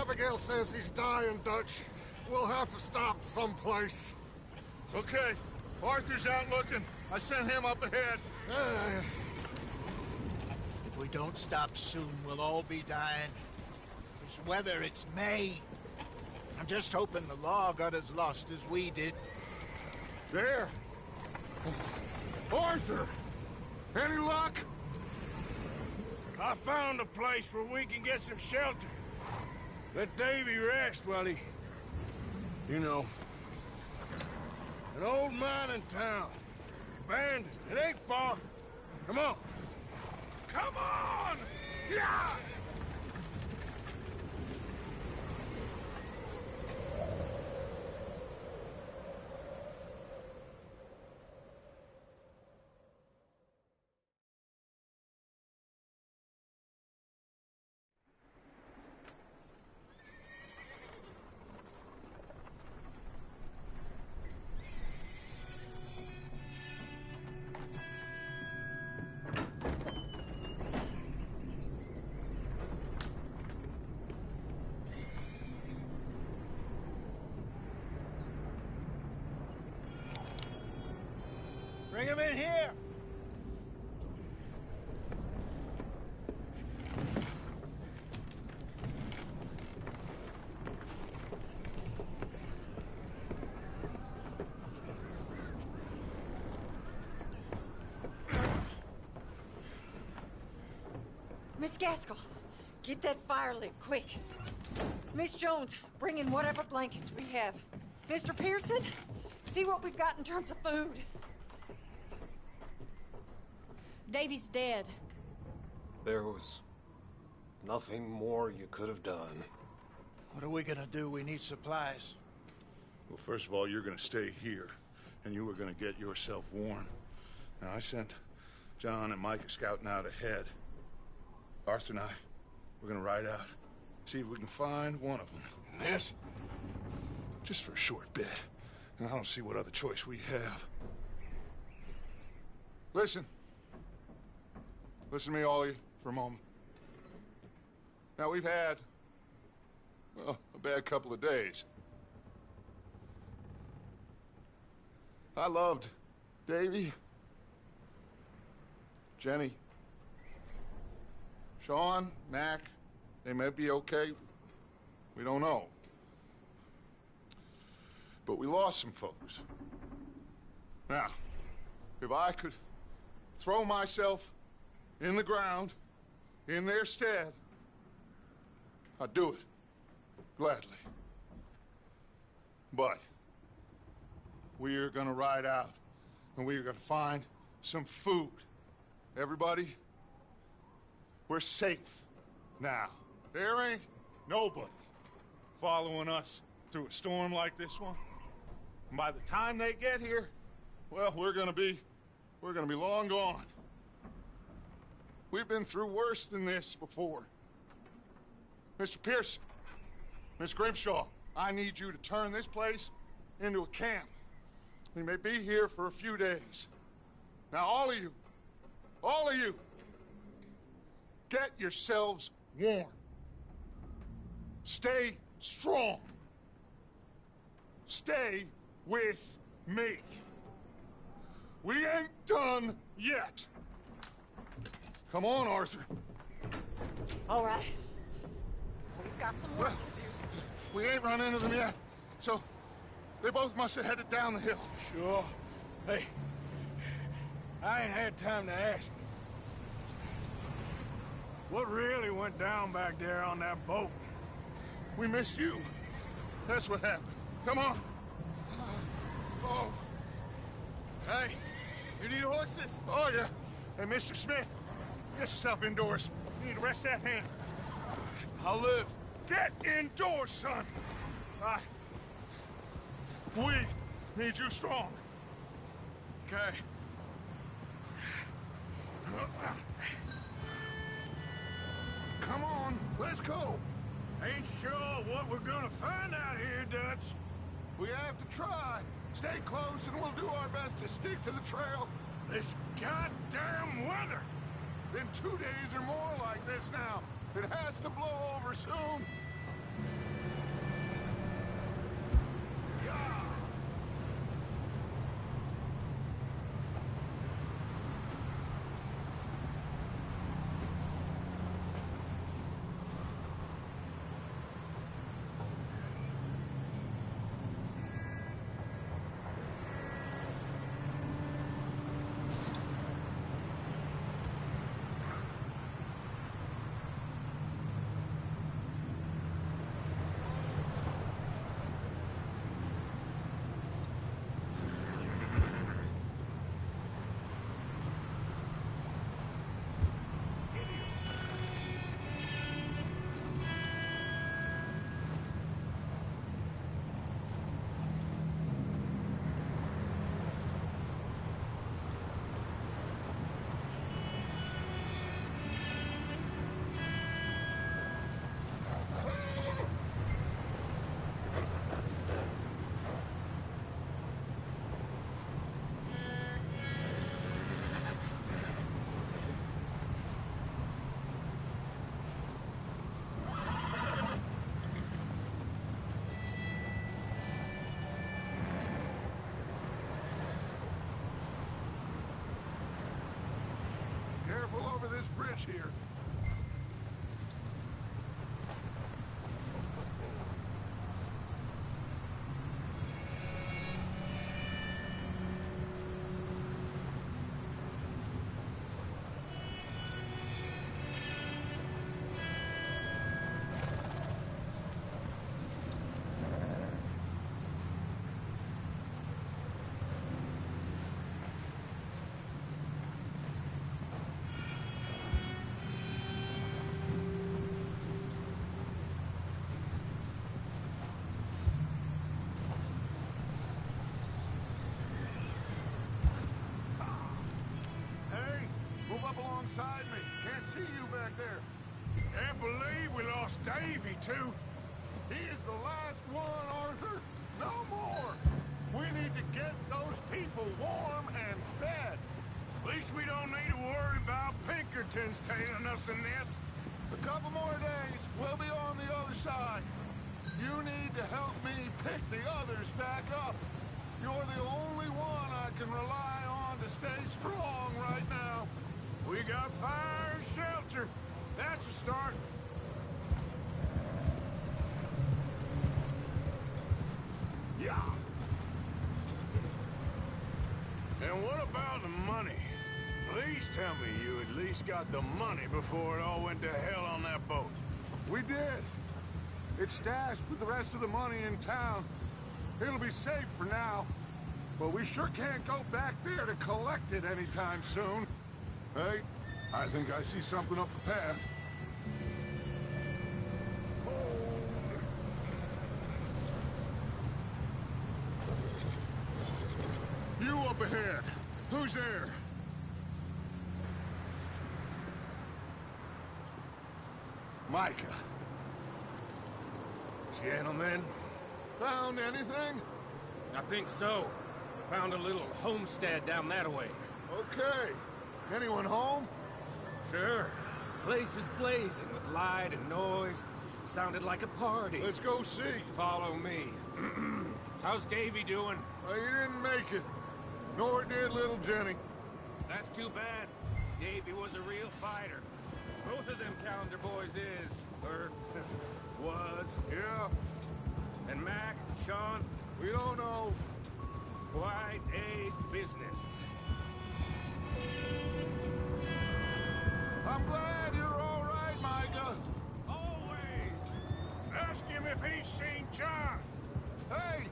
Abigail says he's dying, Dutch. We'll have to stop someplace. Okay. Arthur's out looking. I sent him up ahead. If we don't stop soon, we'll all be dying. This weather, it's May. I'm just hoping the law got as lost as we did. There! Arthur! Any luck? I found a place where we can get some shelter. Let Davy rest while he... You know. An old mining town. Abandoned. It ain't far. Come on. Come on! Yeah! Bring him in here! Miss Gaskell, get that fire lit, quick. Miss Jones, bring in whatever blankets we have. Mr. Pearson, see what we've got in terms of food. Davy's dead. There was nothing more you could have done. What are we gonna do? We need supplies. Well, first of all, you're gonna stay here, and you were gonna get yourself warm. Now, I sent John and Micah scouting out ahead. Arthur and I, we're gonna ride out, see if we can find one of them. And this? Just for a short bit. And I don't see what other choice we have. Listen. Listen to me, all of you, for a moment. Now, we've had, well, a bad couple of days. I loved Davy, Jenny, Sean, Mac. They may be okay. We don't know. But we lost some folks. Now, if I could throw myself in the ground, in their stead, I'd do it, gladly. But we're gonna ride out, and we're gonna find some food. Everybody, we're safe now. There ain't nobody following us through a storm like this one. And by the time they get here, well, we're gonna be long gone. We've been through worse than this before. Mr. Pearson, Miss Grimshaw, I need you to turn this place into a camp. We may be here for a few days. Now, all of you, get yourselves warm. Stay strong. Stay with me. We ain't done yet. Come on, Arthur. All right. We've got some work to do. We ain't run into them yet, so they both must have headed down the hill. Sure. Hey, I ain't had time to ask. What really went down back there on that boat? We missed you. That's what happened. Come on. Oh. Hey, you need horses? Oh, yeah. Hey, Mr. Smith, get yourself indoors. You need to rest that hand. I'll live. Get indoors, son. We need you strong. Okay. Come on, let's go. Ain't sure what we're gonna find out here, Dutch. We have to try. Stay close and we'll do our best to stick to the trail. This goddamn weather! Been 2 days or more like this now. It has to blow over soon. beside me. Can't see you back there. Can't believe we lost Davy, too. He is the last one, Arthur. No more. We need to get those people warm and fed. At least we don't need to worry about Pinkertons tailing us in this. A couple more days, we'll be on the other side. You need to help me pick the others back up. You're the only one I can rely on to stay strong right now. We got fire and shelter. That's a start. Yeah. And what about the money? Please tell me you at least got the money before it all went to hell on that boat. We did. It's stashed with the rest of the money in town. It'll be safe for now. But we sure can't go back there to collect it anytime soon. Hey, I think I see something up the path. You up ahead. Who's there? Micah. Gentlemen, Found anything? I think so. Found a little homestead down that way. Okay. Anyone home? Sure. Place is blazing with light and noise. Sounded like a party. Let's go see. Follow me. How's Davy doing? Well, you didn't make it. Nor did little Jenny. That's too bad. Davy was a real fighter. Both of them Calendar boys is. Or was. Yeah, And Mac, Sean, we don't know. quite a business. I'm glad you're all right, Micah. Always! Ask him if he's seen John. Hey,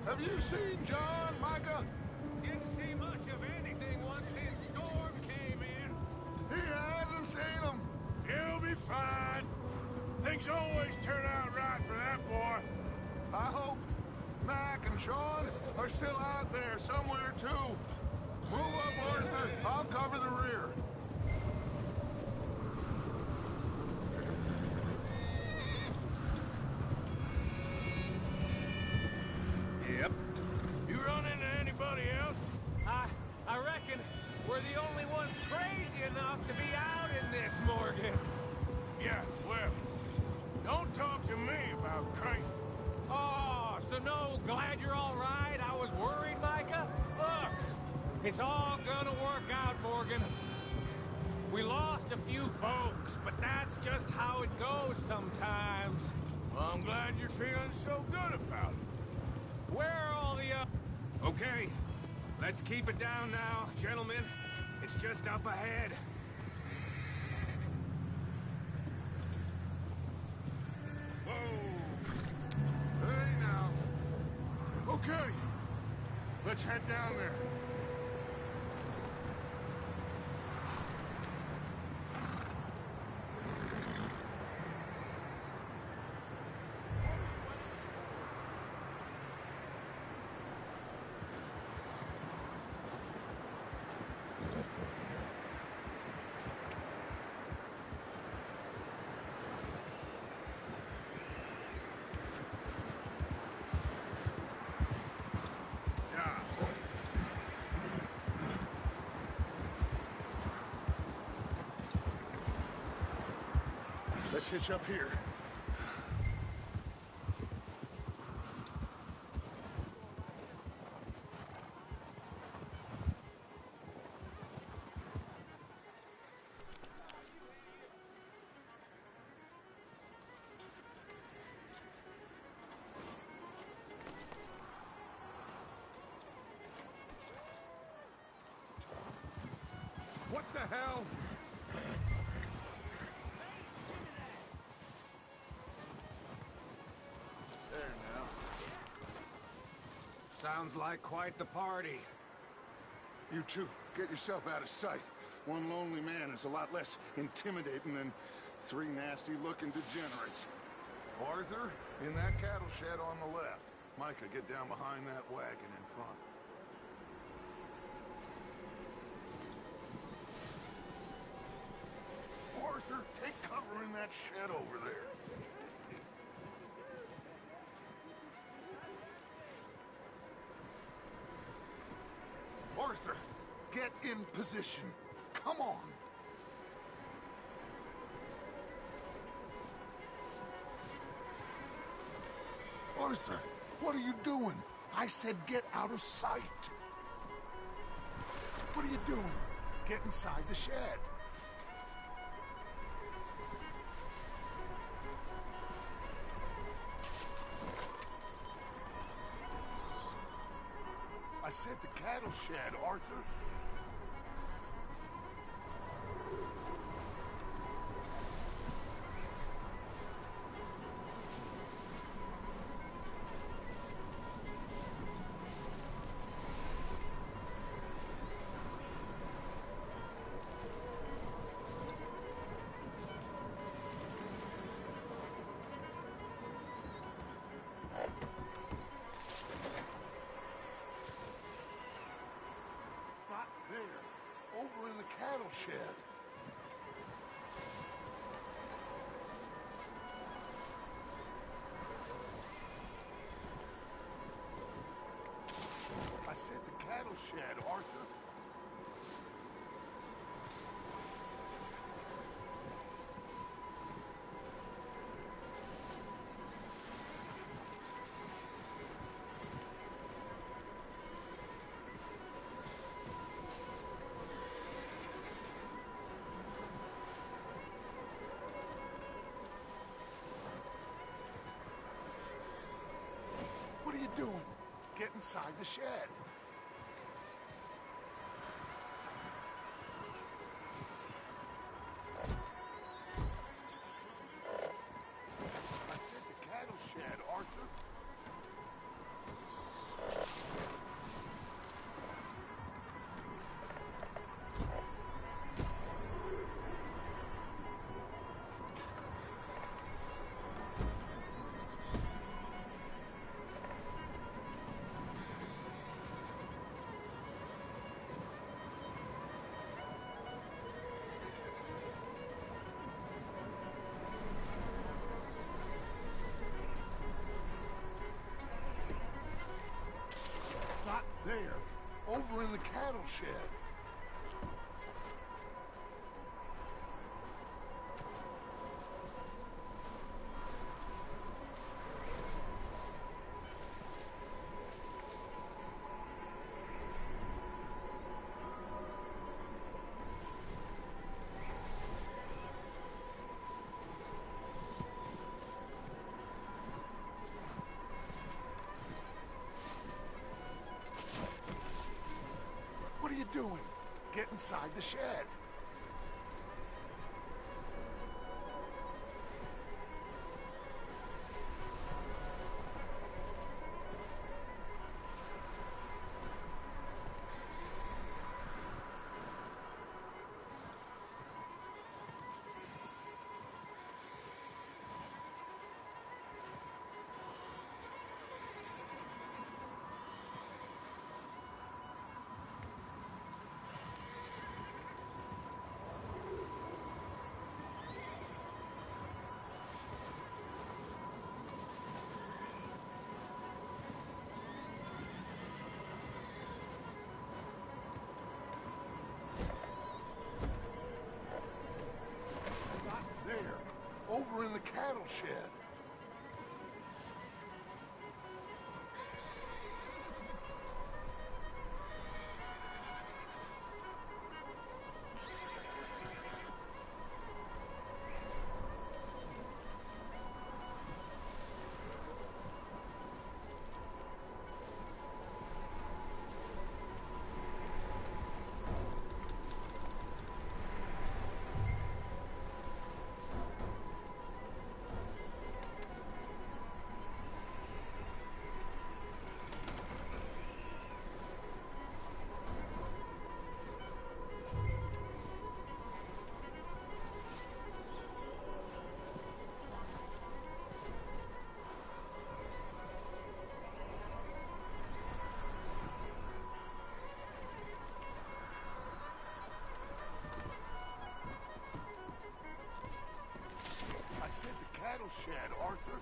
have you seen John, Micah? Didn't see much of anything once this storm came in. He hasn't seen him. He'll be fine. Things always turn out right for that boy. I hope Mac and Sean are still out there somewhere, too. Move up, Arthur. I'll cover the rear. Yep. You run into anybody else? I reckon we're the only ones crazy enough to be out in this, Morgan. Yeah, well, don't talk to me about crank. Oh, so no, glad you're all right. I was worried, Micah. Look, it's all gonna work out, Morgan. We lost a few folks, but that's just how it goes sometimes. Well, I'm glad you're feeling so good about it. Where are all the, Okay, let's keep it down now, gentlemen. It's just up ahead. Whoa! Hey, now. Okay. Let's head down there. Let's hitch up here. What the hell? There now. Sounds like quite the party. You two, get yourself out of sight. One lonely man is a lot less intimidating than three nasty-looking degenerates. Arthur, in that cattle shed on the left. Micah, get down behind that wagon in front. Arthur, take cover in that shed over there. Arthur, get in position. Come on. Arthur, what are you doing? I said get out of sight. What are you doing? Get inside the shed. I said the cattle shed, Arthur. Not there. Over in the cattle shed. I said the cattle shed, Arthur. What are you doing? Get inside the shed. I said the cattle shed, Arthur. Not there. Over in the cattle shed. What are you doing? Get inside the shed. Not there. Over in the cattle shed. tool shed, Arthur.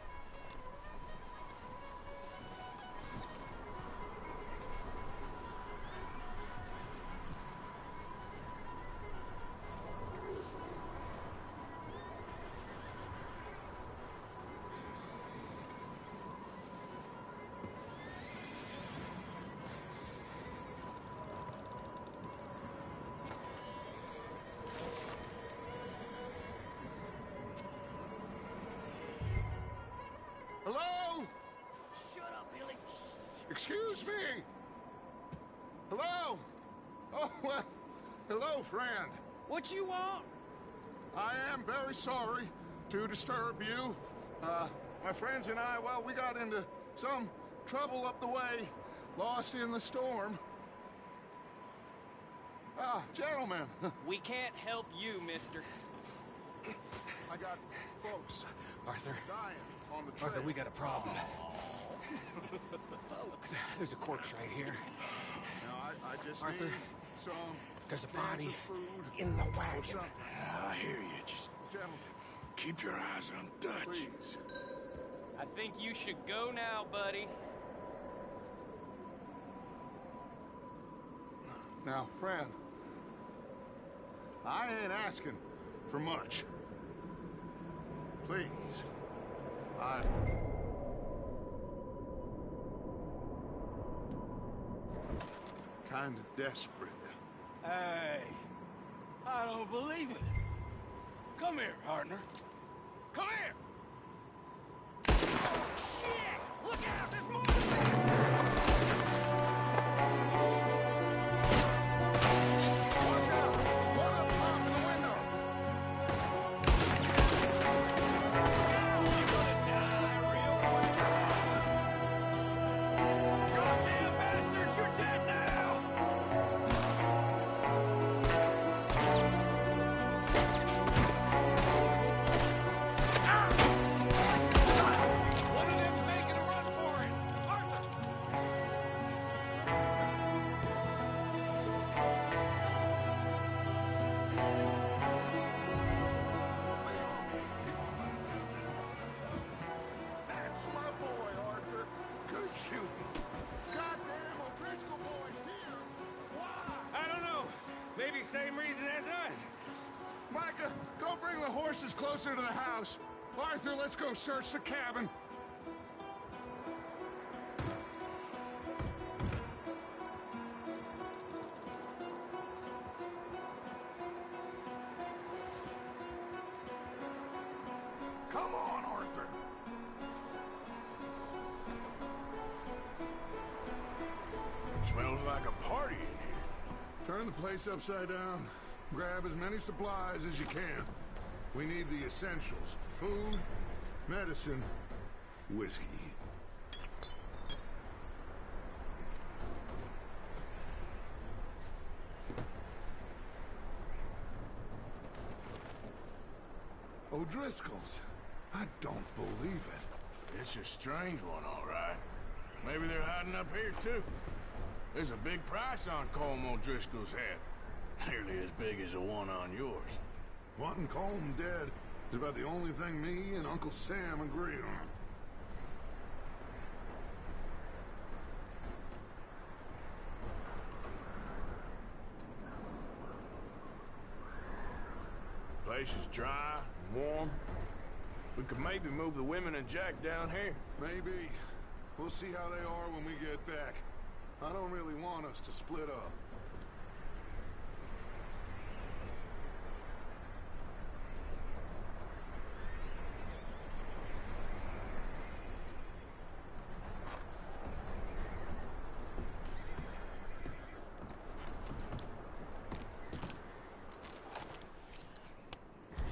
Hello? Shut up, Billy. Excuse me? Hello? Oh, well, hello, friend. What you want? I am very sorry to disturb you. My friends and I, well, we got into some trouble up the way, lost in the storm. Ah, gentlemen, We can't help you, mister. I got folks Arthur, dying on the trail. Arthur, we got a problem. Folks, there's a corpse right here. Now, I just Arthur, need some there's a cans body of food in the or wagon. something. I hear you. Just Gentlemen, keep your eyes on Dutch. please. I think you should go now, buddy. Now, friend, I ain't asking for much. Please, I'm kind of desperate. Hey, I don't believe it. Come here, partner. Come here. Shit! Look out! There's more! Watch out! Load up top in the window! You're gonna die real quick. Goddamn bastards! You're dead now! One of them's making a run for it. Arthur! That's my boy, Arthur. Good shooting. Goddamn O'Driscoll boys here! Why? I don't know. Maybe same reason as us. Micah, go bring the horses closer to the house. Arthur, let's go search the cabin. Come on, Arthur. Smells like a party in here. Turn the place upside down. Grab as many supplies as you can. We need the essentials. Food, medicine, whiskey. O'Driscoll's. I don't believe it. It's a strange one, all right. Maybe they're hiding up here, too. There's a big price on Colm O'Driscoll's head. Nearly as big as the one on yours. Wanting Colm dead is about the only thing me and Uncle Sam agree on. Place is dry and warm. We could maybe move the women and Jack down here. Maybe. We'll see how they are when we get back. I don't really want us to split up.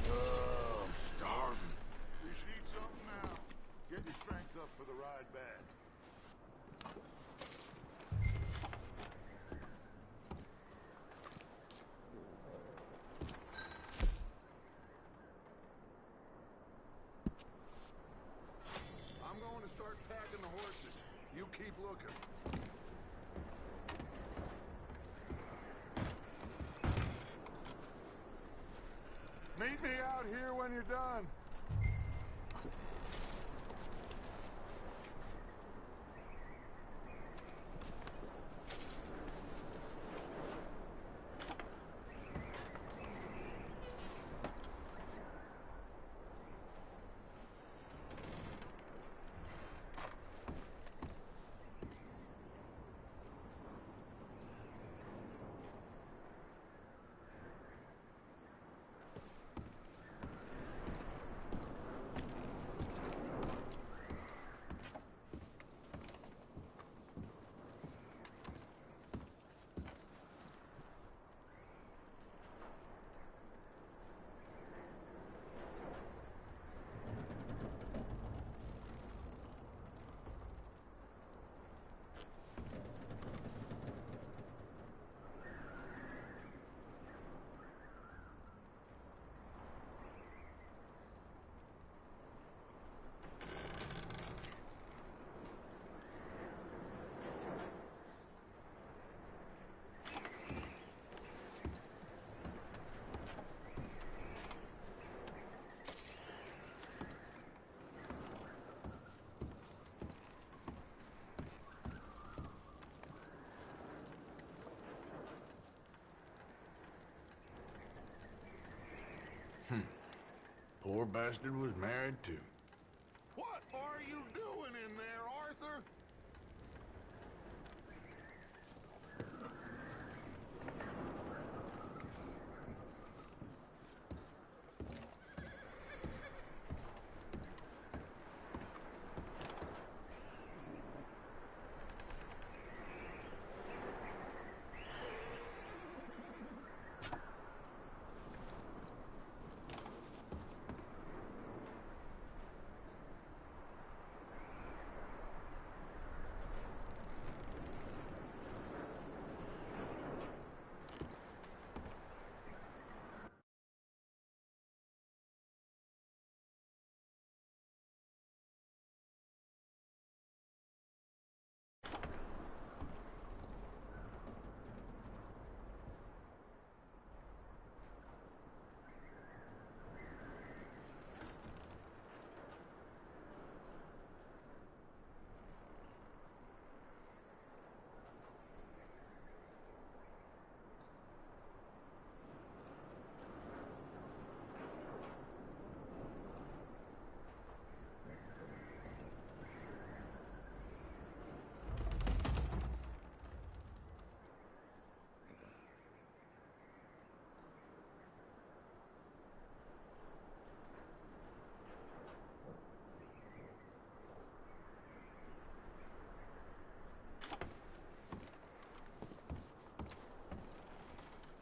I'm starving. You should eat something now. Get your strength up for the ride back. I'm going to start packing the horses. You keep looking. Meet me out here when you're done. Poor bastard was married too. What are you doing in there, Arthur?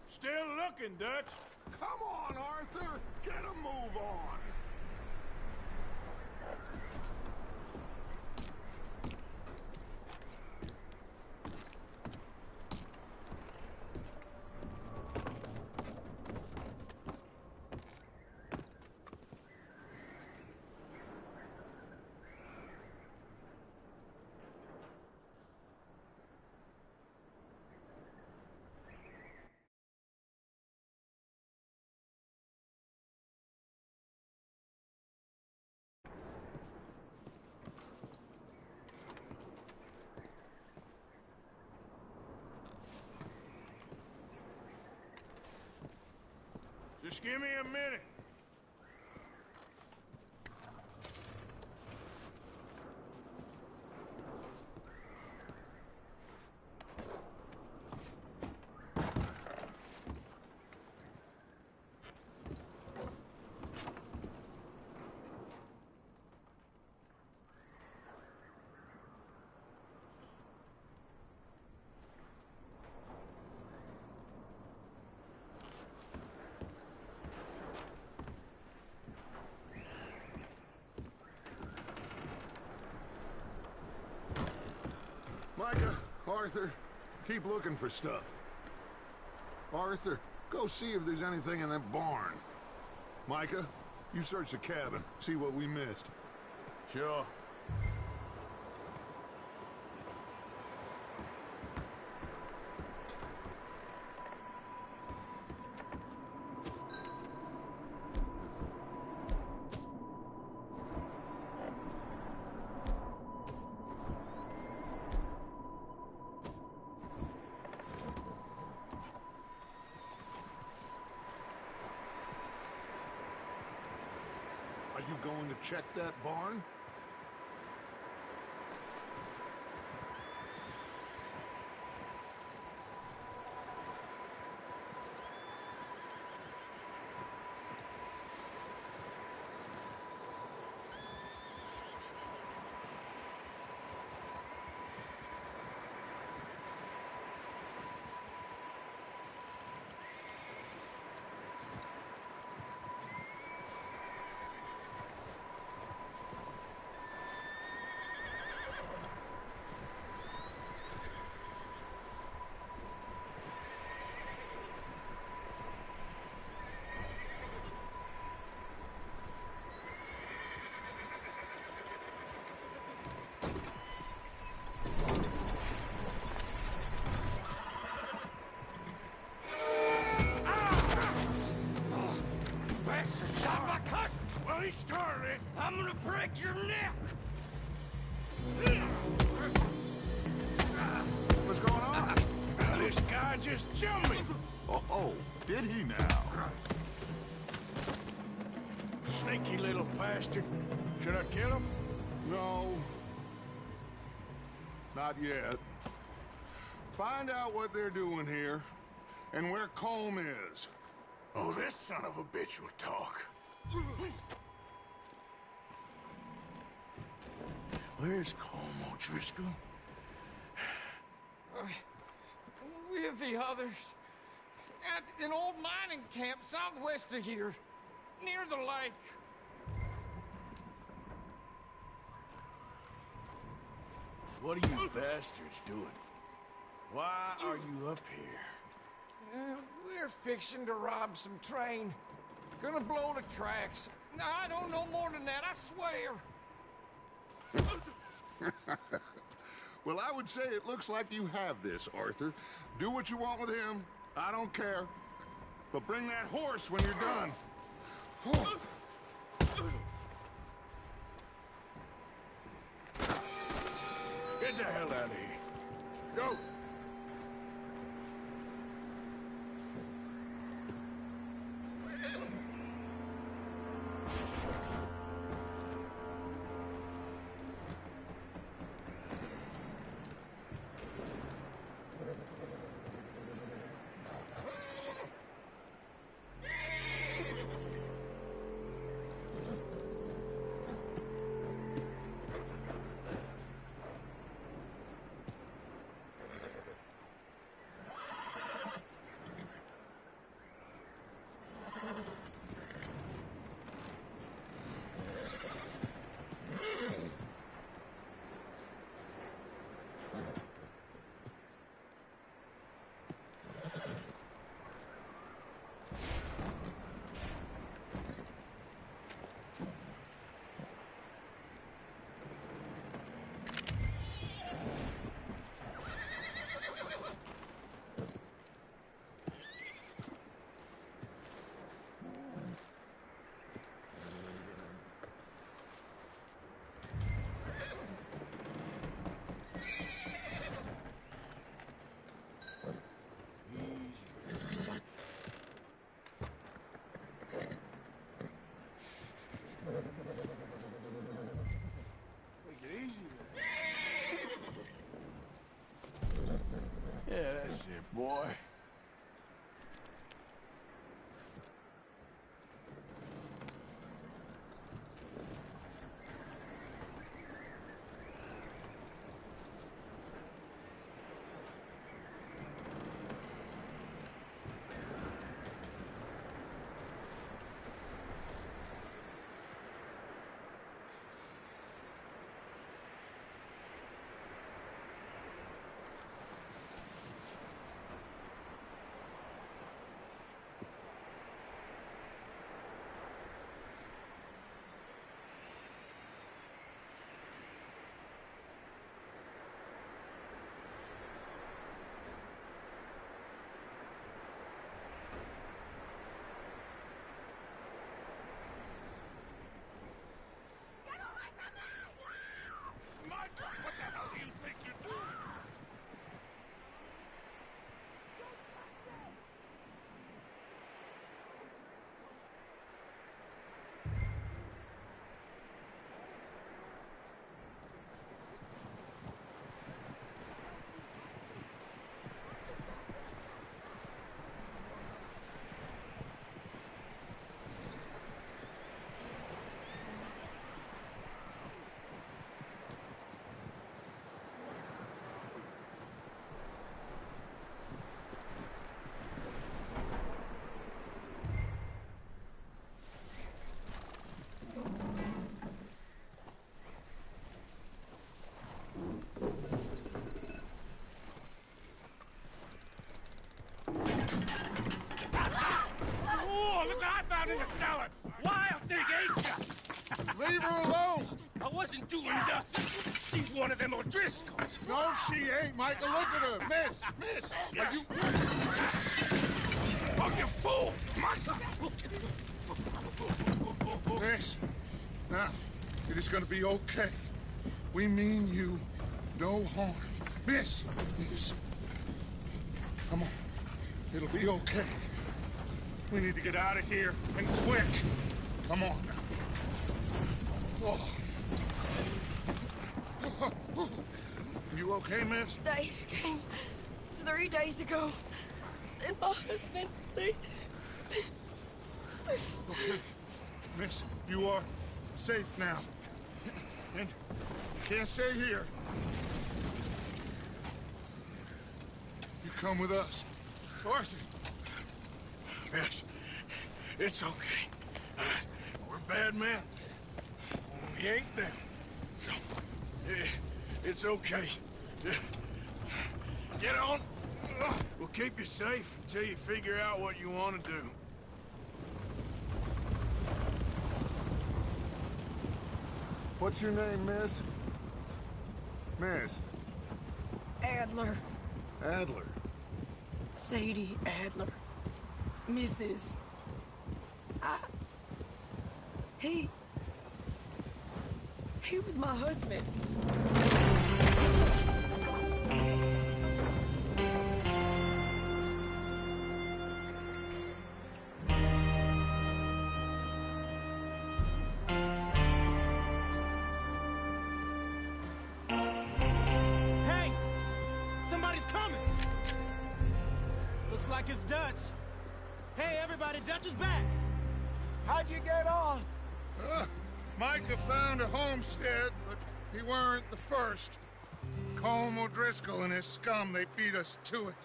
Still looking, Dutch. Come on, Arthur! Get a move on! Just give me a minute. Micah, Arthur, keep looking for stuff. Arthur, go see if there's anything in that barn. Micah, you search the cabin, see what we missed. Sure. Are you going to check that barn? Bastard shot my cousin! Well, he started it. I'm gonna break your neck! What's going on? This guy just jumped me! Oh, did he now? Sneaky little bastard. Should I kill him? No. Not yet. Find out what they're doing here, and where Colm is. Oh, this son of a bitch will talk. Where's Colm O'Driscoll? With the others. At an old mining camp southwest of here. Near the lake. What are you bastards doing? Why are you up here? We're fixing to rob some train. Gonna blow the tracks. No, I don't know more than that, I swear. Well, I would say it looks like you have this, Arthur. Do what you want with him. I don't care. But bring that horse when you're done. Oh. Get the hell out of here. Go! Yeah, that's it, boy. In the cellar! Wild thing, ain't ya? Leave her alone! I wasn't doing nothing. She's one of them O'Driscolls. No, she ain't, Michael. Look at her. Miss! Miss! Are you... Oh, you fool! Michael! Miss, now, it is gonna be okay. We mean you no harm. Miss! Miss. Come on. It'll be okay. We need to get out of here, and quick. Come on now. okay, miss? Dave came 3 days ago. And my husband, they... Okay. Miss, you are safe now. And you can't stay here. You come with us. Arthur! Yes, it's okay. We're bad men. We ain't them. It's okay. Get on. We'll keep you safe until you figure out what you want to do. What's your name, miss? Miss? Adler. Adler. Sadie Adler. Mrs. He was my husband. Hey! Somebody's coming! Looks like it's Dutch. Hey, everybody, Dutch is back! How'd you get on? Micah found a homestead, but he weren't the first. Colm O'Driscoll and his scum, they beat us to it.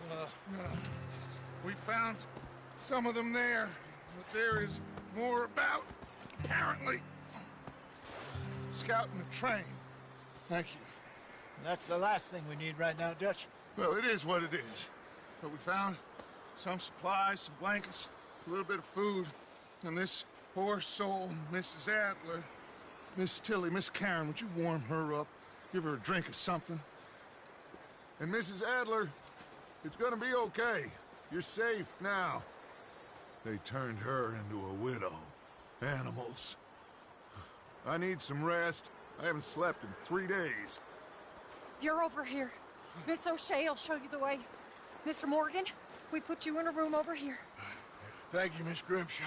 We found some of them there, but there is more about, apparently. Scouting the train. Thank you. That's the last thing we need right now, Dutch. Well, it is what it is. But we found some supplies, some blankets, a little bit of food, and this poor soul, Mrs. Adler, Miss Tilly, Miss Karen, would you warm her up? Give her a drink or something? And Mrs. Adler, it's gonna be okay. You're safe now. They turned her into a widow. Animals. I need some rest. I haven't slept in 3 days. You're over here. Miss O'Shea will show you the way. Mr. Morgan, we put you in a room over here. Thank you, Miss Grimshaw.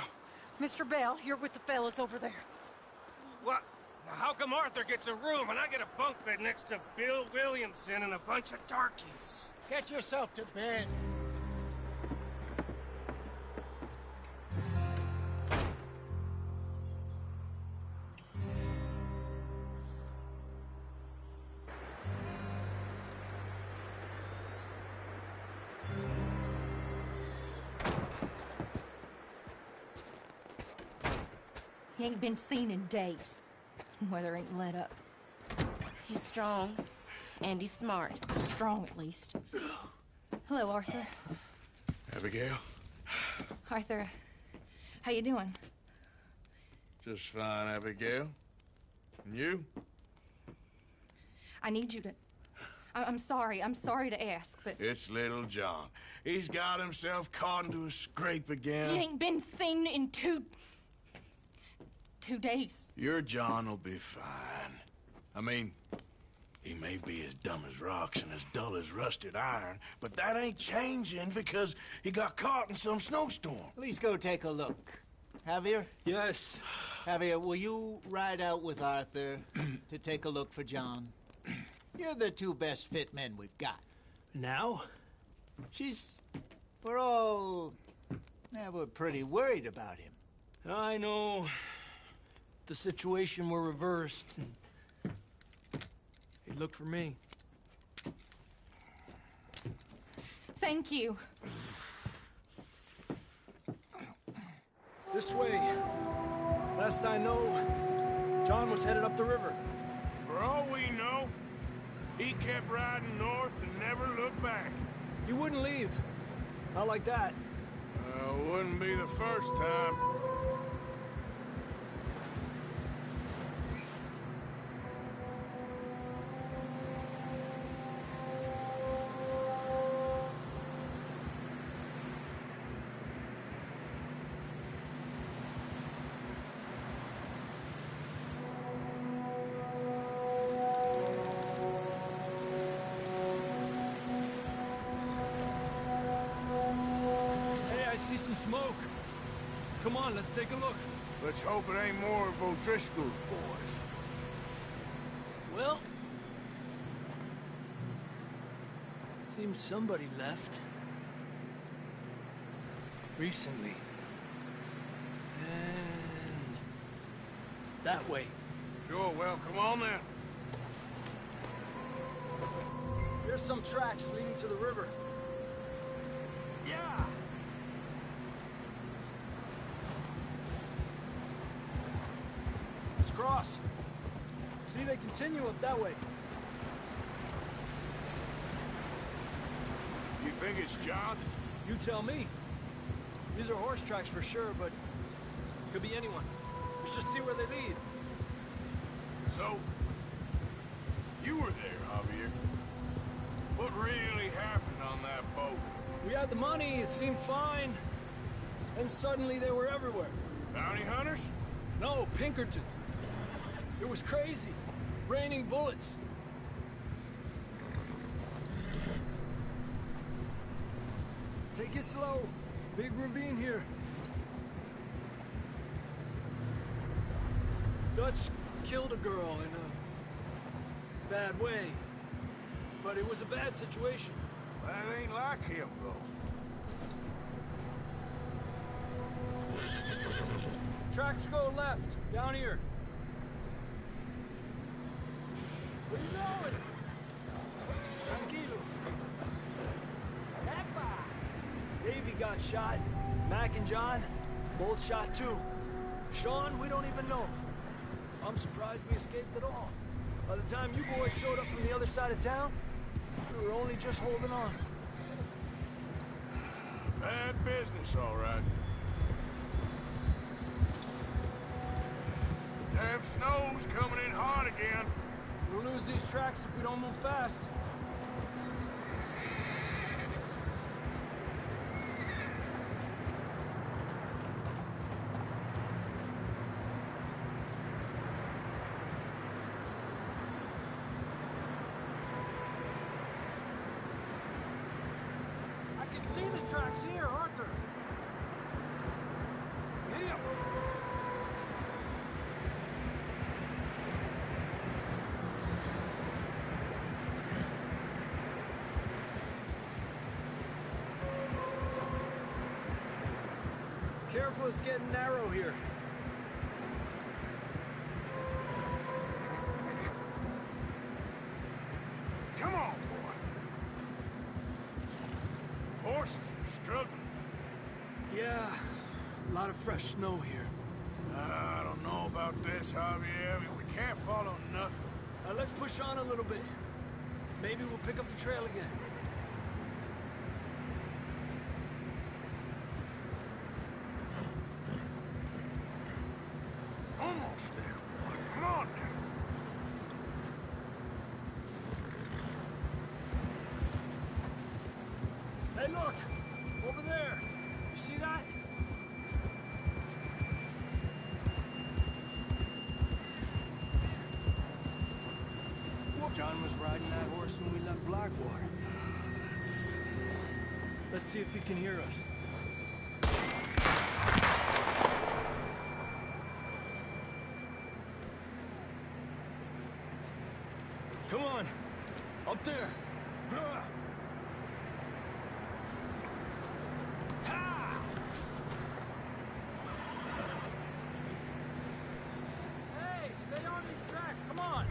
Mr. Bell, you're with the fellas over there. What? How come Arthur gets a room and I get a bunk bed next to Bill Williamson and a bunch of darkies? Get yourself to bed. He ain't been seen in days. Weather ain't let up. He's strong, and he's smart. Strong, at least. Hello, Arthur. Abigail? Arthur, how you doing? Just fine, Abigail. And you? I need you to... I'm sorry to ask, but... It's little John. He's got himself caught into a scrape again. He ain't been seen in 2 days. Your John will be fine. I mean, he may be as dumb as rocks and as dull as rusted iron, but that ain't changing because he got caught in some snowstorm. Please go take a look. Javier? Yes. Javier, will you ride out with Arthur to take a look for John? You're the 2 best fit men we've got. Now? We're all... we're pretty worried about him. I know. The situation were reversed, and he'd look for me. Thank you. This way. Last I know, John was headed up the river. For all we know, he kept riding north and never looked back. He wouldn't leave. Not like that. Wouldn't be the first time. See some smoke. Come on, let's take a look. Let's hope it ain't more of O'Driscoll's boys. Well, Seems somebody left. Recently. And... that way. Sure, well, come on then. There's some tracks leading to the river. Yeah! Let's cross. See, they continue up that way. You think it's John? You tell me. These are horse tracks for sure, but could be anyone. Let's just see where they lead. So, you were there, Javier. What really happened on that boat? We had the money, it seemed fine. And suddenly they were everywhere. Bounty hunters? No, Pinkertons. It was crazy. Raining bullets. Take it slow. Big ravine here. Dutch killed a girl in a bad way. But it was a bad situation. That ain't like him, though. Tracks go left, down here. Where you going? Tranquilo. Epa! Davey got shot. Mac and John, both shot too. Sean, we don't even know. I'm surprised we escaped at all. By the time you boys showed up from the other side of town, we were only just holding on. Bad business, all right. Damn snow's coming in hard again. We'll lose these tracks if we don't move fast. I can see the tracks here, Arthur. Giddy up. Careful, it's getting narrow here. Come on, boy. Horses are struggling. Yeah, a lot of fresh snow here. I don't know about this, Javier. We can't follow nothing. Let's push on a little bit. Maybe we'll pick up the trail again. Almost there, boy. Come on now. Hey, look! Over there! You see that? John was riding that horse when we left Blackwater. Let's see if he can hear us. Come on! Up there! Ha! Hey, stay on these tracks, come on!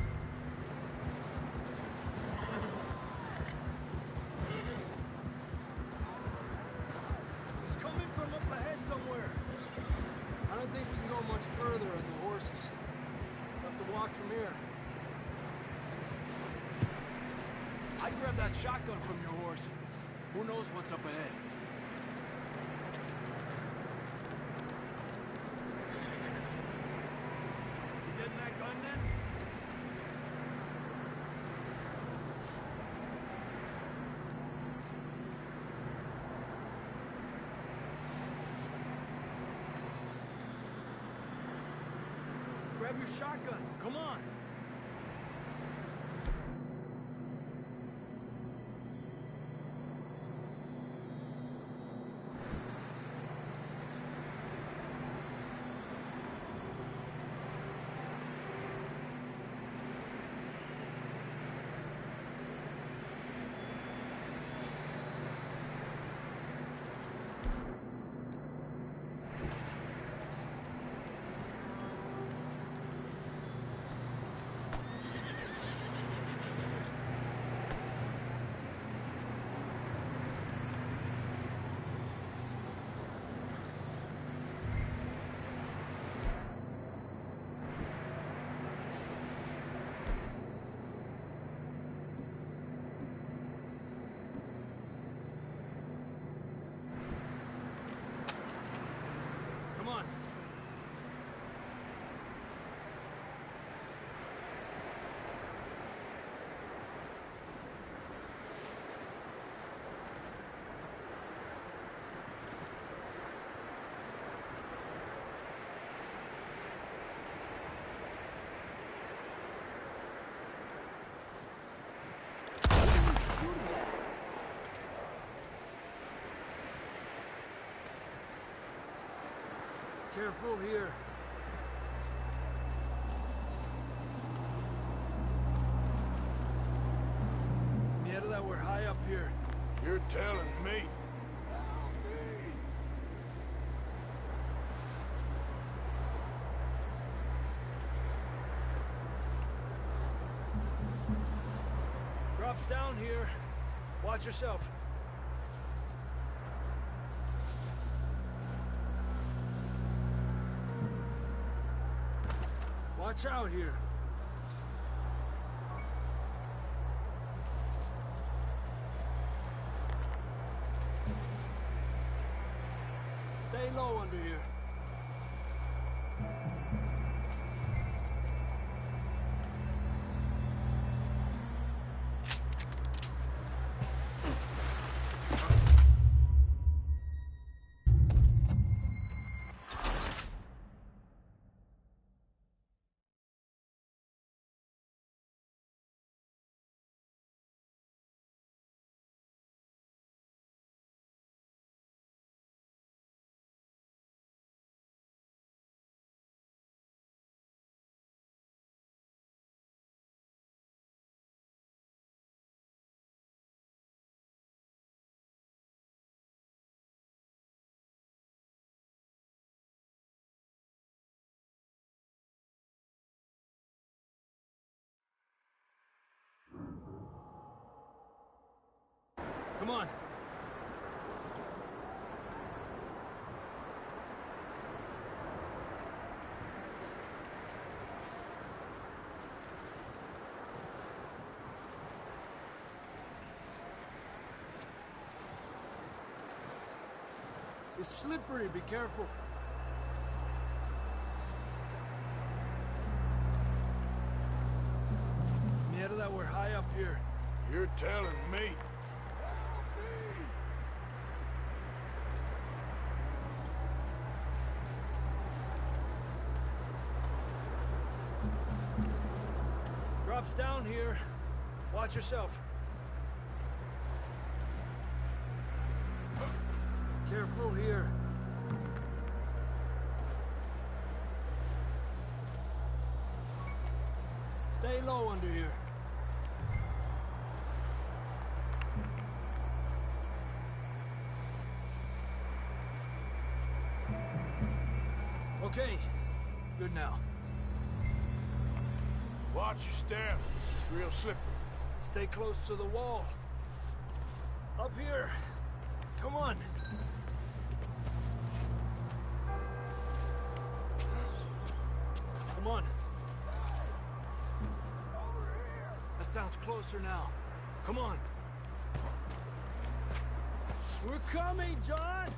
It's coming from up ahead somewhere. I don't think we can go much further on the horses. We'll have to walk from here. I grabbed that shotgun from your horse. Who knows what's up ahead? You getting that gun then? Grab your shotgun. Come on. Careful here. Mierda, we're high up here. You're telling me. Drops down here. Watch yourself. Watch out here. Stay low under here. Come on. It's slippery, be careful. Mierda, we're high up here. You're telling me. Drops down here. Watch yourself. Careful here. Stay low under here. Okay, good now. Watch your step. It's real slippery. Stay close to the wall. Up here. Come on. Come on. That sounds closer now. Come on. We're coming, John!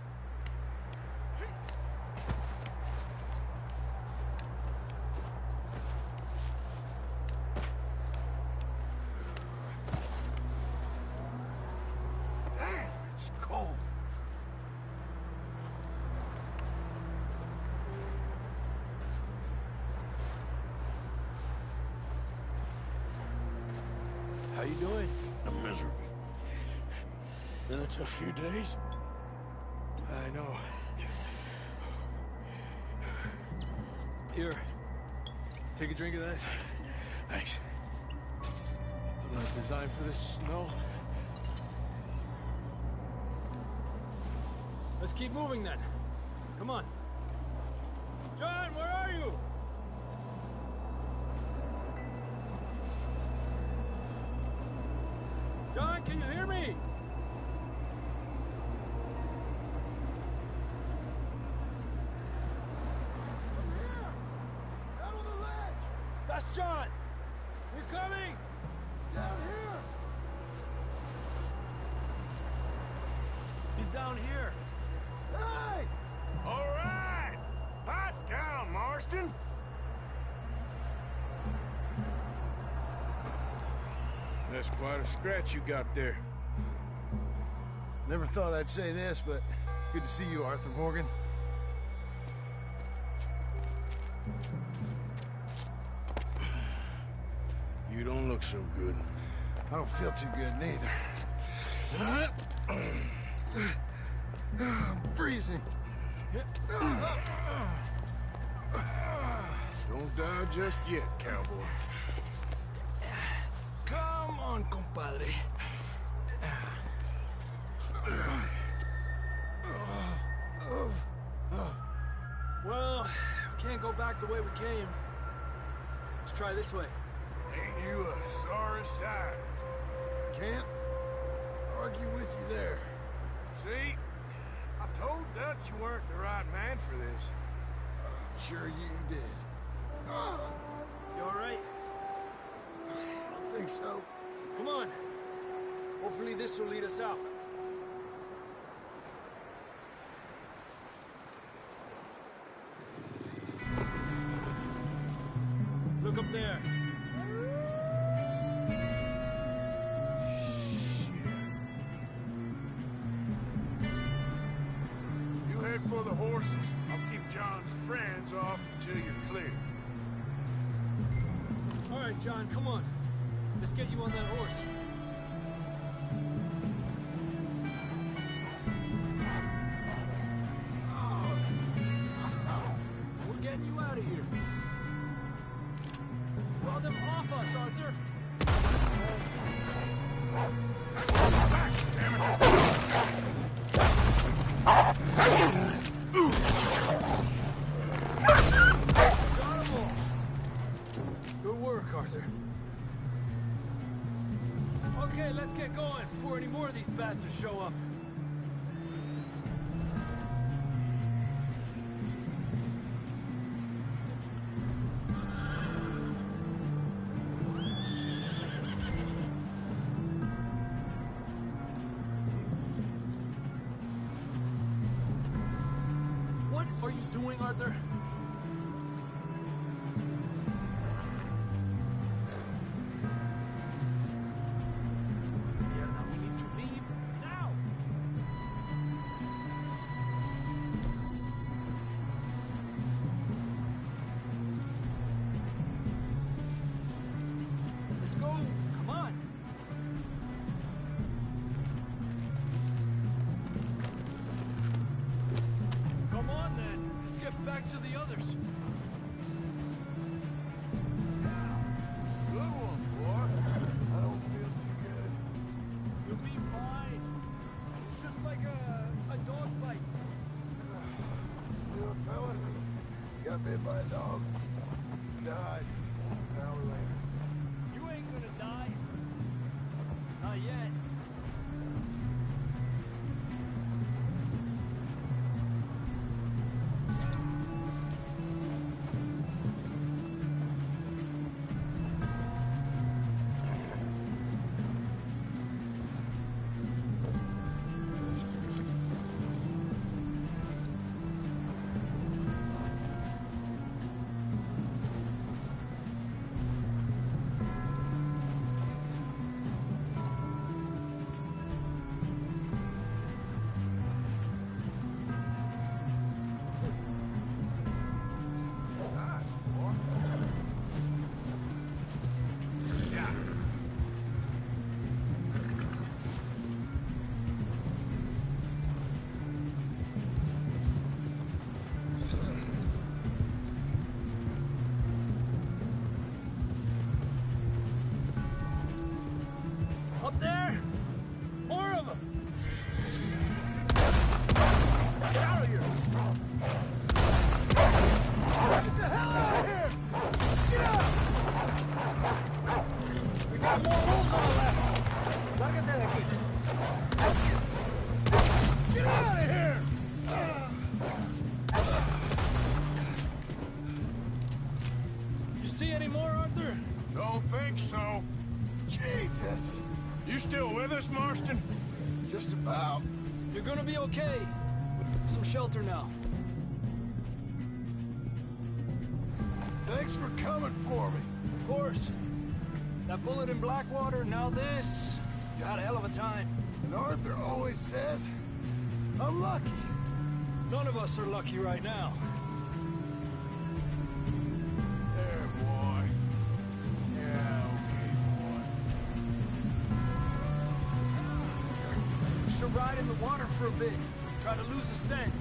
Damn, it's cold. How you doing? I'm miserable. Been a tough few days. I know. Here. Take a drink of that. Thanks. I'm not designed for this snow. Let's keep moving then. Come on. John, where are you? John, can you hear me? Over here! Down on the ledge! That's John! We're coming! Down here! He's down here. Hey! All right! Pipe down, Marston! That's quite a scratch you got there. Never thought I'd say this, but it's good to see you, Arthur Morgan. You don't look so good. I don't feel too good, neither. I'm freezing. Don't die just yet, cowboy. Come on, compadre. Well, we can't go back the way we came. Let's try this way. Ain't you a sorry sight? Can't argue with you there. See? I told Dutch you weren't the right man for this. I'm sure you did. You all right? I don't think so. Come on. Hopefully this will lead us out. Look up there. You head for the horses. I'll keep John's friends off until you're clear. All right, John, come on. Let's get you on that horse. We're getting you out of here. Draw them off us, Arthur. Got 'em all. Good work, Arthur. Okay, let's get going before any more of these bastards show up. What are you doing, Arthur? Yeah, now we need to leave now. Let's go. Come on. Come on, then. Let's get back to the others. Good one, boy. I don't feel too good. You'll be fine. It's just like a dog fight. You a fella? Got bit by a dog. Died. An hour later. You ain't gonna die. Not yet. Up there? More of them! Get out of here! Get the hell out of here! Get out! We got more wolves on the left! Lárgate de aquí! Get out of here! You see any more, Arthur? Don't think so. Jesus. You still with us, Marston? Just about. You're gonna be okay. Some shelter now. Thanks for coming for me. Of course. That bullet in Blackwater, now this. You had a hell of a time. And Arthur always says, I'm lucky. None of us are lucky right now. There, boy. Yeah, okay, boy. Should ride in the water for a bit. Try to lose a scent.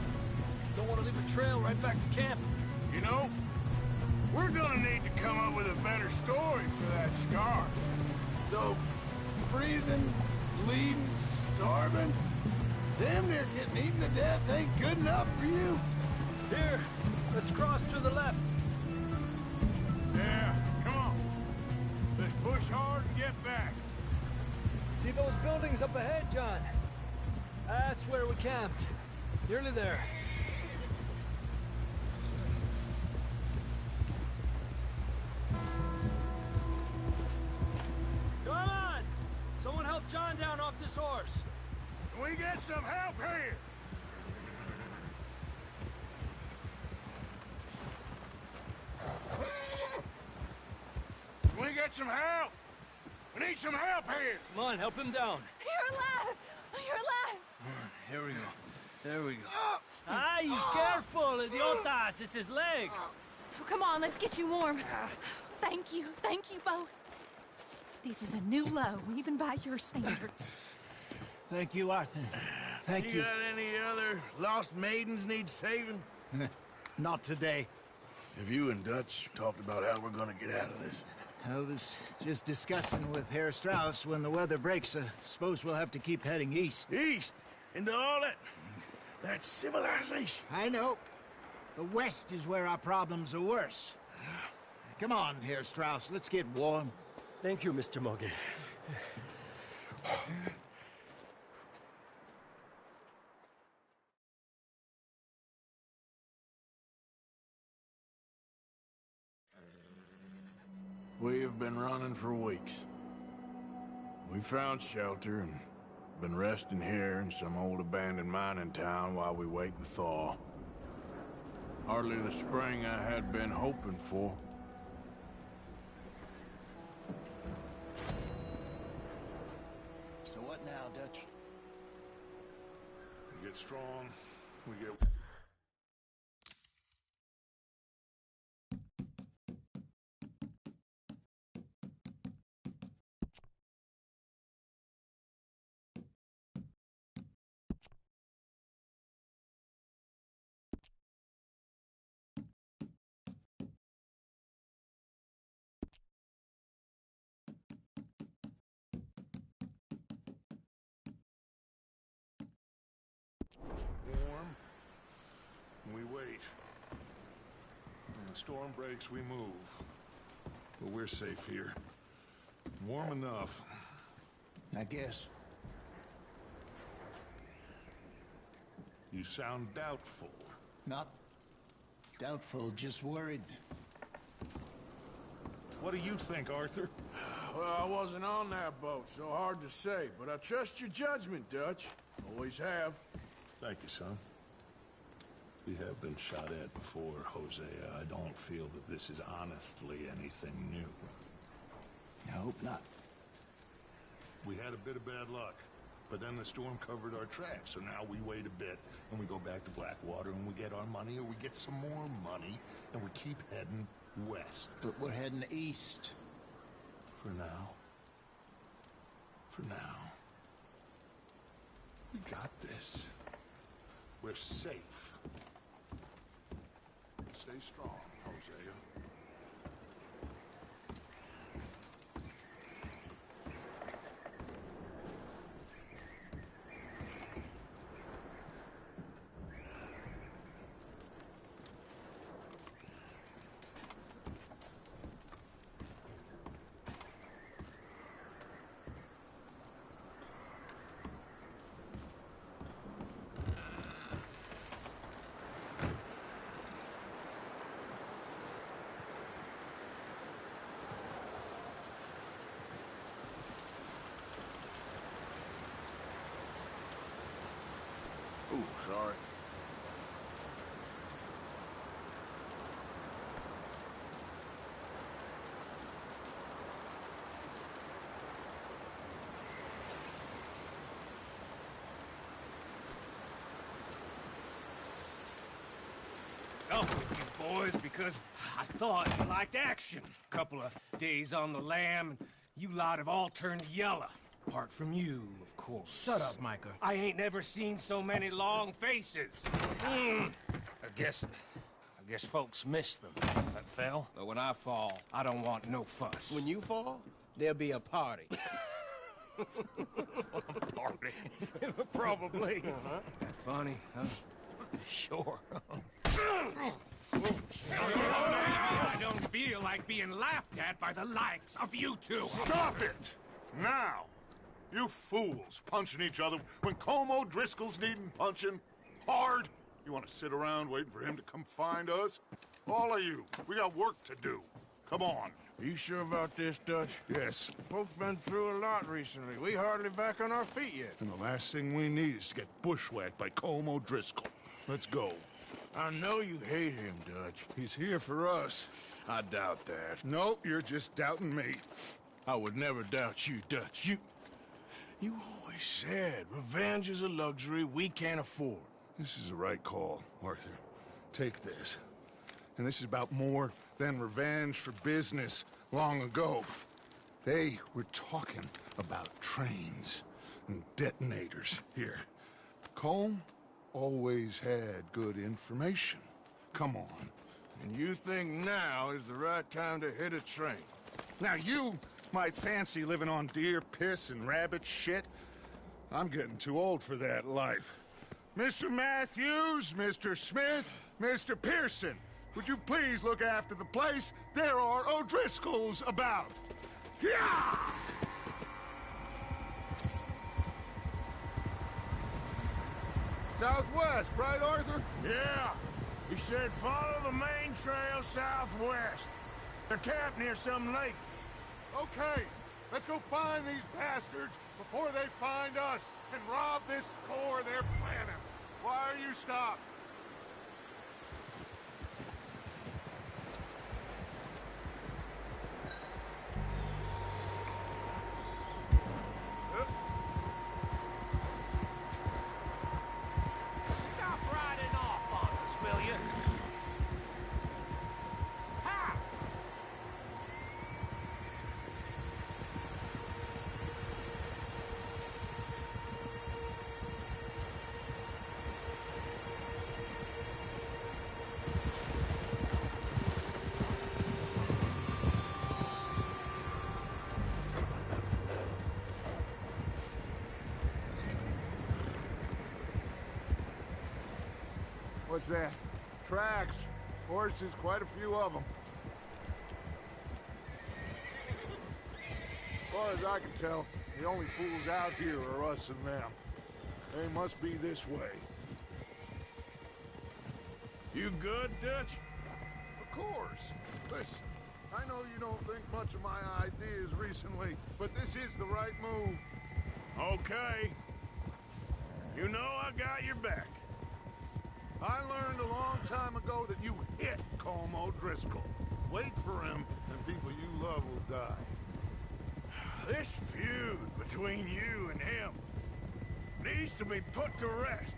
Don't want to leave a trail right back to camp. You know, we're gonna need to come up with a better story for that scar. So, freezing, bleeding, starving, damn near getting eaten to death ain't good enough for you? Here, let's cross to the left. Yeah, come on. Let's push hard and get back. See those buildings up ahead, John? That's where we camped. Nearly there. Come on! Someone help John down off this horse. Can we get some help here? Can we get some help? We need some help here. Come on, help him down. You're alive! You're alive! Here we go. There we go. Ay, careful, idiotas! It's his leg. Oh, come on, let's get you warm. Thank you both. This is a new low, even by your standards. Thank you, Arthur. Thank you. You got any other lost maidens need saving? Not today. Have you and Dutch talked about how we're gonna get out of this? I was just discussing with Herr Strauss when the weather breaks. I suppose we'll have to keep heading east. East? Into all that... That's civilization. I know. The west is where our problems are worse. Come on, Herr Strauss, let's get warm. Thank you, Mr. Morgan. We have been running for weeks. We found shelter and been resting here in some old abandoned mining town while we wait the thaw. Hardly the spring I had been hoping for. So what now, Dutch? We get strong, we get... warm, and we wait. When the storm breaks, we move. But we're safe here. Warm enough. I guess. You sound doubtful. Not doubtful, just worried. What do you think, Arthur? Well, I wasn't on that boat, so hard to say. But I trust your judgment, Dutch. Always have. Thank you, son. We have been shot at before, Hosea. I don't feel that this is honestly anything new. I hope not. We had a bit of bad luck, but then the storm covered our tracks, so now we wait a bit, and we go back to Blackwater, and we get our money, or we get some more money, and we keep heading west. But we're heading east. For now. For now. We got this. We're safe. Stay strong, Hosea. Ooh, sorry. Up with you boys because I thought you liked action. Couple of days on the lam, and you lot have all turned yellow. Apart from you, of course. Shut up, Micah. I ain't never seen so many long faces. I guess Guess folks miss them. That fell? But when I fall, I don't want no fuss. When you fall, there'll be a party. Party? Probably. That funny, huh? Sure. I don't feel like being laughed at by the likes of you two. Stop it! Now! You fools punching each other when Colm O'Driscoll's needing punching hard. You want to sit around waiting for him to come find us? All of you, we got work to do. Come on. Are you sure about this, Dutch? Yes. Folks been through a lot recently. We hardly back on our feet yet. And the last thing we need is to get bushwhacked by Colm O'Driscoll. Let's go. I know you hate him, Dutch. He's here for us. I doubt that. No, you're just doubting me. I would never doubt you, Dutch. You always said revenge is a luxury we can't afford. This is the right call, Arthur. Take this. And this is about more than revenge for business long ago. They were talking about trains and detonators here. Colm always had good information. Come on. And you think now is the right time to hit a train? Now you might fancy living on deer piss and rabbit shit. I'm getting too old for that life. Mr. Matthews, Mr. Smith, Mr. Pearson, would you please look after the place? There are O'Driscolls about. Yeah! Southwest, right, Arthur? Yeah. He said follow the main trail southwest. They're camped near some lake. Okay, let's go find these bastards before they find us and rob this score they're planning. Why are you stopped? Stop riding off on us, will you? Ha! What's that? Tracks. Horses, quite a few of them. As far as I can tell, the only fools out here are us and them. They must be this way. You good, Dutch? Of course. Listen, I know you don't think much of my ideas recently, but this is the right move. Okay. You know I got your back. I learned a long time ago that you hit Colm O'Driscoll. Wait for him, and people you love will die. This feud between you and him needs to be put to rest,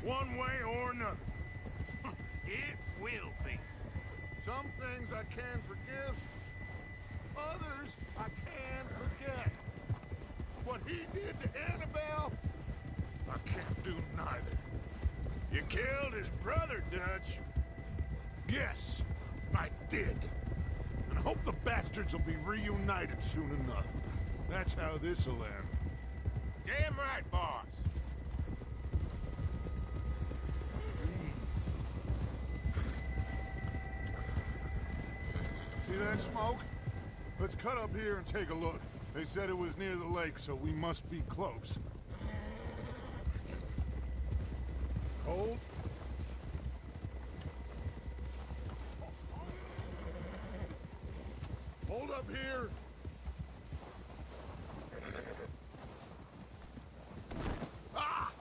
one way or another. It will be. Some things I can forgive, others I can forget. What he did to Annabelle, I can't do neither. You killed his brother, Dutch. Yes, I did. And I hope the bastards will be reunited soon enough. That's how this'll end. Damn right, boss. See that smoke? Let's cut up here and take a look. They said it was near the lake, so we must be close. Hold. Hold up here. Ah!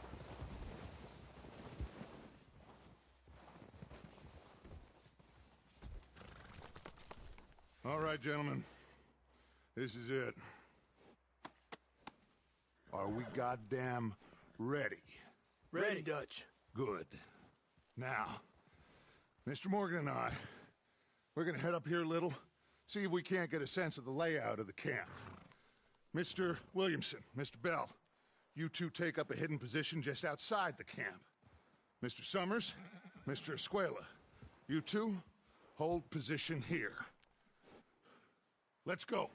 All right, gentlemen. This is it. Are we goddamn ready? Ready, Dutch. Good. Now, Mr. Morgan and I, we're gonna head up here a little, see if we can't get a sense of the layout of the camp. Mr. Williamson, Mr. Bell, you two take up a hidden position just outside the camp. Mr. Summers, Mr. Escuela, You two, hold position here. Let's go.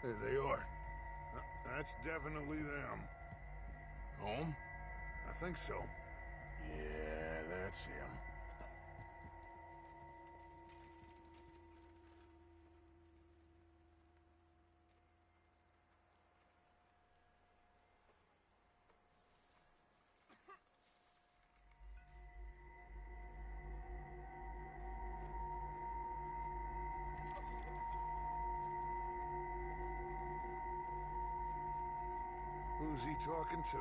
There they are. That's definitely them. Home? I think so. Yeah, that's him. Who's he talking to?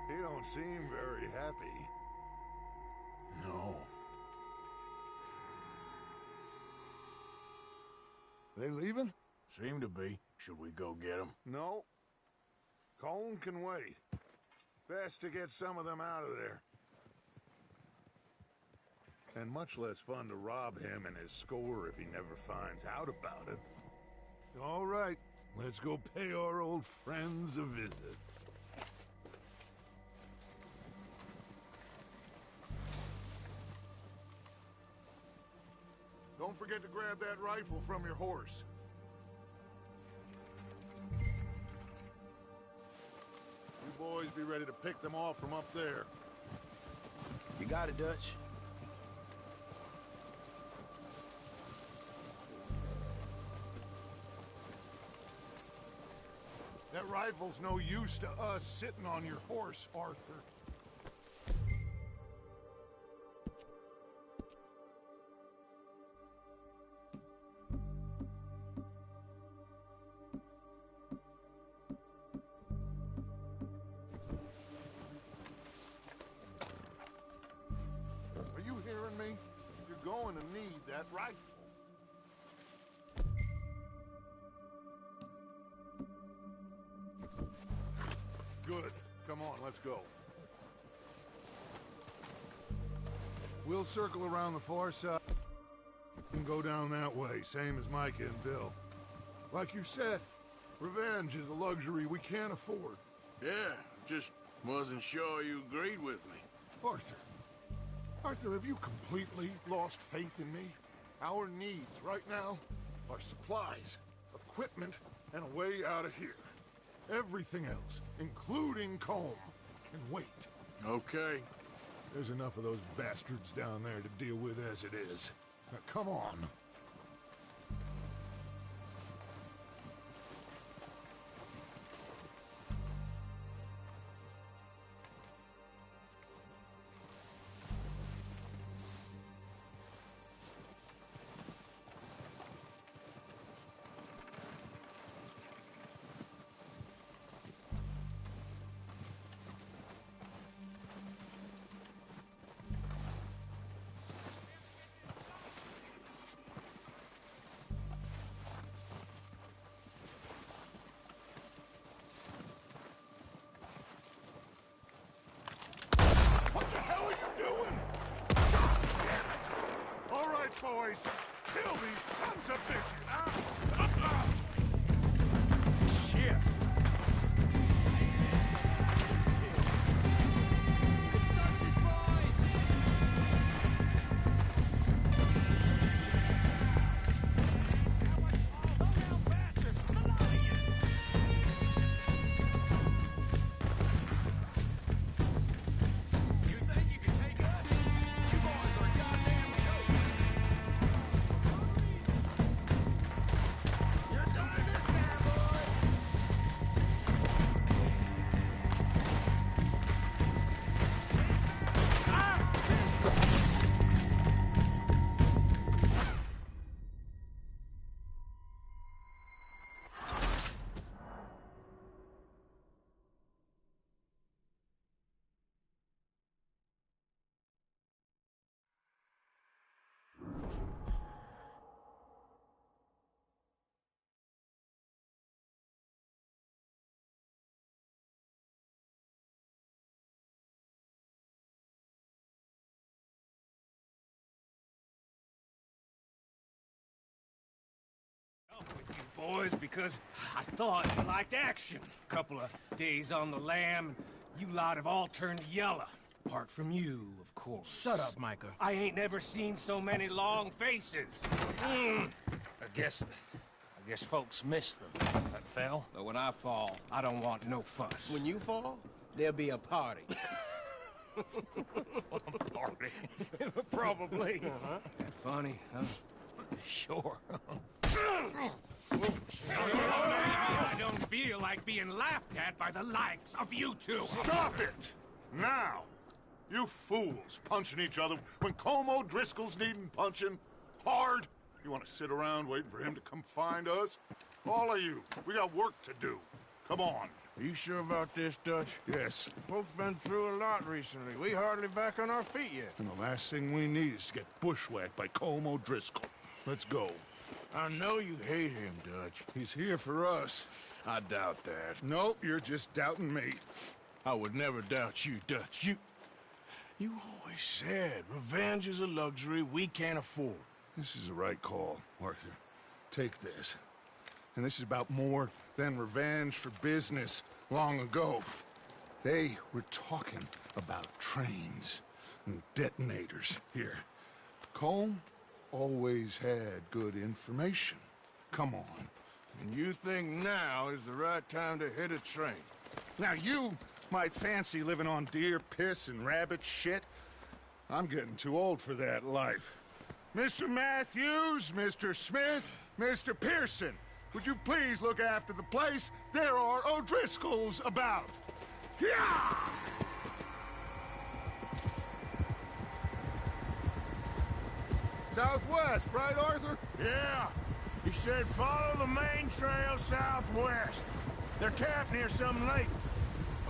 He don't seem very happy. No. They leaving? Seem to be. Should we go get them? No. Colm can wait. Best to get some of them out of there. And much less fun to rob him and his score if he never finds out about it. All right, let's go pay our old friends a visit. Don't forget to grab that rifle from your horse. You boys be ready to pick them off from up there. You got it, Dutch. That rifle's no use to us sitting on your horse, Arthur. Are you hearing me? You're going to need that rifle. Good. Come on, let's go. We'll circle around the far side and go down that way, same as Micah and Bill. Like you said, revenge is a luxury we can't afford. Yeah, just wasn't sure you agreed with me. Arthur, have you completely lost faith in me? Our needs right now are supplies, equipment, and a way out of here. Everything else, including Colm, can wait. Okay. There's enough of those bastards down there to deal with as it is. Now, come on. Boys, kill these sons of bitches! Shit! boys, because I thought you liked action. A couple of days on the lam, and you lot have all turned yellow. Apart from you, of course. Shut up, Micah. I ain't never seen so many long faces. I guess folks miss them. That fell. But when I fall, I don't want no fuss. When you fall, there'll be a party. Party? Probably. That funny, huh? Sure. I don't feel like being laughed at by the likes of you two. Stop it! Now! You fools punching each other when Colm O'Driscoll's needing punching hard. You want to sit around waiting for him to come find us? All of you, we got work to do. Come on. Are you sure about this, Dutch? Yes. Folks been through a lot recently. We hardly back on our feet yet. And the last thing we need is to get bushwhacked by Colm O'Driscoll. Let's go. I know you hate him, Dutch. He's here for us. I doubt that. Nope, you're just doubting me. I would never doubt you, Dutch. You always said revenge is a luxury we can't afford. This is the right call, Arthur. Take this. And this is about more than revenge for business long ago. They were talking about trains and detonators here. Colm always had good information. Come on. And you think now is the right time to hit a train? Now you might fancy living on deer piss and rabbit shit. I'm getting too old for that life. Mr. Matthews, Mr. Smith, Mr. Pearson, would you please look after the place? There are O'Driscolls about. Yeah! Southwest, right, Arthur? Yeah. He said follow the main trail southwest. They're camped near some lake.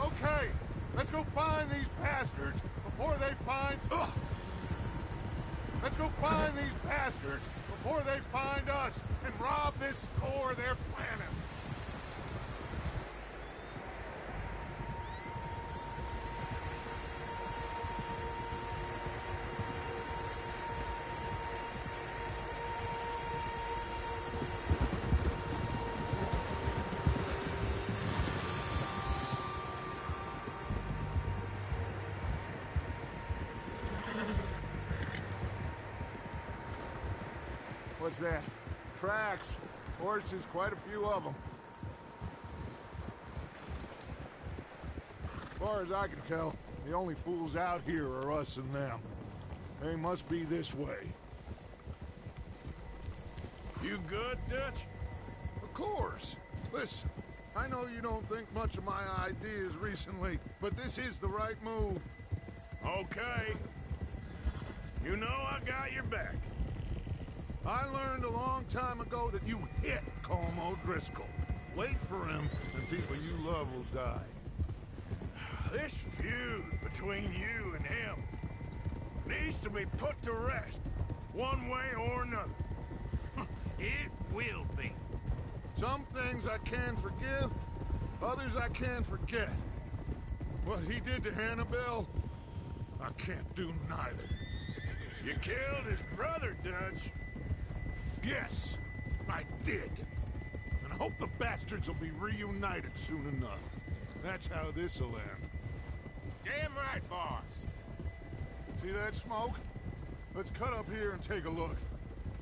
Okay, let's go find these bastards before they find... Ugh. Let's go find these bastards before they find us and rob this store they're planning. What's that? Tracks. Horses, quite a few of them. As far as I can tell, the only fools out here are us and them. They must be this way. You good, Dutch? Of course. Listen, I know you don't think much of my ideas recently, but this is the right move. Okay. You know I got your back. I learned a long time ago that you hit Colm O'Driscoll. Wait for him, and people you love will die. This feud between you and him needs to be put to rest, one way or another. It will be. Some things I can forgive, others I can't forget. What he did to Hannibal, I can't do neither. You killed his brother, Dutch. Yes, I did. And I hope the bastards will be reunited soon enough. That's how this'll end. Damn right, boss. See that smoke? Let's cut up here and take a look.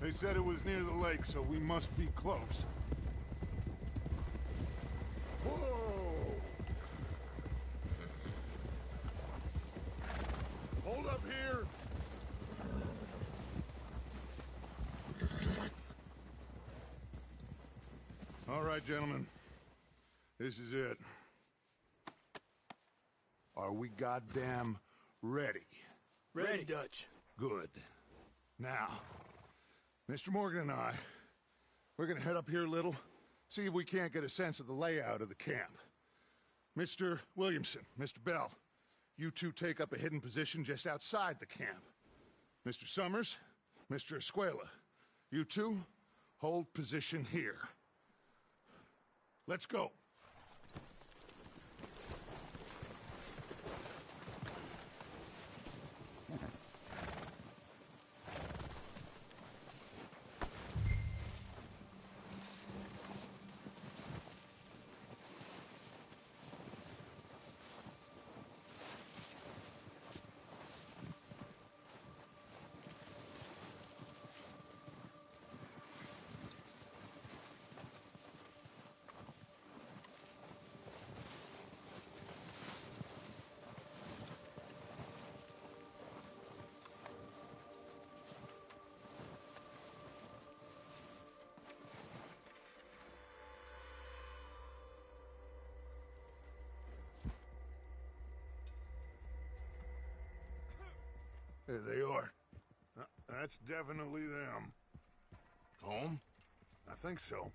They said it was near the lake, so we must be close. Whoa! Hold up here! All right, gentlemen. This is it. Are we goddamn ready? Ready, Dutch. Good. Now, Mr. Morgan and I, we're gonna head up here a little, see if we can't get a sense of the layout of the camp. Mr. Williamson, Mr. Bell, you two take up a hidden position just outside the camp. Mr. Summers, Mr. Escuela, you two hold position here. Let's go. There they are. That's definitely them. Home? I think so.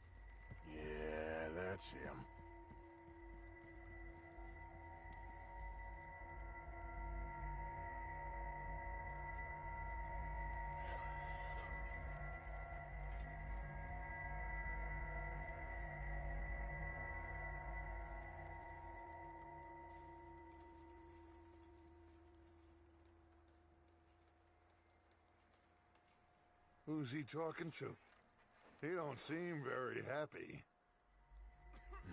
Yeah, that's him. Who's he talking to? He don't seem very happy.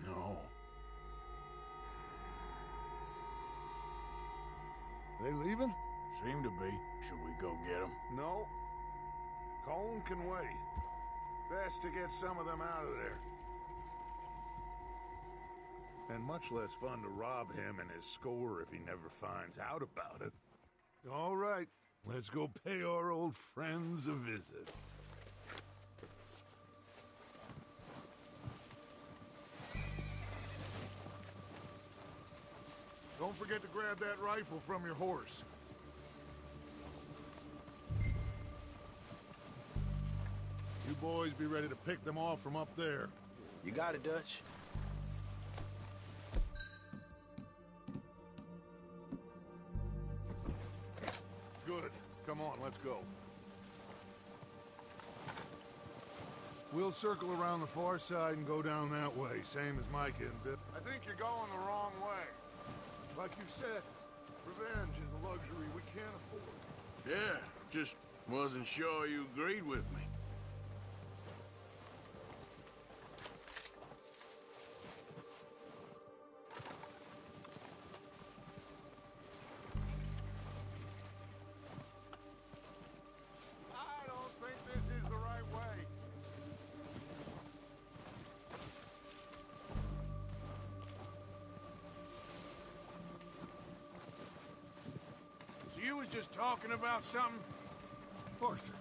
No. They leaving? Seem to be. Should we go get them? No. Colin can wait. Best to get some of them out of there. And much less fun to rob him and his score if he never finds out about it. All right, let's go pay our old friends a visit. Don't forget to grab that rifle from your horse. You boys be ready to pick them off from up there. You got it, Dutch. Good. Come on, let's go. We'll circle around the far side and go down that way, same as Micah and Bill. I think you're going the wrong way. Like you said, revenge is a luxury we can't afford. Yeah, just wasn't sure you agreed with me. I don't think this is the right way. So you was just talking about something? Arthur.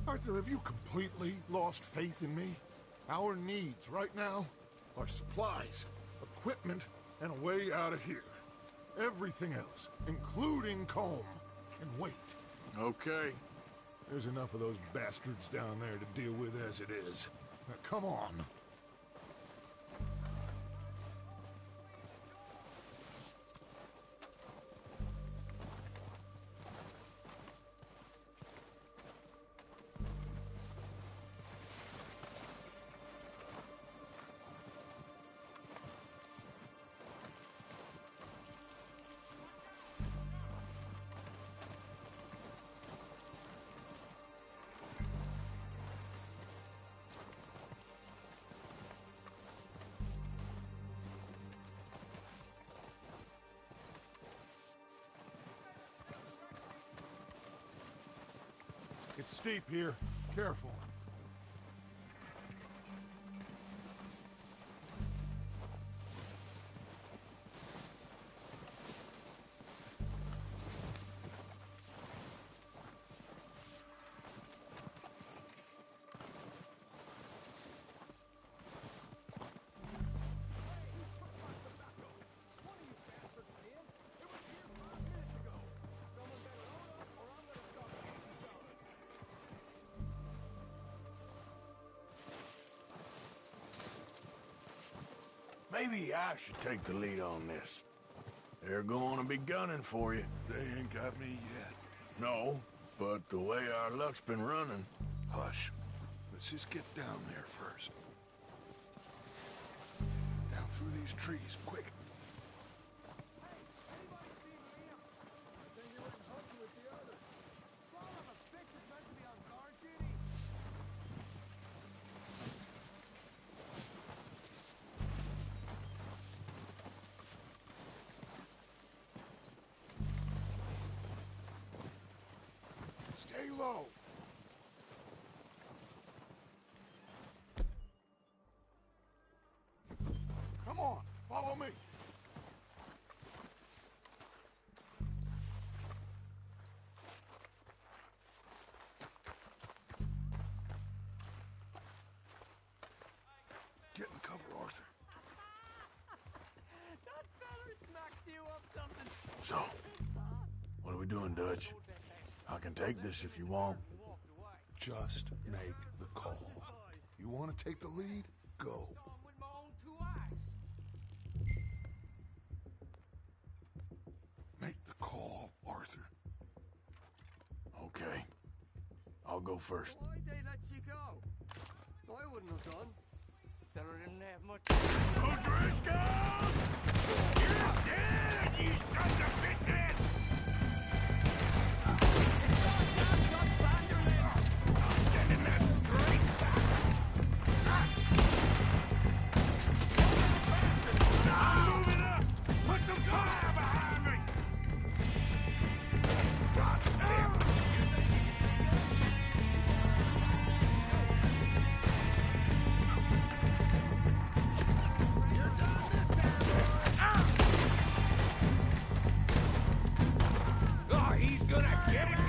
Arthur, have you completely lost faith in me? Our needs right now are supplies, equipment, and a way out of here. Everything else, including Colm, can wait. Okay. There's enough of those bastards down there to deal with as it is. Now, come on. It's steep here. Careful. Maybe I should take the lead on this. They're going to be gunning for you. They ain't got me yet. No, but the way our luck's been running... Hush. Let's just get down there first. Down through these trees, quick. Stay low. Come on, follow me. Get in cover, Arthur. That feller smacked you up something. So, what are we doing, Dutch? I can take this if you want. Just make the call. You want to take the lead? Go. Make the call, Arthur. Okay. I'll go first. Why'd they let you go? I wouldn't have done. Fella didn't have much. O'Driscolls! You're dead, you sons of bitches! I'm sending that straight back! I'm moving up! Put some fire behind me! God damn it! Oh, he's gonna get it good!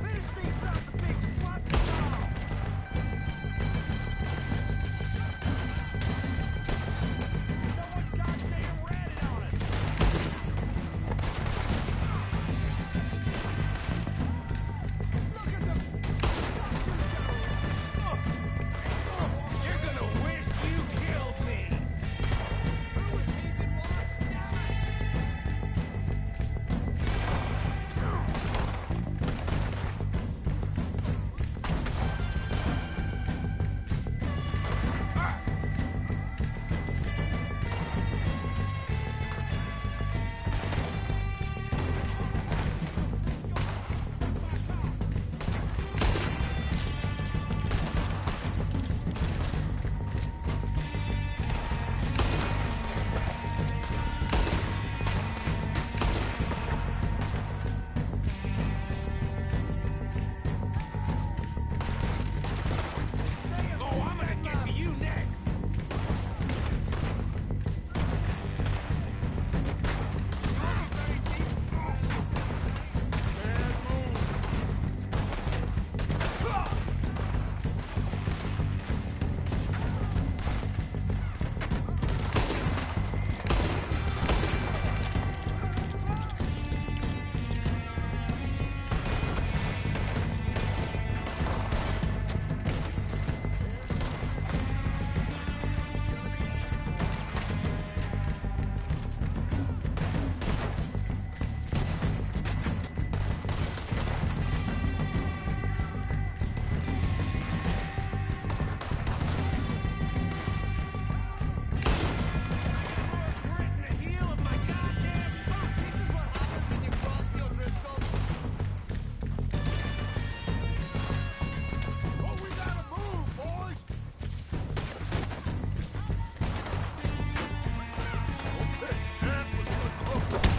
Finish these sons of bitches once and for all! Someone's goddamn ratted on us! Look at the... You're gonna wish you killed me! Who was keeping watch? Oh, I'm gonna get to you next! Gritting the heel of my goddamn butt! This is what happens when you cross the O'Driscolls! Oh, we gotta move, boys! Okay, that was close.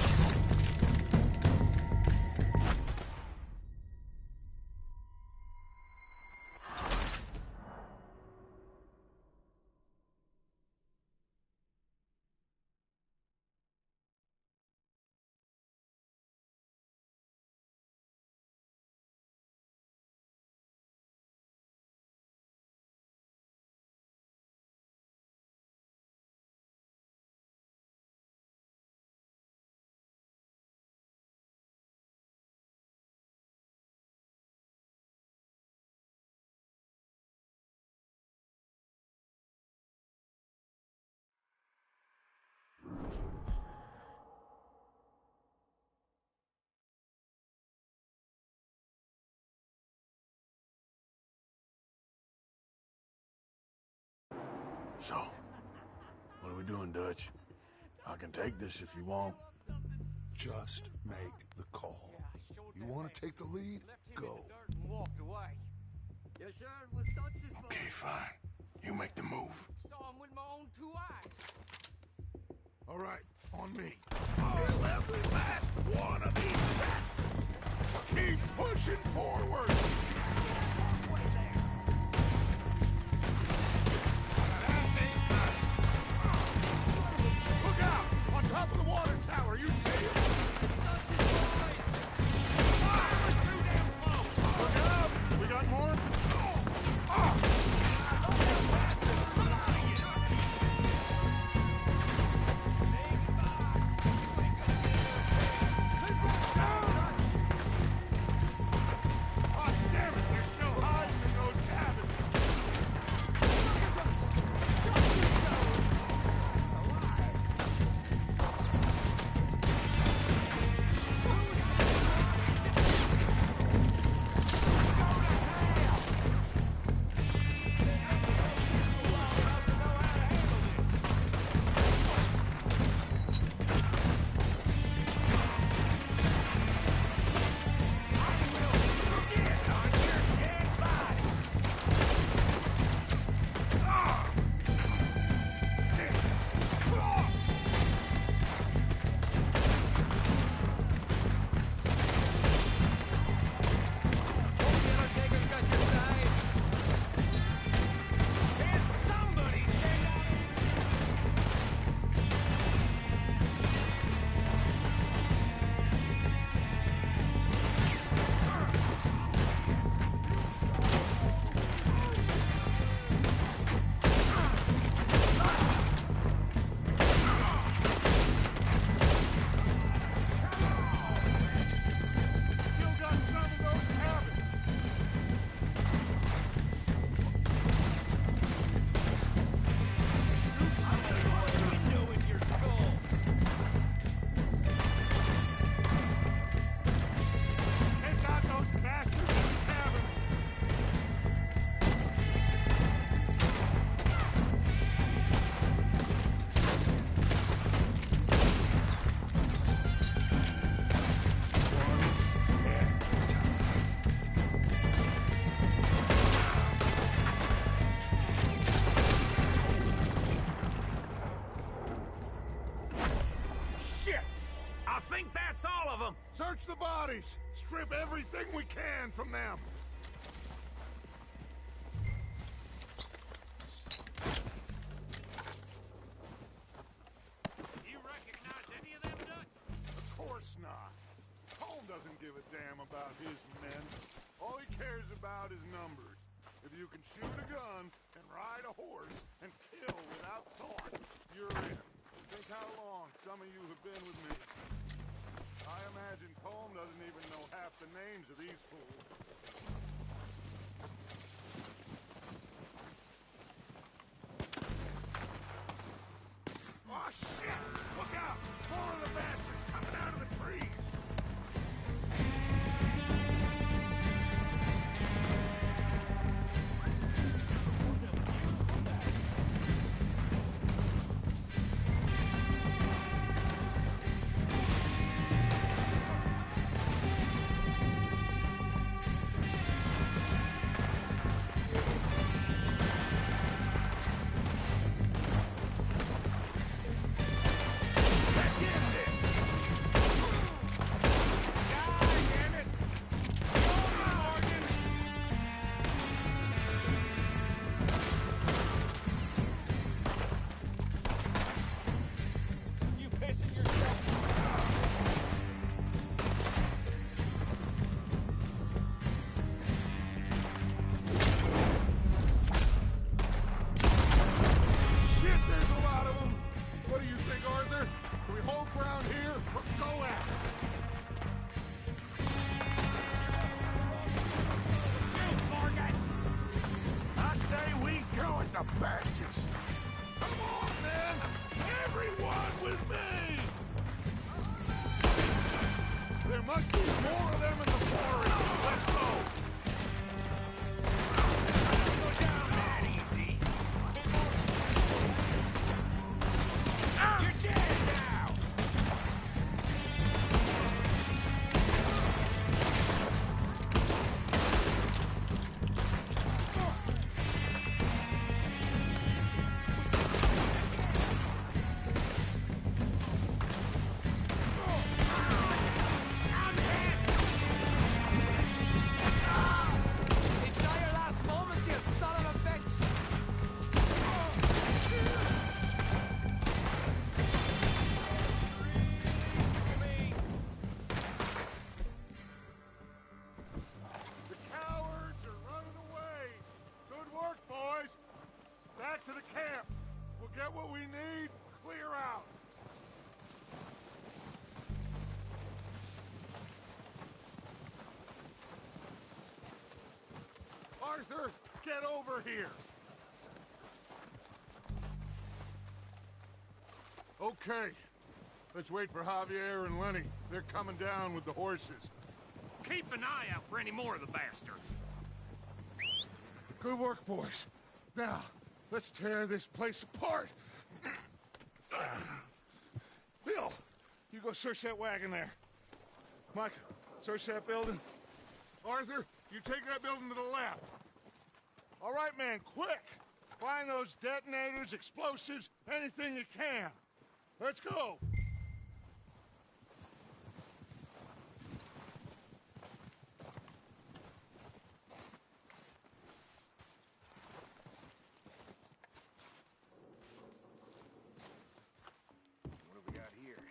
So, what are we doing, Dutch? I can take this if you want. Just make the call. You want to take the lead? Go. And walked away. Yes, sir, it was Dutch's fault. Okay, fine. You make the move. Saw him with my own 2 eyes. All right, on me. Kill every last one of these bastards! Keep pushing forward! Way there. Look out! On top of the water tower, you see him? Fire! We're too damn close! Look out! We got more? bodies! Strip everything we can from them! You recognize any of them, Dutch? Of course not. Colm doesn't give a damn about his men. All he cares about is numbers. If you can shoot a gun and ride a horse and kill without thought, you're in. Think how long some of you have been with me. I imagine Colm doesn't even know half the names of these fools. Oh, shit! Look out! More of the bastards coming out of the trees! Bastards! Come on, man! Everyone with me! There must be more of them in the forest! Let's go! Go down that easy! You're dead now! Arthur, get over here! Okay. Let's wait for Javier and Lenny. They're coming down with the horses. Keep an eye out for any more of the bastards. Good work, boys. Now, let's tear this place apart. Bill, you go search that wagon there. Mike, search that building. Arthur, you take that building to the left. All right, man, quick! Find those detonators, explosives, anything you can. Let's go! What have we got here?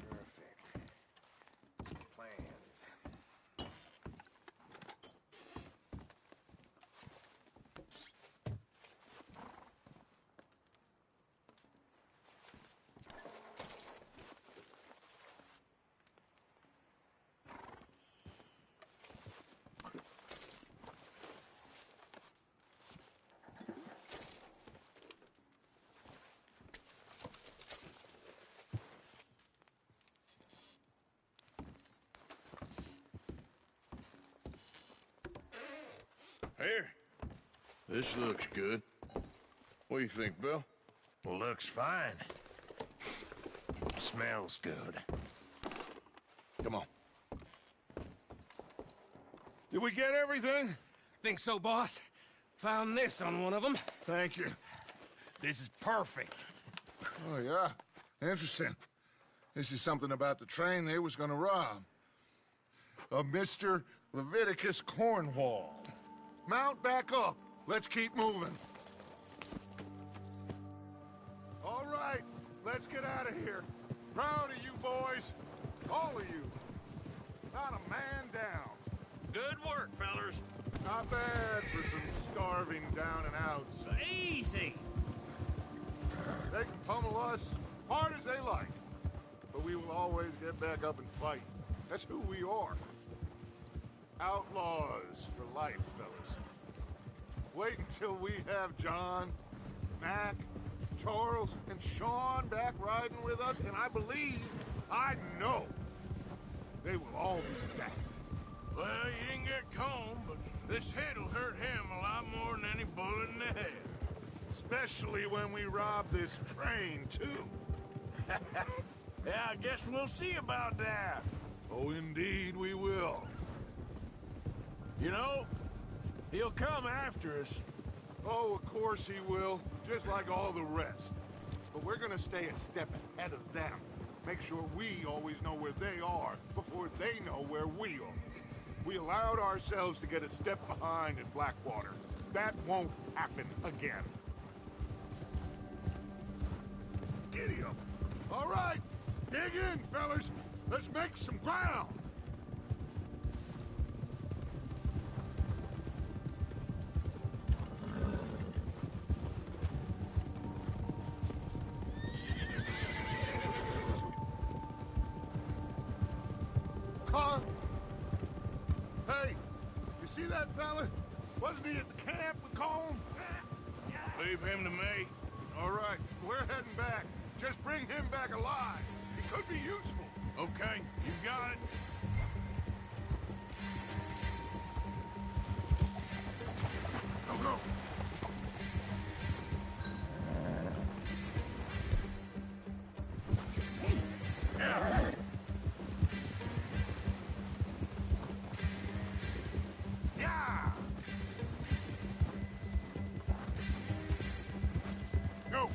Perfect. Some plans. Here. This looks good. What do you think, Bill? Looks fine. Smells good. Come on. Did we get everything? Think so, boss? Found this on one of them. Thank you. This is perfect. Oh, yeah? Interesting. This is something about the train they was gonna rob. A Mr. Leviticus Cornwall. Mount back up. Let's keep moving. All right, let's get out of here. Proud of you boys. All of you. Not a man down. Good work, fellers. Not bad for some starving down and outs. Easy. They can pummel us hard as they like. But we will always get back up and fight. That's who we are. Outlaws for life, fellas. Wait until we have John, Mac, Charles, and Sean back riding with us, and I know, they will all be back. Well, you didn't get Colm, but this hit'll hurt him a lot more than any bullet in the head. Especially when we rob this train, too. Yeah, I guess we'll see about that. Oh, indeed we will. You know, he'll come after us. Oh, of course he will, just like all the rest. But we're gonna stay a step ahead of them. Make sure we always know where they are before they know where we are. We allowed ourselves to get a step behind in Blackwater. That won't happen again. Giddy up. All right, dig in, fellas. Let's make some ground. Carl? Hey, you see that fella? Wasn't he at the camp with Colm? Leave him to me. All right, we're heading back. Just bring him back alive. He could be useful. Okay, you got it. Go, go. Yeah. Yeah. Go.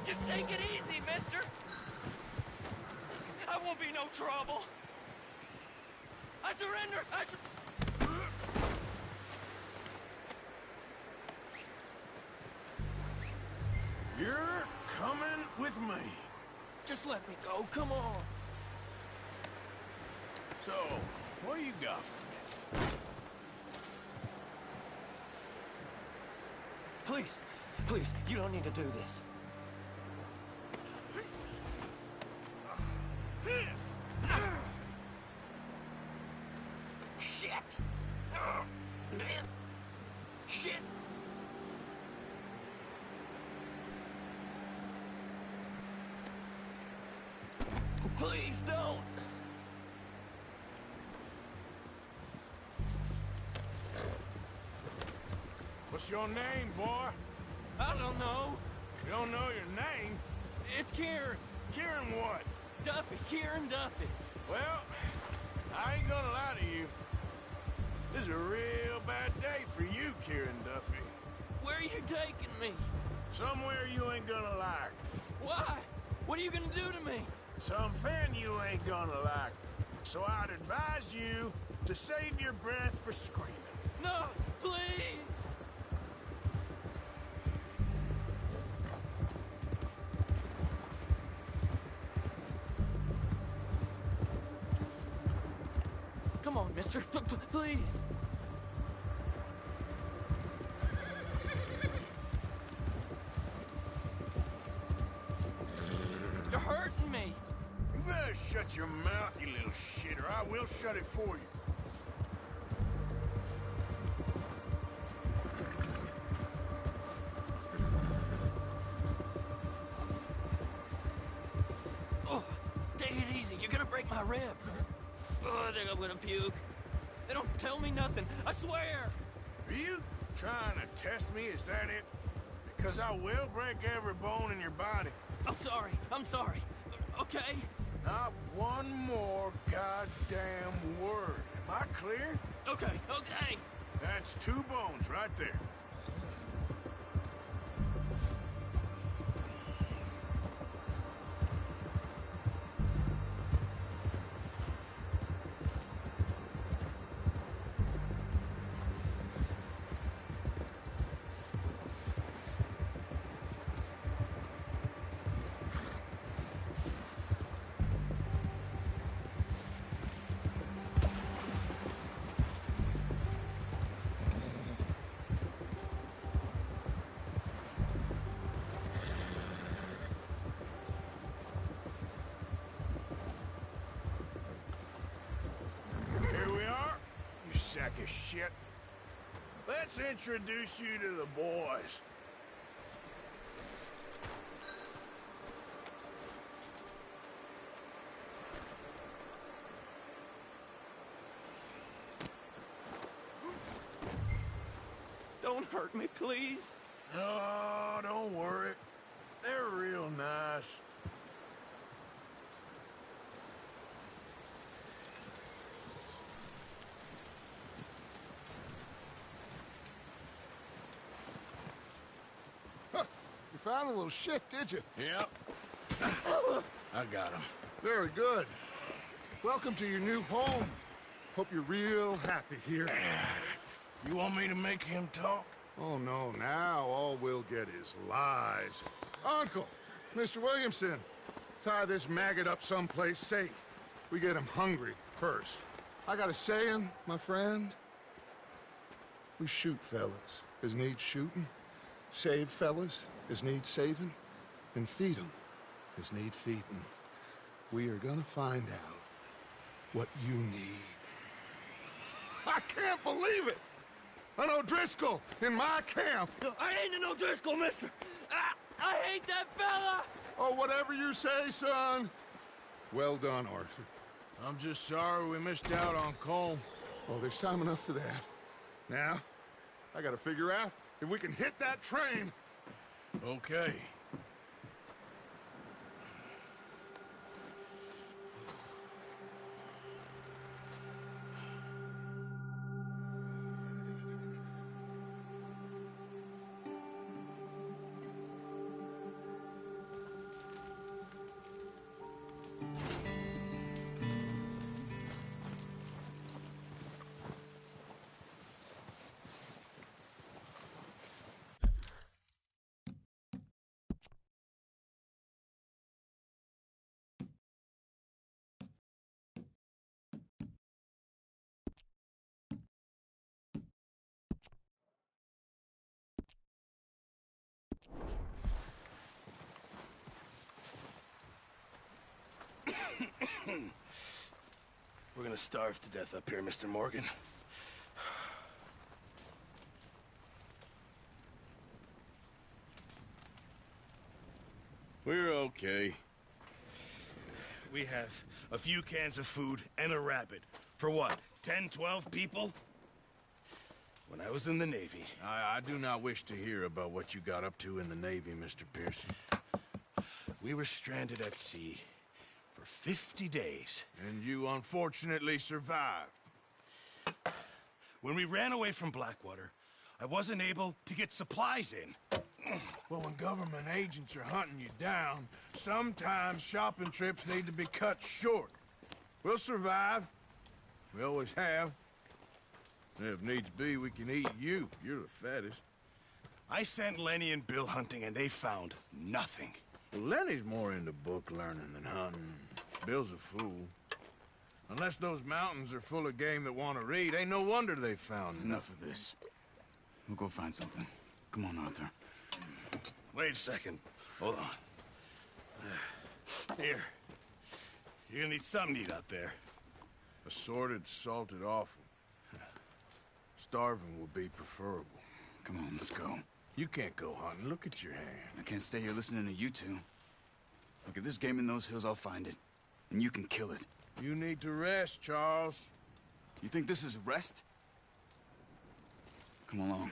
Just take it easy, mister. I won't be no trouble. I surrender! You're coming with me. Just let me go, come on. So, what do you got for me? Please, please, you don't need to do this. Shit! Man! Shit! Please don't! What's your name, boy? I don't know. You don't know your name? It's Kieran. Kieran what? Duffy. Kieran Duffy. Well, I ain't gonna lie to you. This is a real bad day for you, Kieran Duffy. Where are you taking me? Somewhere you ain't gonna like. Why? What are you gonna do to me? Something you ain't gonna like. So I'd advise you to save your breath for screaming. No, please! Come on, mister. Please. You're hurting me. You better shut your mouth, you little shit, or I will shut it for you. Oh, take it easy. You're gonna break my ribs. Oh, I think I'm gonna puke. They don't tell me nothing. I swear. Are you trying to test me? Is that it? Because I will break every bone in your body. I'm sorry. I'm sorry. Okay? Not one more goddamn word. Am I clear? Okay, okay. That's 2 bones right there. Sack of shit. Let's introduce you to the boys. Don't hurt me, please. Oh, don't worry. They're real nice. You found a little shit, did you? Yep. I got him. Very good. Welcome to your new home. Hope you're real happy here. You want me to make him talk? Oh, no. Now all we'll get is lies. Uncle, Mr. Williamson, tie this maggot up someplace safe. We get him hungry first. I got a saying, my friend. We shoot fellas as need shooting, save fellas as need saving, and feed them as need feeding. We are gonna find out what you need. I can't believe it! An O'Driscoll in my camp! I ain't an O'Driscoll, mister! I hate that fella! Oh, whatever you say, son. Well done, Arthur. I'm just sorry we missed out on Colm. Oh, there's time enough for that. Now, I gotta figure out if we can hit that train. Okay. gonna starve to death up here, Mr. Morgan. We're okay. We have a few cans of food and a rabbit. For what, 10, 12 people? When I was in the Navy... I do not wish to hear about what you got up to in the Navy, Mr. Pearson. We were stranded at sea for 50 days. And you unfortunately survived. When we ran away from Blackwater, I wasn't able to get supplies in. Well, when government agents are hunting you down, sometimes shopping trips need to be cut short. We'll survive. We always have. If needs be, we can eat you. You're the fattest. I sent Lenny and Bill hunting, and they found nothing. Well, Lenny's more into book learning than hunting. Bill's a fool. Unless those mountains are full of game that want to read, ain't no wonder they found Enough of this. We'll go find something. Come on, Arthur. Wait a second. Hold on. Here. You're gonna need something to eat out there. Assorted, salted offal. Starving will be preferable. Come on, let's go. You can't go hunting. Look at your hand. I can't stay here listening to you two. Look, if there's game in those hills, I'll find it. And you can kill it. You need to rest, Charles. You think this is rest? Come along.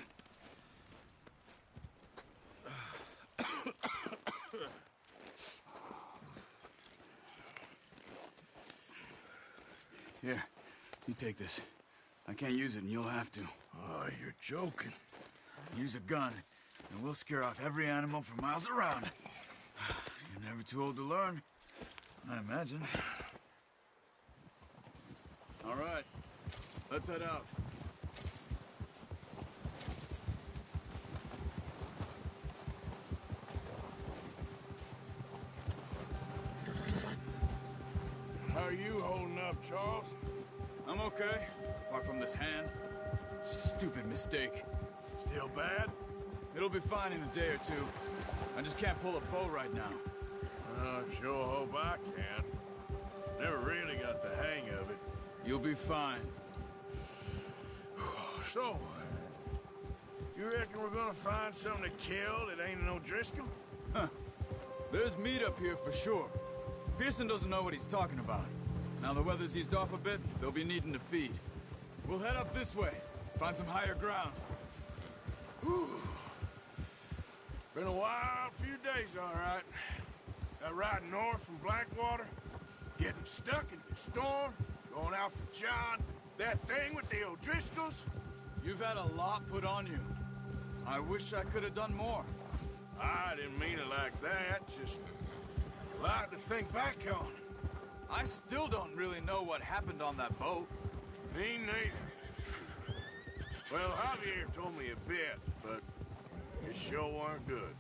Here, you take this. I can't use it, and you'll have to. Oh, you're joking. Use a gun, and we'll scare off every animal for miles around. You're never too old to learn, I imagine. All right, let's head out. How are you holding up, Charles? I'm okay, apart from this hand. Stupid mistake. Still bad? It'll be fine in a day or two. I just can't pull a bow right now. I sure hope I can. Never really got the hang of it. You'll be fine. So, you reckon we're gonna find something to kill that ain't no Driscoll? Huh. There's meat up here for sure. Pearson doesn't know what he's talking about. Now the weather's eased off a bit, they'll be needing to feed. We'll head up this way, find some higher ground. Whew. Been a wild few days, all right. That ride north from Blackwater, getting stuck in the storm, going out for John, that thing with the O'Driscolls. You've had a lot put on you. I wish I could have done more. I didn't mean it like that, just a lot to think back on. I still don't really know what happened on that boat. Me neither. Well, Javier told me a bit, but it sure weren't good.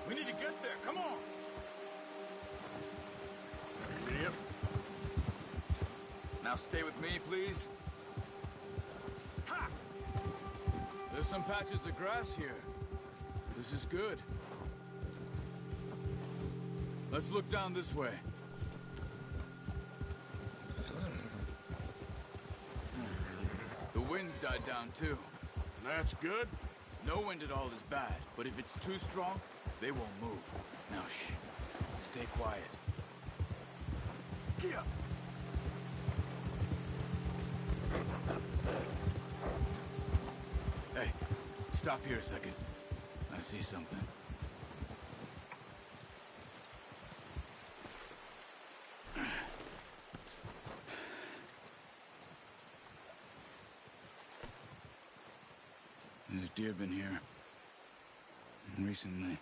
We need to get there, come on! Yep. Now stay with me, please. Ha! There's some patches of grass here. This is good. Let's look down this way. The wind's died down too. That's good. No wind at all is bad, but if it's too strong, they won't move. Now shh. Stay quiet. Get up! Hey, stop here a second. I see something. There's deer been here. Recently.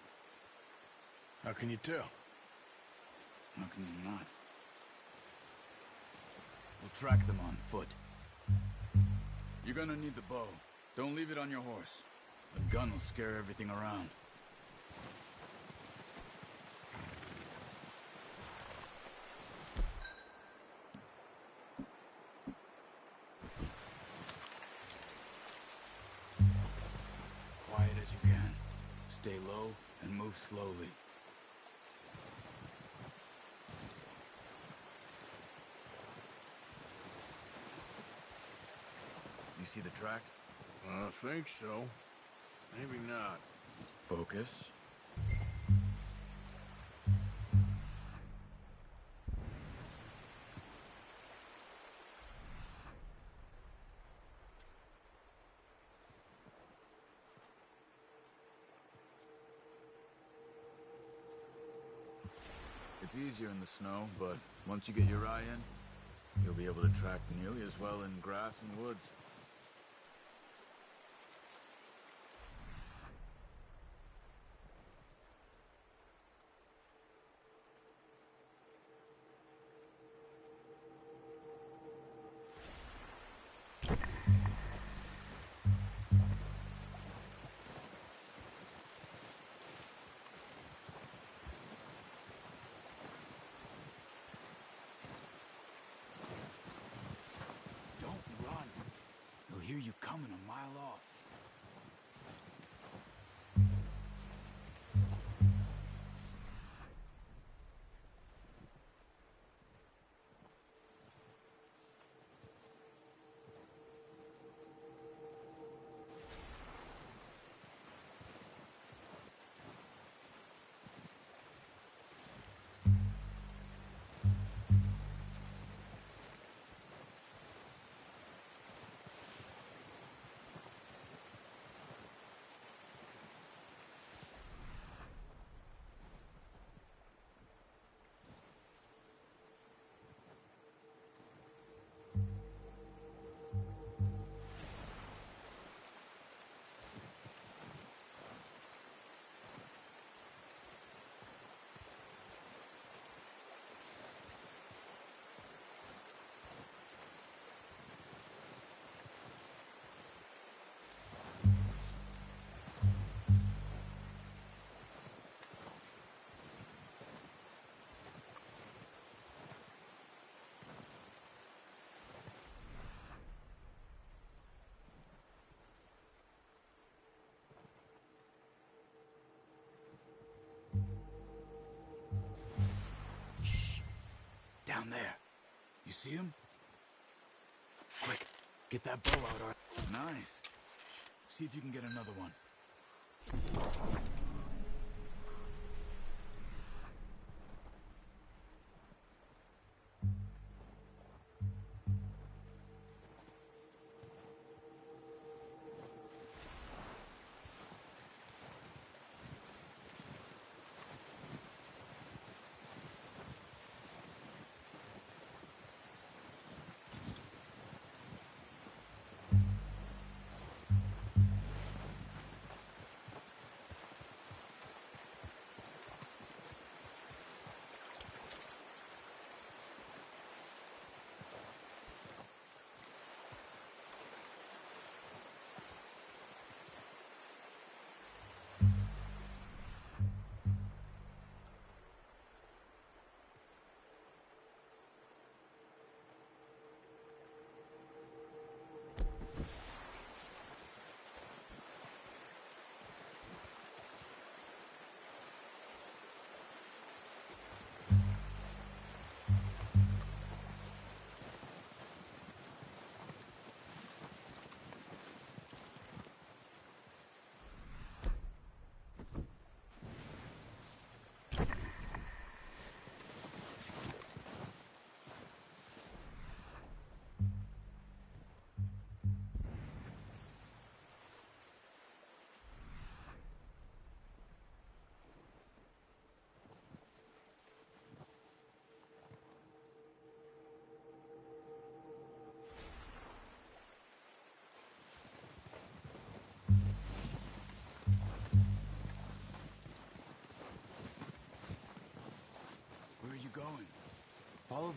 How can you tell? How can you not? We'll track them on foot. You're gonna need the bow. Don't leave it on your horse. A gun will scare everything around. Quiet as you can. Stay low and move slowly. You see the tracks? I think so. Maybe not. Focus. It's easier in the snow, but once you get your eye in, you'll be able to track nearly as well in grass and woods. Hear you coming a mile off. Down there. You see him? Quick, get that bow out, Art. Nice. See if you can get another one.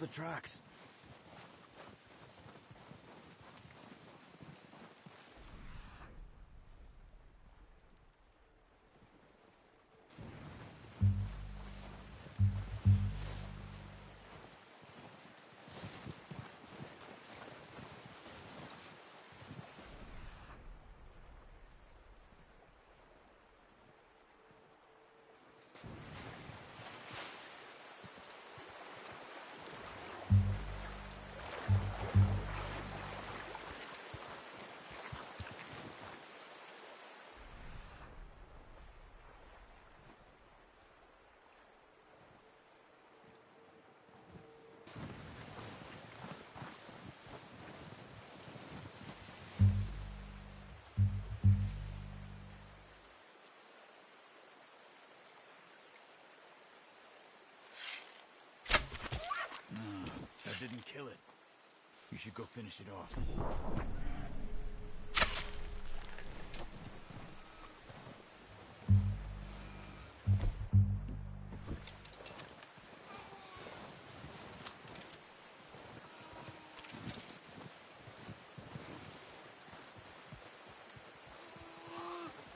the tracks. That didn't kill it. You should go finish it off.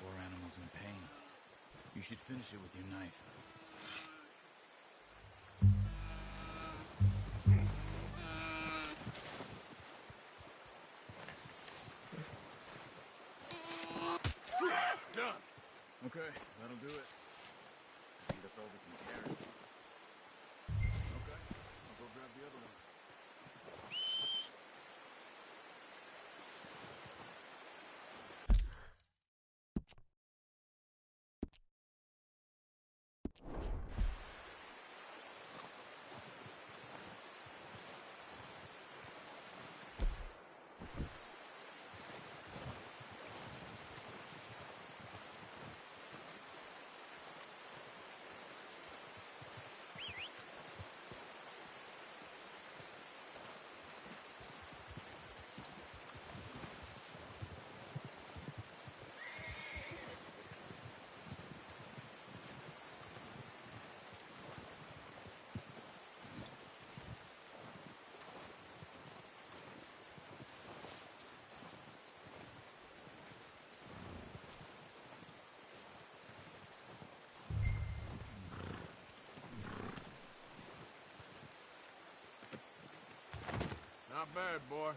Poor animal's in pain. You should finish it with your knife. Okay, that'll do it. I think that's all we can carry. Okay, I'll go grab the other one. Not bad, boy.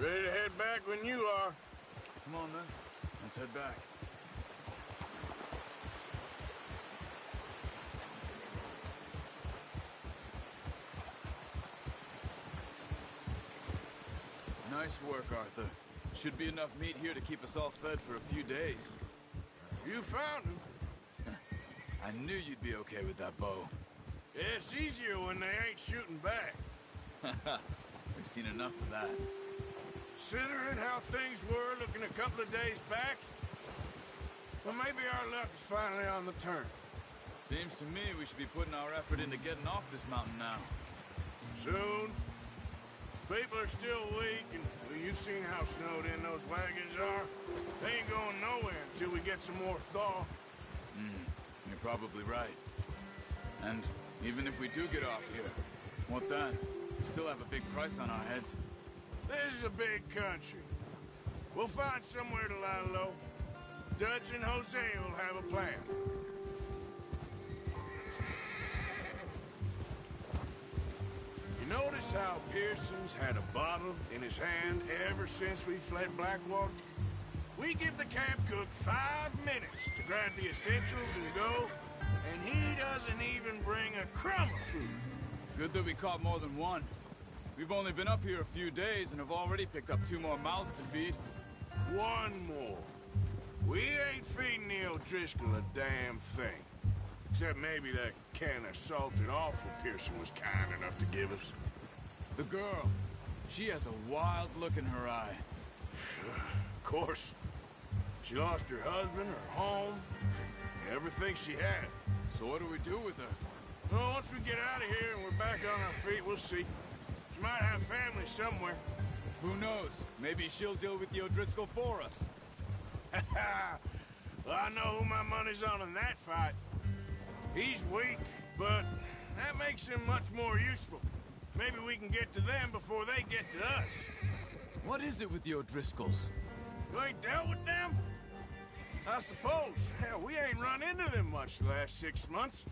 Ready to head back when you are. Come on, then. Let's head back. Nice work, Arthur. Should be enough meat here to keep us all fed for a few days. You found him. I knew you'd be okay with that bow. Yeah, it's easier when they ain't shooting back. We've seen enough of that. Considering how things were looking a couple of days back, well, maybe our luck is finally on the turn. Seems to me we should be putting our effort into getting off this mountain now. Soon. People are still weak, and well, you've seen how snowed in those wagons are. They ain't going nowhere until we get some more thaw. You're probably right. And even if we do get off here, what then? We still have a big price on our heads. This is a big country. We'll find somewhere to lie low. Dutch and Jose will have a plan. You notice how Pearson's had a bottle in his hand ever since we fled Blackwater? We give the camp cook 5 minutes to grab the essentials and go, and he doesn't even bring a crumb of food. Good that we caught more than one. We've only been up here a few days and have already picked up 2 more mouths to feed. 1 more. We ain't feeding the O'Driscoll a damn thing. Except maybe that can of salted offal Pearson was kind enough to give us. The girl. She has a wild look in her eye. Of course. She lost her husband, her home, everything she had. So what do we do with her? Well, once we get out of here and we're back on our feet, we'll see. She might have family somewhere. Who knows? Maybe she'll deal with the O'Driscoll for us. Well, I know who my money's on in that fight. He's weak, but that makes him much more useful. Maybe we can get to them before they get to us. What is it with the O'Driscolls? You ain't dealt with them? I suppose. Hell, we ain't run into them much the last 6 months.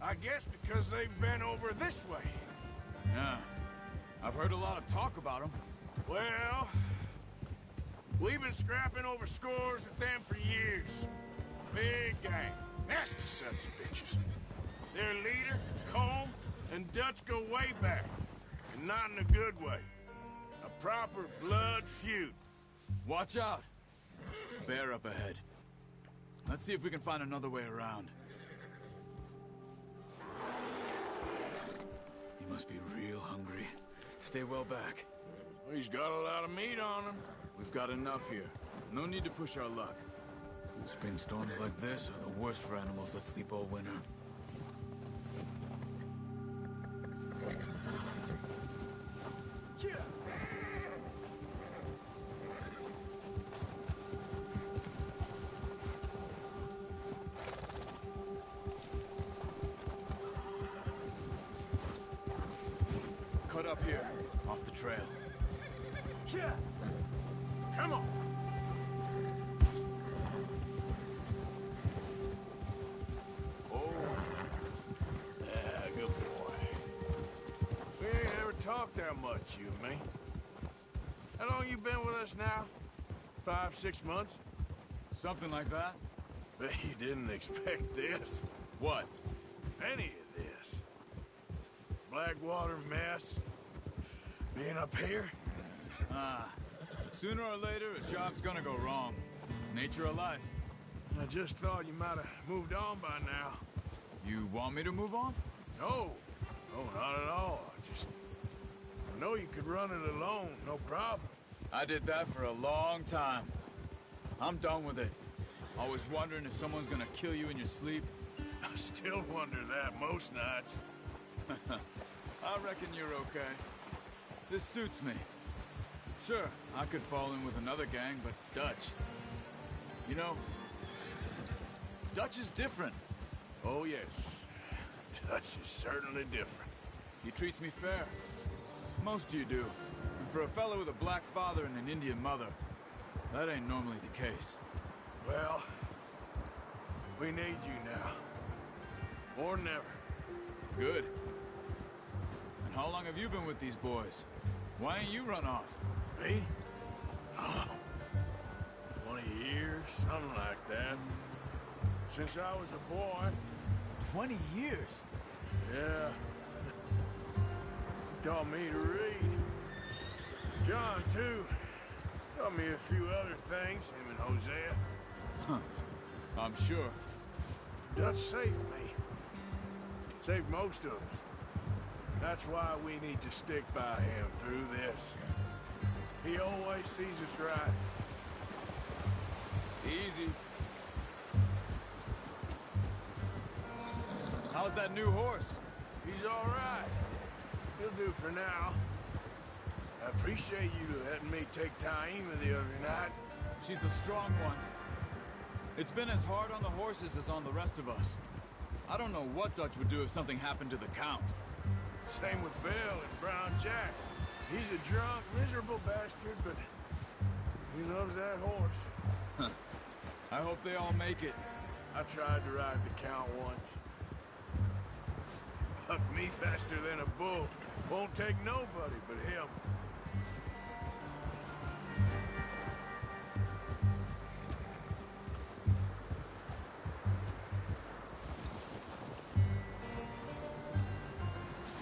I guess because they've been over this way. Yeah. I've heard a lot of talk about them. Well, we've been scrapping over scores with them for years. Big gang. Nasty sons of bitches. Their leader, Colm, and Dutch go way back. And not in a good way. A proper blood feud. Watch out! Bear up ahead. Let's see if we can find another way around. You must be real hungry. Stay well back. He's got a lot of meat on him. We've got enough here. No need to push our luck. Spring storms like this are the worst for animals that sleep all winter. Cut up here, off the trail. Yeah. Come on. Oh. Yeah, good boy. We ain't ever talked that much, you and me. How long you been with us now? 5, 6 months? Something like that? Bet you didn't expect this. What? Any of this. Blackwater mess. Being up here? Sooner or later, a job's gonna go wrong. Nature of life. I just thought you might have moved on by now. You want me to move on? No. No, not at all. I know you could run it alone, no problem. I did that for a long time. I'm done with it. Always wondering if someone's gonna kill you in your sleep. I still wonder that most nights. I reckon you're okay. This suits me. Sure, I could fall in with another gang, but Dutch... You know, Dutch is different. Oh, yes. Dutch is certainly different. He treats me fair. Most of you do. And for a fellow with a black father and an Indian mother, that ain't normally the case. Well, we need you now. More than ever. Good. And how long have you been with these boys? Why ain't you run off? Me? Oh, 20 years, something like that. Since I was a boy. 20 years? Yeah. Taught me to read. John, too. Taught me a few other things, him and Hosea. Huh. I'm sure. Dutch saved me. Saved most of us. That's why we need to stick by him through this. He always sees us right. Easy. How's that new horse? He's all right. He'll do for now. I appreciate you letting me take Taima the other night. She's a strong one. It's been as hard on the horses as on the rest of us. I don't know what Dutch would do if something happened to the Count. Same with Bill and Brown Jack. He's a drunk, miserable bastard, but he loves that horse. Huh. I hope they all make it. I tried to ride the Count once. Bucked me faster than a bull. Won't take nobody but him.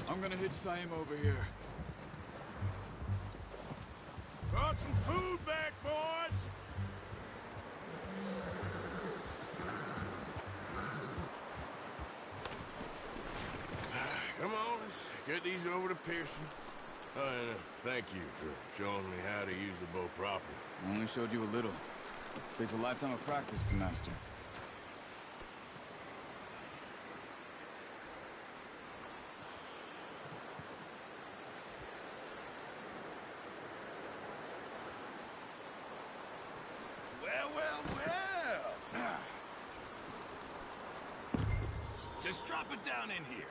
I'm gonna hitch Taima over here. Brought some food back, boys! get these over to Pearson. Oh, and thank you for showing me how to use the bow properly. I only showed you a little. Takes a lifetime of practice to master. Well. Just drop it down in here.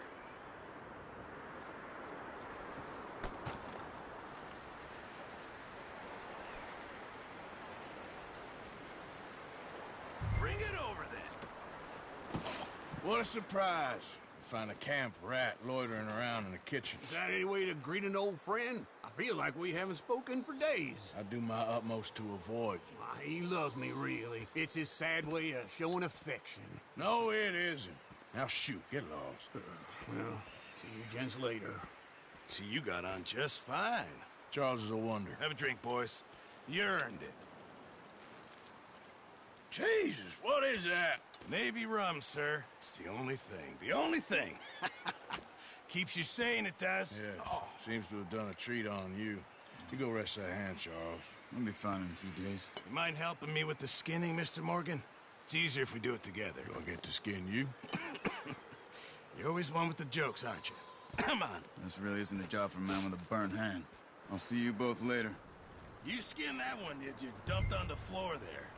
Bring it over then. What a surprise. Find a camp rat loitering around in the kitchen. Is that any way to greet an old friend? I feel like we haven't spoken for days. I do my utmost to avoid you. Why, he loves me, really. It's his sad way of showing affection. No, it isn't. Now shoot, get lost. Well, see you gents later. See, you got on just fine. Charles is a wonder. Have a drink, boys. You earned it. Jesus, what is that? Navy rum, sir. It's the only thing. The only thing. Keeps you sane, it does. Yes, seems to have done a treat on you. You go rest that hand, Charles. I'll be fine in a few days. You mind helping me with the skinning, Mr. Morgan? It's easier if we do it together. Do I get to skin you? You're always one with the jokes, aren't you? Come on. This really isn't a job for a man with a burnt hand. I'll see you both later. You skinned that one, did you? Dumped on the floor there.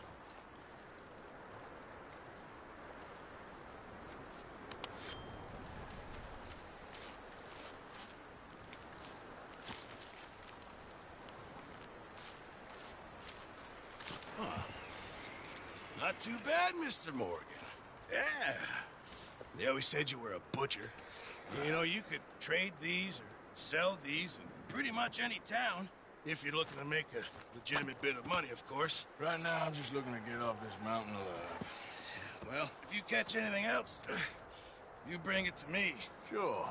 Not too bad, Mr. Morgan. Yeah. They always said you were a butcher. You know, you could trade these or sell these in pretty much any town. If you're looking to make a legitimate bit of money, of course. Right now, I'm just looking to get off this mountain alive. Well, if you catch anything else, you bring it to me. Sure.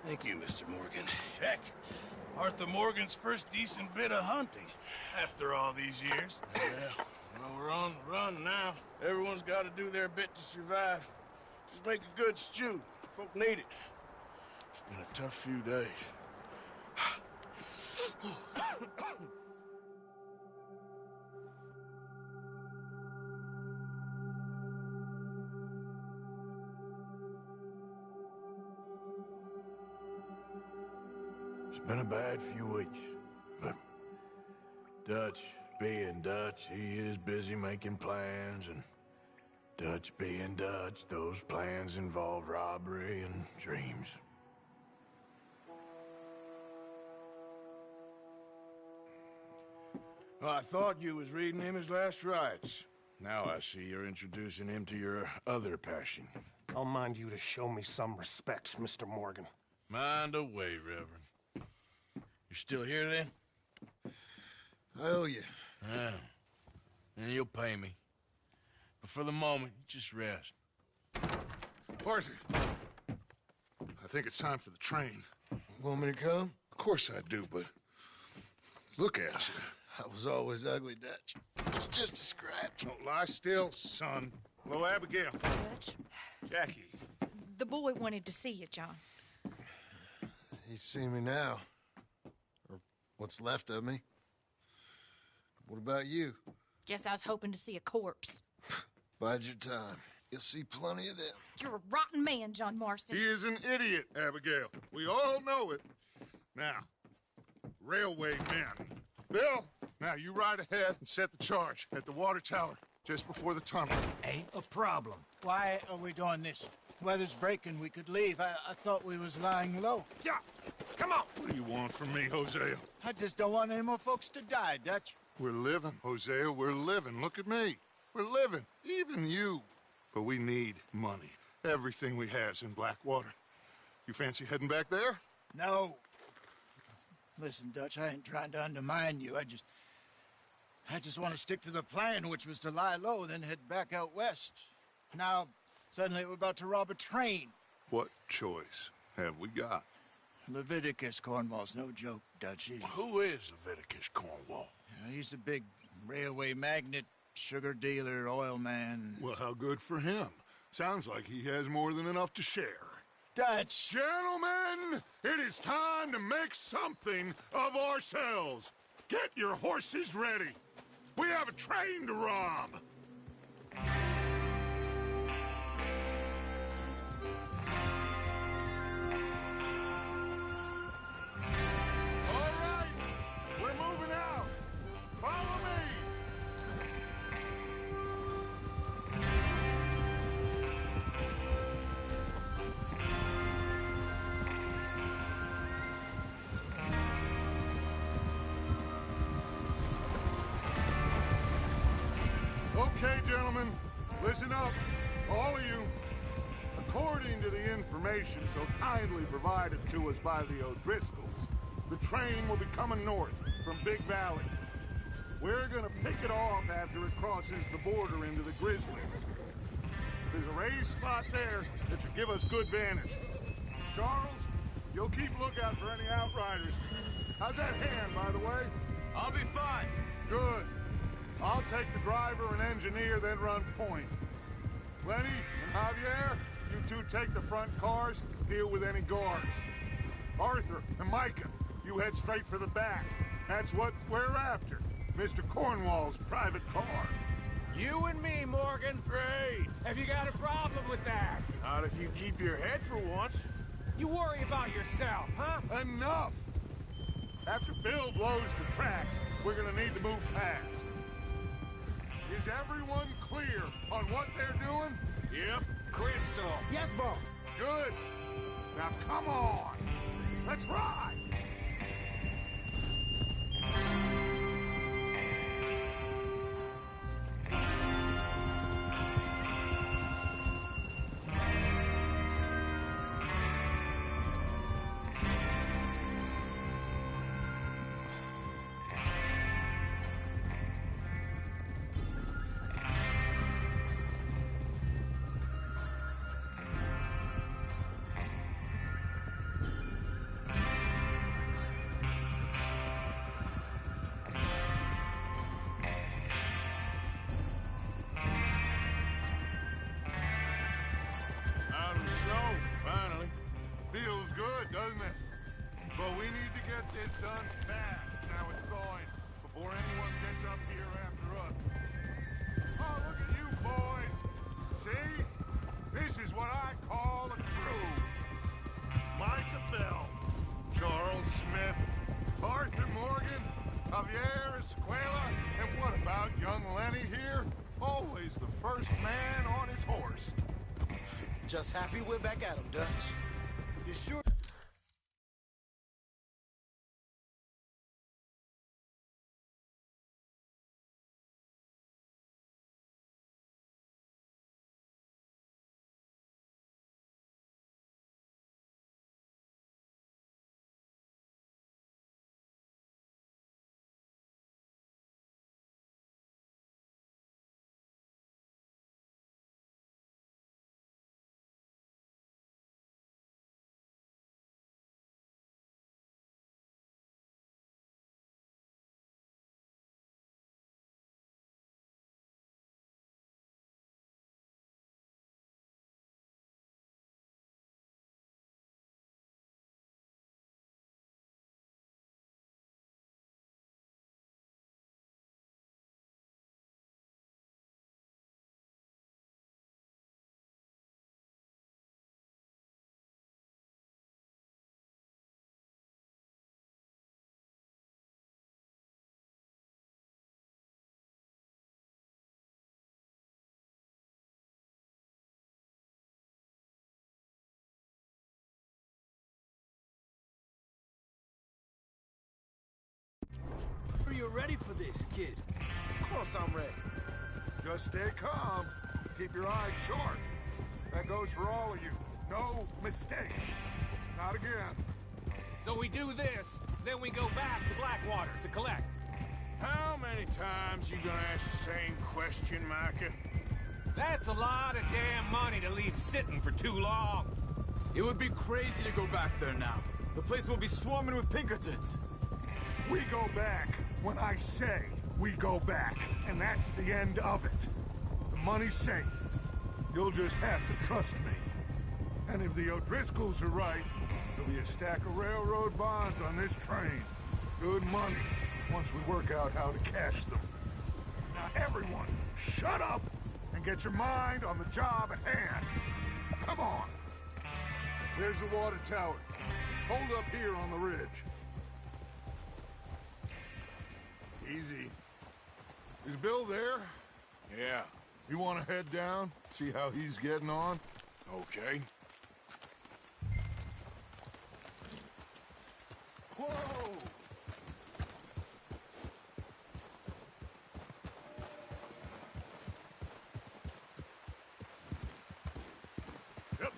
Thank you, Mr. Morgan. Heck, Arthur Morgan's first decent bit of hunting after all these years. Yeah. Well, we're on the run now. Everyone's got to do their bit to survive. Just make a good stew. Folk need it. It's been a tough few days. It's been a bad few weeks, but Dutch being Dutch, he is busy making plans, and Dutch being Dutch, those plans involve robbery and dreams. Well, I thought you was reading him his last rites. Now I see you're introducing him to your other passion. I'll mind you to show me some respect, Mr. Morgan. Mind away, Reverend. You still here, then? I owe you. Yeah. And you'll pay me. But for the moment, just rest. Arthur, I think it's time for the train. Want me to come? Of course I do, but look at you. I was always ugly, Dutch. It's just a scratch. Don't lie still, son. Hello, Abigail. Dutch, Jackie. the boy wanted to see you, John. He's seen me now. Or what's left of me. What about you? Guess I was hoping to see a corpse. Bide your time. You'll see plenty of them. You're a rotten man, John Marston. He is an idiot, Abigail. We all know it. Now, railway men. Bill, now you ride ahead and set the charge at the water tower just before the tunnel. Ain't a problem. Why are we doing this? Weather's breaking. We could leave. I thought we was lying low. Yeah, come on. What do you want from me, Hosea? I just don't want any more folks to die, Dutch. We're living, Hosea. We're living. Look at me. We're living. Even you. But we need money. Everything we have's in Blackwater. You fancy heading back there? No. Listen, Dutch, I ain't trying to undermine you. I just want to stick to the plan, which was to lie low, then head back out west. Now, suddenly we're about to rob a train. What choice have we got? Leviticus Cornwall's no joke, Dutch. Who is Leviticus Cornwall? He's a big railway magnate, sugar dealer, oil man. Well, how good for him. Sounds like he has more than enough to share. Dutch! Gentlemen, it is time to make something of ourselves. Get your horses ready. We have a train to rob. All right, we're moving out. Follow me. Okay, gentlemen, listen up, all of you. According to the information so kindly provided to us by the O'Driscolls, the train will be coming north from Big Valley. We're gonna pick it off after it crosses the border into the Grizzlies. There's a raised spot there that should give us good vantage. Charles, you'll keep lookout for any outriders. How's that hand, by the way? I'll be fine. Good. I'll take the driver and engineer, then run point. Lenny and Javier, you two take the front cars, deal with any guards. Arthur and Micah, you head straight for the back. That's what we're after. Mr. Cornwall's private car. You and me, Morgan. Great. Have you got a problem with that? Not if you keep your head for once. You worry about yourself, huh? Enough! After Bill blows the tracks, we're gonna need to move fast. Is everyone clear on what they're doing? Yep. Crystal. Yes, boss. Good. Now come on. Let's ride. Out in the snow, finally. Feels good, doesn't it? But we need to get this done fast now it's thawing, before anyone gets up here after us. Oh, look at you boys. See? This is what I call a crew. Micah Bell, Charles Smith, Arthur Morgan, Javier Escuela, and what about young Lenny here? Always the first man on his horse. Just happy we're back at him, Dutch. You sure? Are you ready for this, kid? Of course I'm ready. Just stay calm. Keep your eyes sharp. That goes for all of you. No mistakes. Not again. So we do this, then we go back to Blackwater to collect. How many times you gonna ask the same question, Micah? That's a lot of damn money to leave sitting for too long. It would be crazy to go back there now. The place will be swarming with Pinkertons. We go back when I say we go back, and that's the end of it. The money's safe. You'll just have to trust me. And if the O'Driscolls are right, there'll be a stack of railroad bonds on this train. Good money, once we work out how to cash them. Now everyone, shut up and get your mind on the job at hand. Come on. There's the water tower. Hold up here on the ridge. Easy. Is Bill there? Yeah. You want to head down, see how he's getting on? Okay. Whoa! Yep.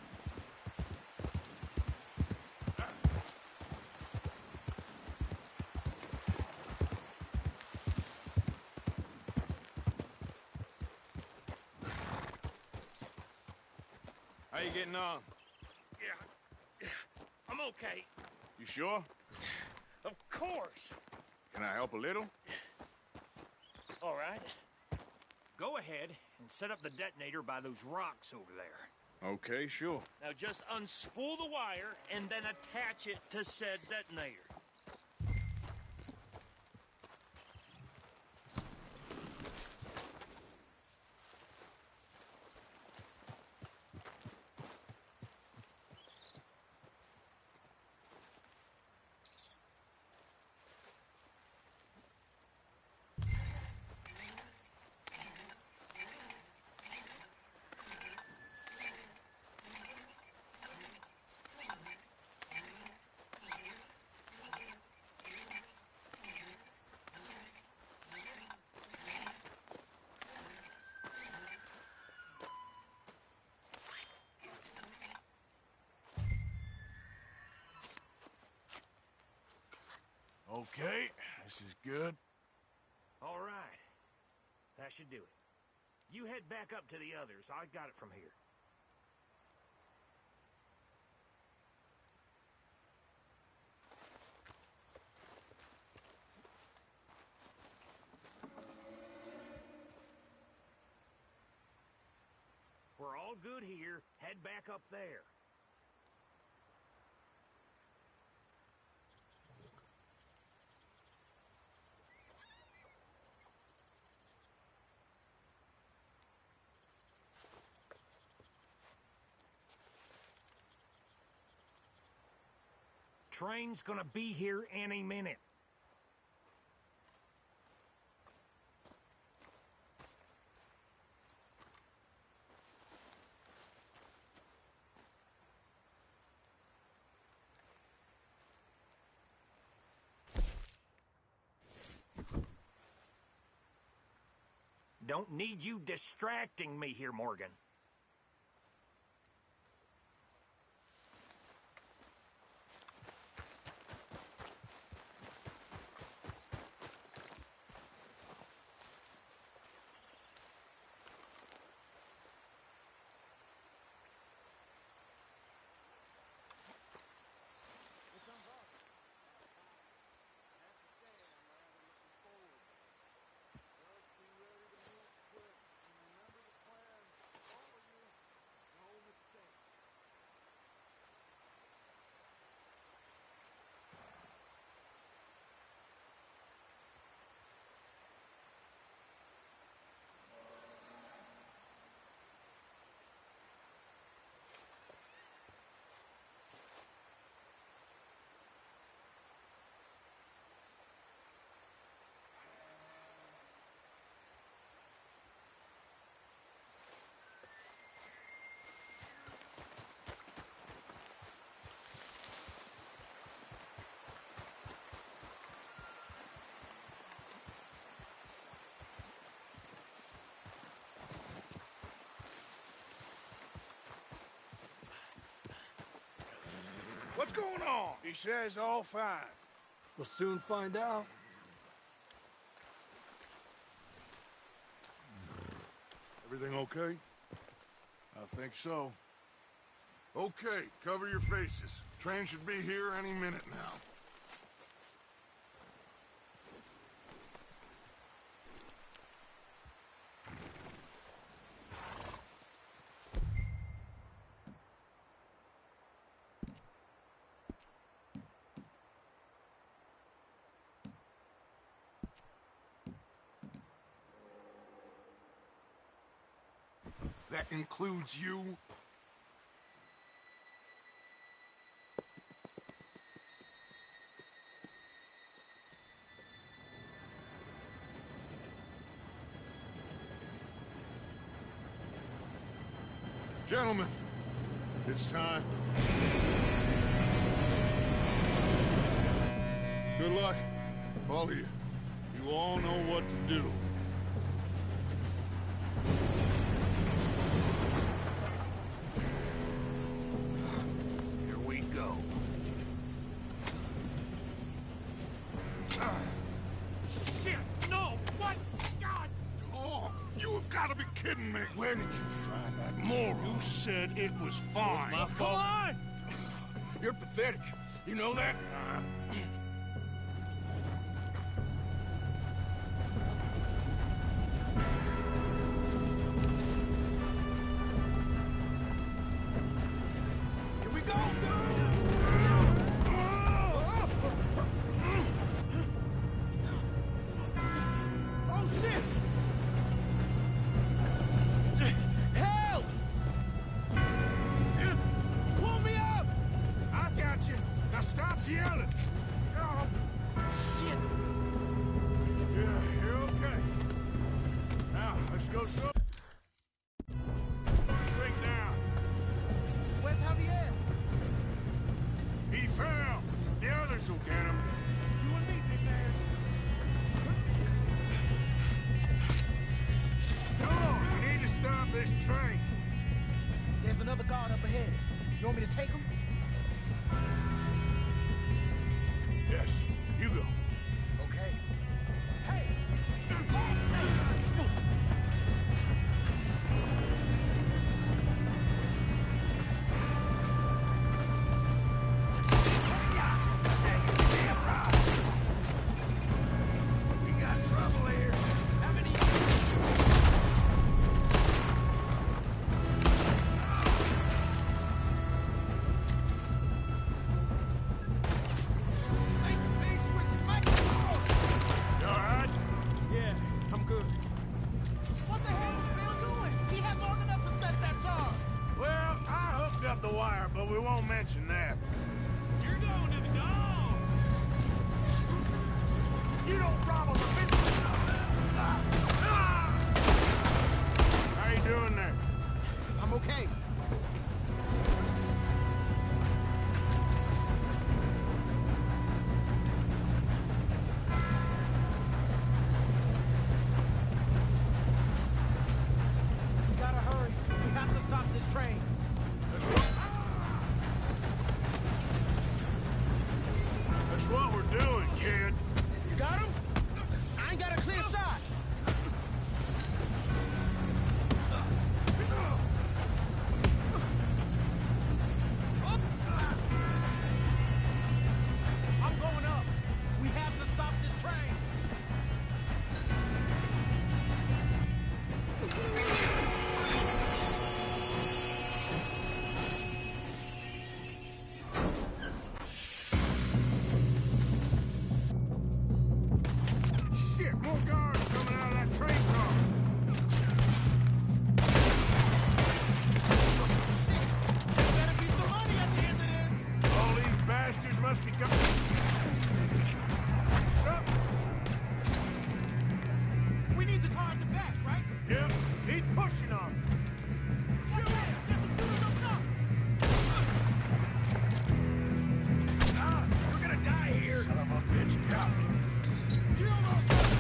How you getting on? Yeah. I'm okay. You sure? Of course. Can I help a little? All right. Go ahead and set up the detonator by those rocks over there. Okay, sure. Now just unspool the wire and then attach it to said detonator. Okay, this is good. All right. That should do it. You head back up to the others. I got it from here. We're all good here. Head back up there. Train's gonna be here any minute. Don't need you distracting me here, Morgan. What's going on? He says all fine. We'll soon find out. Everything okay? I think so. Okay, cover your faces. Train should be here any minute now. That includes you? Gentlemen, it's time. Good luck, all of you. You all know what to do. Here we go. Shit! No! What? God! Oh, you have got to be kidding me! Where did you find that moron? You said it was fine. It's my fault. Come on! You're pathetic. You know that? Here we go! Oh, shit! Help! Pull me up! I got you. Now stop yelling. Oh, shit! Yeah, you're okay. Now, let's go slow. This thing down. Where's Javier? He fell. The others will get him. You and me, big man. Come on, we need to stop this train. There's another guard up ahead. You want me to take him? Yes, you go. Okay. Hey! We got trouble here. How many? You all right? Yeah, I'm good. What the hell is Bill doing? He had long enough to set that charge. Well, I hooked up the wire, but we won't mention that. You're going to the dogs. You don't rob a How you doing there? I'm okay. We gotta hurry. We have to stop this train. That's what we're doing, kid. You got him? I ain't got a clear shot. I'm going up. We have to stop this train. Shit, more guards coming out of that train car. There better be some money at the end of this. All these bastards must be coming. What's up? We need the car at the back, right? Yep, keep pushing on. Shoot! There's some shooters up top. We're gonna die here. Son of a bitch. Yeah. Kill those shooters.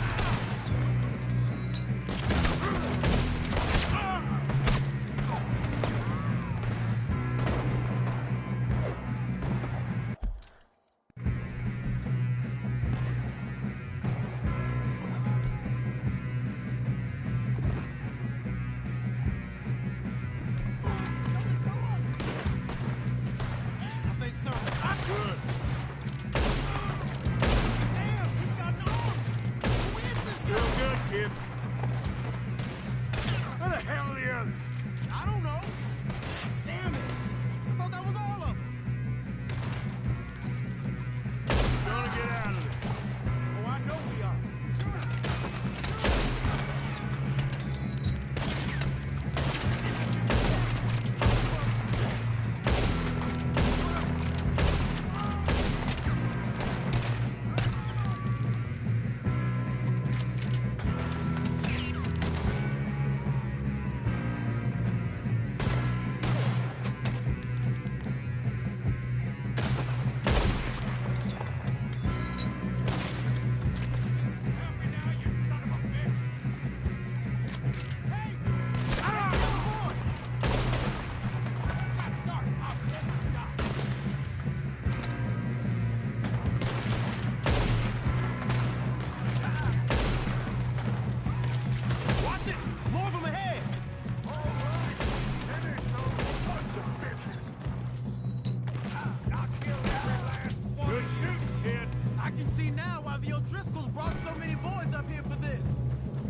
can see now why the O'Driscolls brought so many boys up here for this.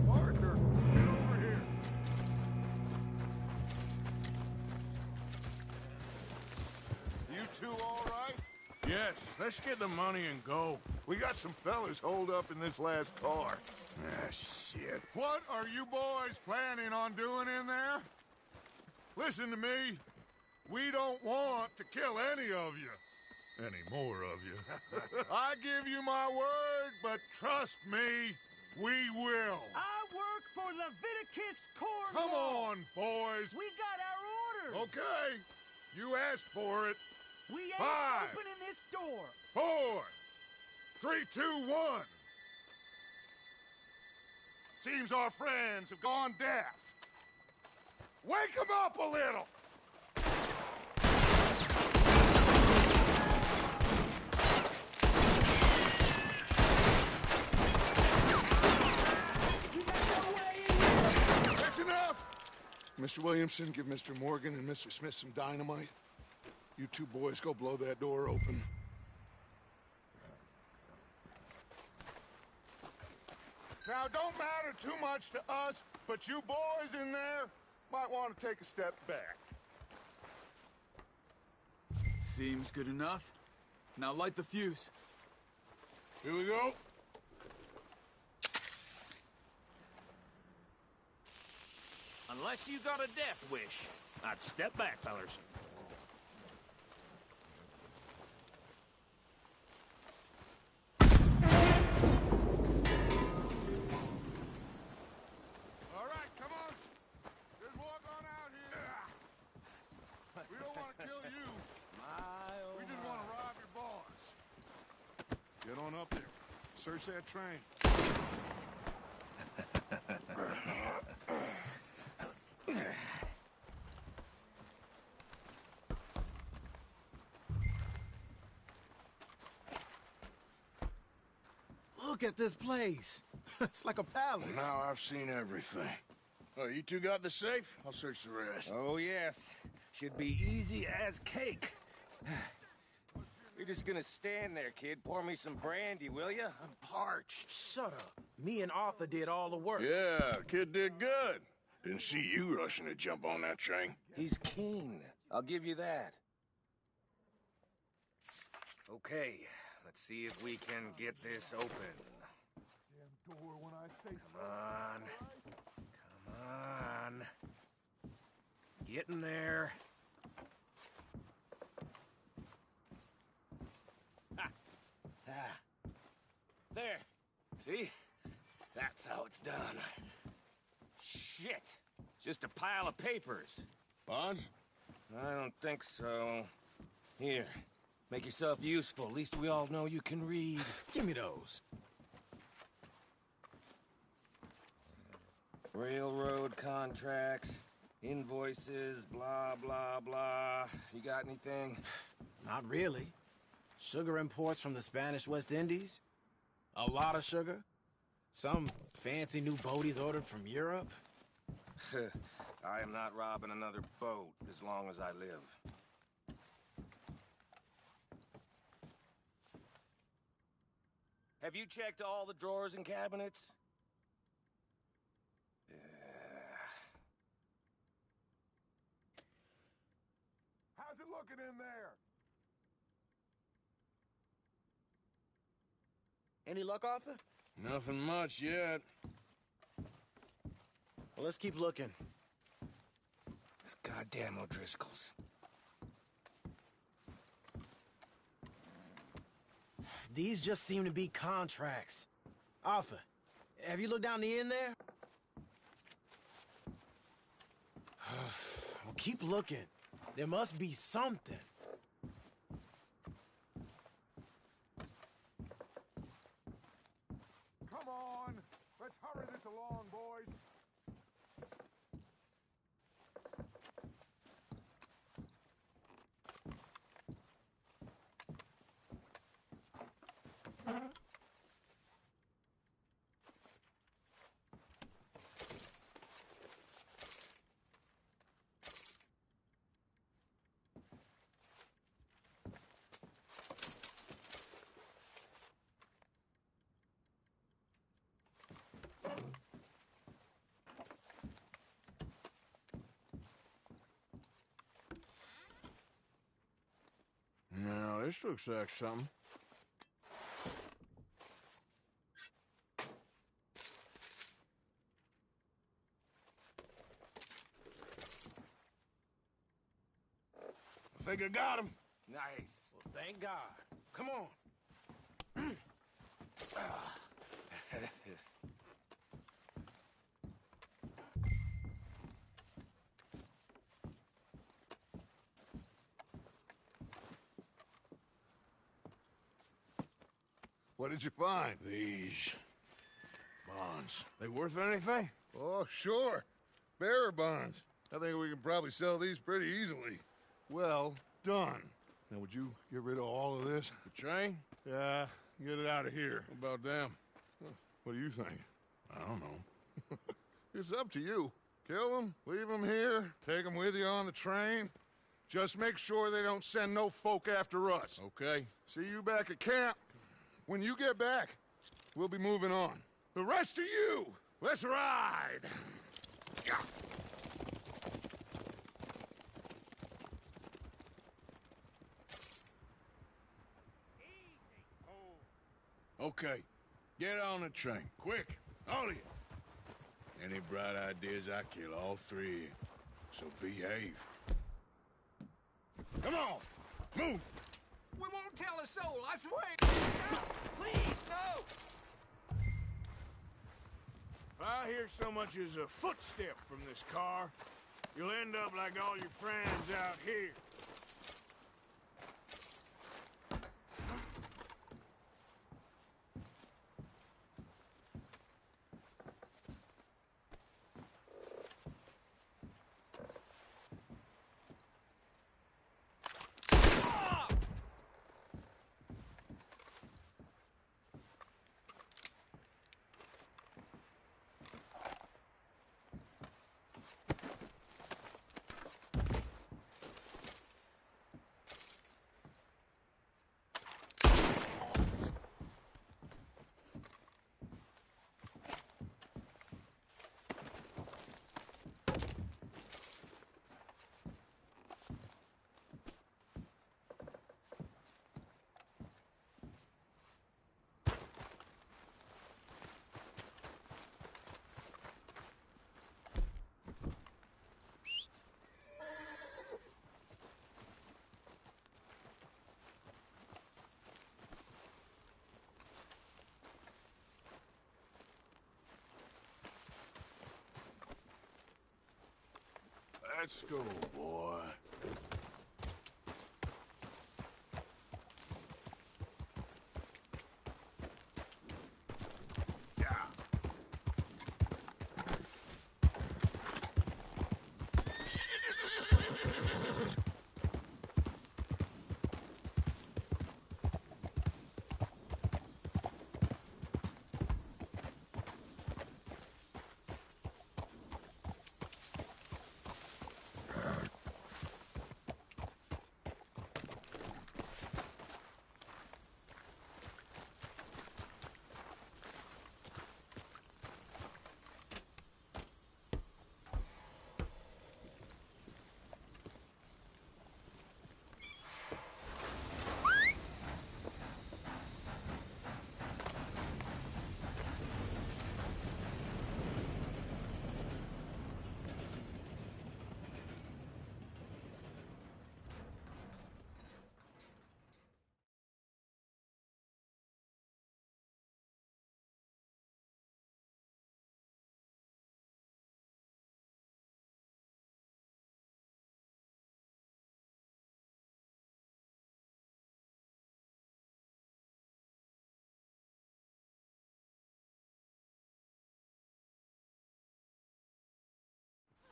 Arthur, get over here. You two all right? Yes, let's get the money and go. We got some fellas holed up in this last car. Ah, shit. What are you boys planning on doing in there? Listen to me. We don't want to kill any of you. Any more of you. I give you my word, but trust me, we will. I work for Leviticus Cornwall. Come on, boys. We got our orders. Okay. You asked for it. We ain't 5, opening this door. 4, 3, 2, 1. Seems our friends have gone deaf. Wake them up a little. That's enough. Mr. Williamson, give Mr. Morgan and Mr. Smith some dynamite. You two boys go blow that door open. Now, it don't matter too much to us, but you boys in there might want to take a step back. Seems good enough. Now light the fuse. Here we go. Unless you got a death wish, I'd step back, fellers. All right, come on. Just walk on out here. We don't want to kill you. We just want to rob your boss. Get on up there. Search that train. Look at this place. It's like a palace. Now I've seen everything. Oh, you two got the safe? I'll search the rest. Oh, yes. Should be easy as cake. You're just gonna stand there, kid. Pour me some brandy, will you? I'm parched. Shut up. Me and Arthur did all the work. Yeah, kid did good. Didn't see you rushing to jump on that train. He's keen. I'll give you that. Okay, let's see if we can get this open. Come on. Come on. Get in there. Ah. Ah. There. See? That's how it's done. Shit. Just a pile of papers. Bonds? I don't think so. Here. Make yourself useful. At least we all know you can read. Give me those. Railroad contracts, invoices, blah, blah, blah. You got anything? Not really. Sugar imports from the Spanish West Indies. A lot of sugar. Some fancy new boat he's ordered from Europe. I am not robbing another boat as long as I live. Have you checked all the drawers and cabinets? How's it looking in there? Any luck, Arthur? Nothing much yet. Well, let's keep looking. This goddamn O'Driscolls. These just seem to be contracts. Arthur, have you looked down the end there? Well, keep looking. There must be something. Come on. Let's hurry this along, boys. This looks like something. I think I got him. Nice. Well, thank God. Come on. What did you find? These bonds. They worth anything? Oh, sure. Bearer bonds. I think we can probably sell these pretty easily. Well done. Now, would you get rid of all of this? The train? Yeah, get it out of here. What about them? What do you think? I don't know. It's up to you. Kill them, leave them here, take them with you on the train. Just make sure they don't send no folk after us. Okay. See you back at camp. When you get back, we'll be moving on. The rest of you, let's ride! Yeah. Okay. Get on the train. Quick. All of you. Any bright ideas, I kill all three of you. So behave. Come on! Move! We won't tell a soul, I swear! No! Please, no! If I hear so much as a footstep from this car, you'll end up like all your friends out here. Let's go, boy.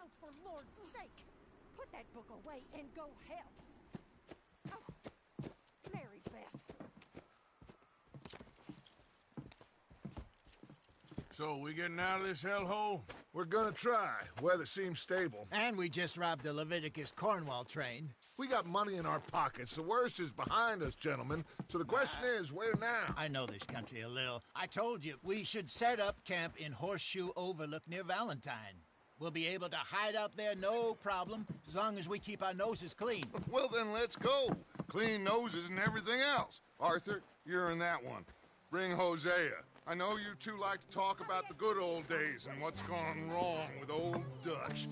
Oh, for Lord's sake, put that book away and go help. Oh, Mary Beth. So, we getting out of this hellhole? We're gonna try. Weather seems stable. And we just robbed the Leviticus Cornwall train. We got money in our pockets. The worst is behind us, gentlemen. So the question is, where now? I know this country a little. I told you, we should set up camp in Horseshoe Overlook near Valentine. We'll be able to hide out there, no problem, as long as we keep our noses clean. Well, then let's go. clean noses and everything else. Arthur, you're in that one. Bring Hosea. I know you two like to talk about the good old days and what's gone wrong with old Dutch.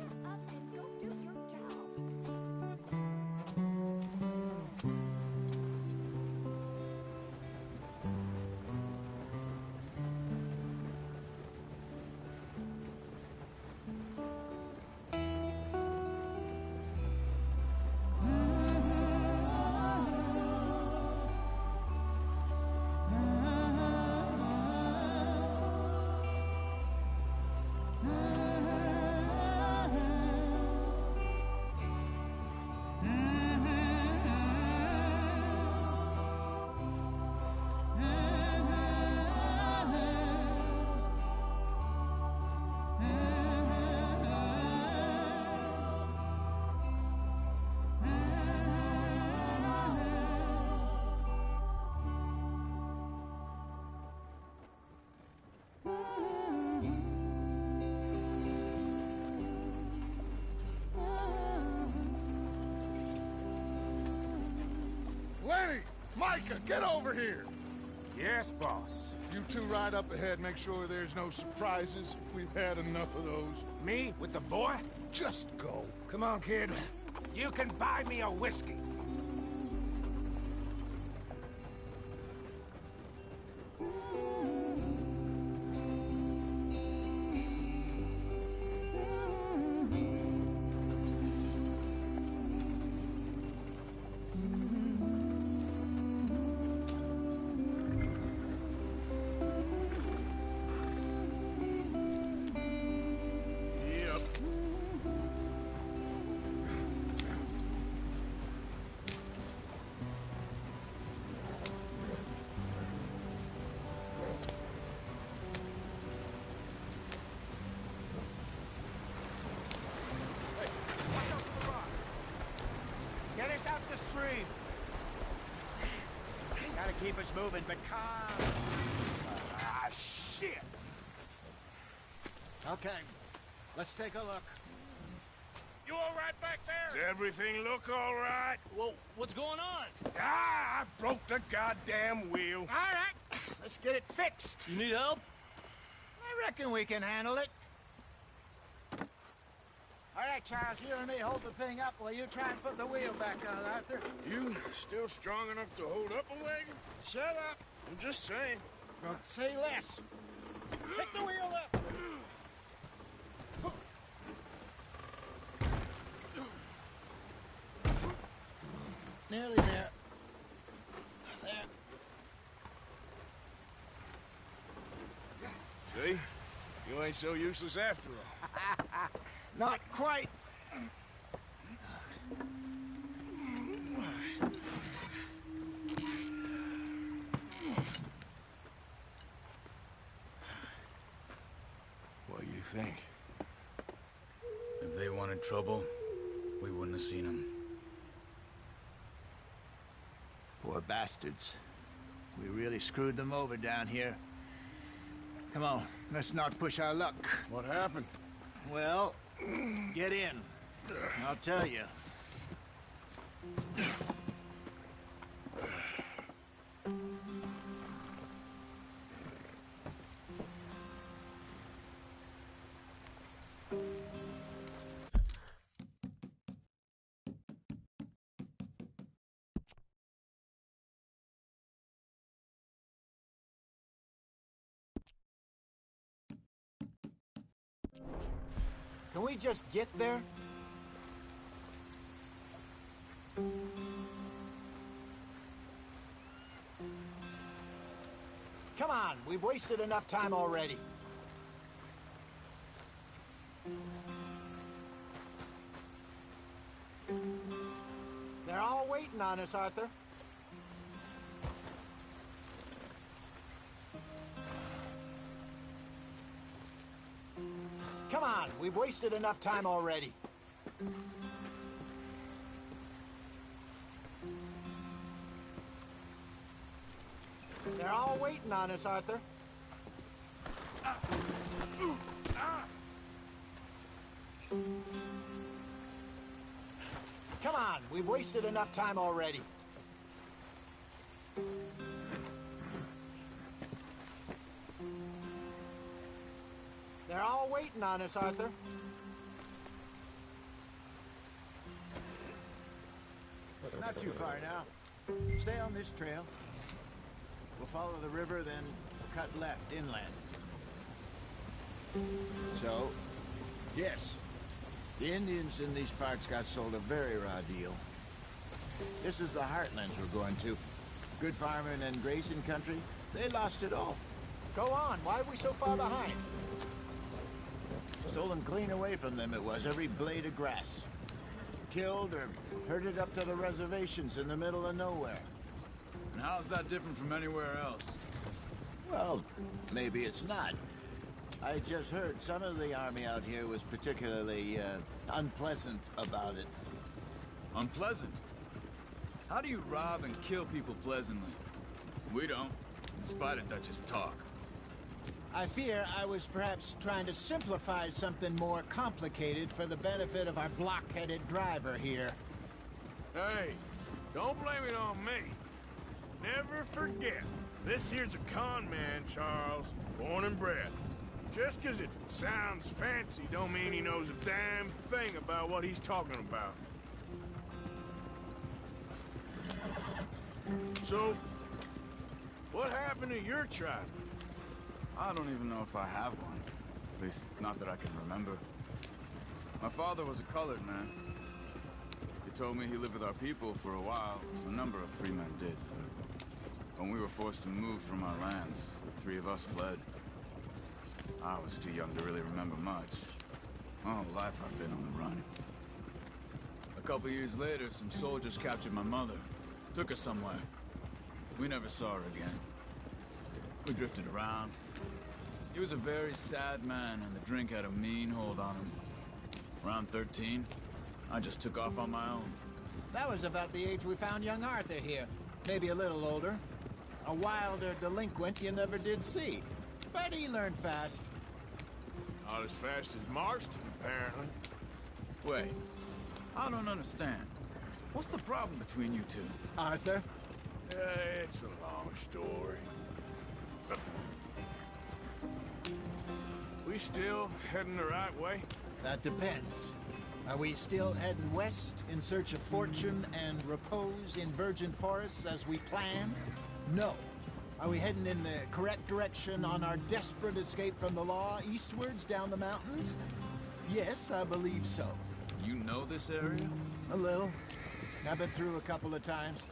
Lenny! Micah, get over here! Yes, boss. You two ride up ahead, make sure there's no surprises. We've had enough of those. Me? With the boy? Just go. Come on, kid. You can buy me a whiskey. Get us out the stream. Gotta keep us moving, but calm. Ah, shit! Okay, let's take a look. You all right back there? Does everything look all right? Well, what's going on? Ah, I broke the goddamn wheel. All right, let's get it fixed. You need help? I reckon we can handle it. All right, Charles, you and me hold the thing up while you try and put the wheel back on, Arthur. You still strong enough to hold up a wagon? Shut up. I'm just saying. Don't say less. Pick the wheel up. Nearly there. There. See? You ain't so useless after all. Not quite. What do you think? If they wanted trouble, we wouldn't have seen them. Poor bastards. We really screwed them over down here. Come on, let's not push our luck. What happened? Well, get in. I'll tell you. Can we just get there? Come on, we've wasted enough time already. They're all waiting on us, Arthur. Come on, we've wasted enough time already. They're all waiting on us, Arthur. Come on, we've wasted enough time already. waiting on us, Arthur. Not too far now. Stay on this trail. We'll follow the river, then cut left inland. So, yes, the Indians in these parts got sold a very raw deal. This is the heartlands we're going to. Good farming and grazing country, they lost it all. Go on, why are we so far behind? Stolen clean away from them it was, every blade of grass. Killed or herded up to the reservations in the middle of nowhere. And how's that different from anywhere else? Well, maybe it's not. I just heard some of the army out here was particularly, unpleasant about it. Unpleasant? How do you rob and kill people pleasantly? We don't, in spite of Dutch's talk. I fear I was perhaps trying to simplify something more complicated for the benefit of our block-headed driver here. Hey, don't blame it on me. Never forget, this here's a con man, Charles, born and bred. Just 'cause it sounds fancy don't mean he knows a damn thing about what he's talking about. So, what happened to your tribe? I don't even know if I have one. At least, not that I can remember. My father was a colored man. He told me he lived with our people for a while. A number of free men did, but when we were forced to move from our lands, the three of us fled. I was too young to really remember much. My whole life I've been on the run. A couple years later, some soldiers captured my mother. Took her somewhere. We never saw her again. We drifted around. He was a very sad man, and the drink had a mean hold on him. Around 13, I just took off on my own. That was about the age we found young Arthur here. Maybe a little older. A wilder delinquent you never did see. But he learned fast. Not as fast as Marston, apparently. Wait, I don't understand. What's the problem between you two? Arthur? It's a long story. We still heading the right way? That depends. Are we still heading west in search of fortune and repose in virgin forests as we planned? No. Are we heading in the correct direction on our desperate escape from the law eastwards down the mountains? Yes, I believe so. You know this area? A little. I've been through a couple of times.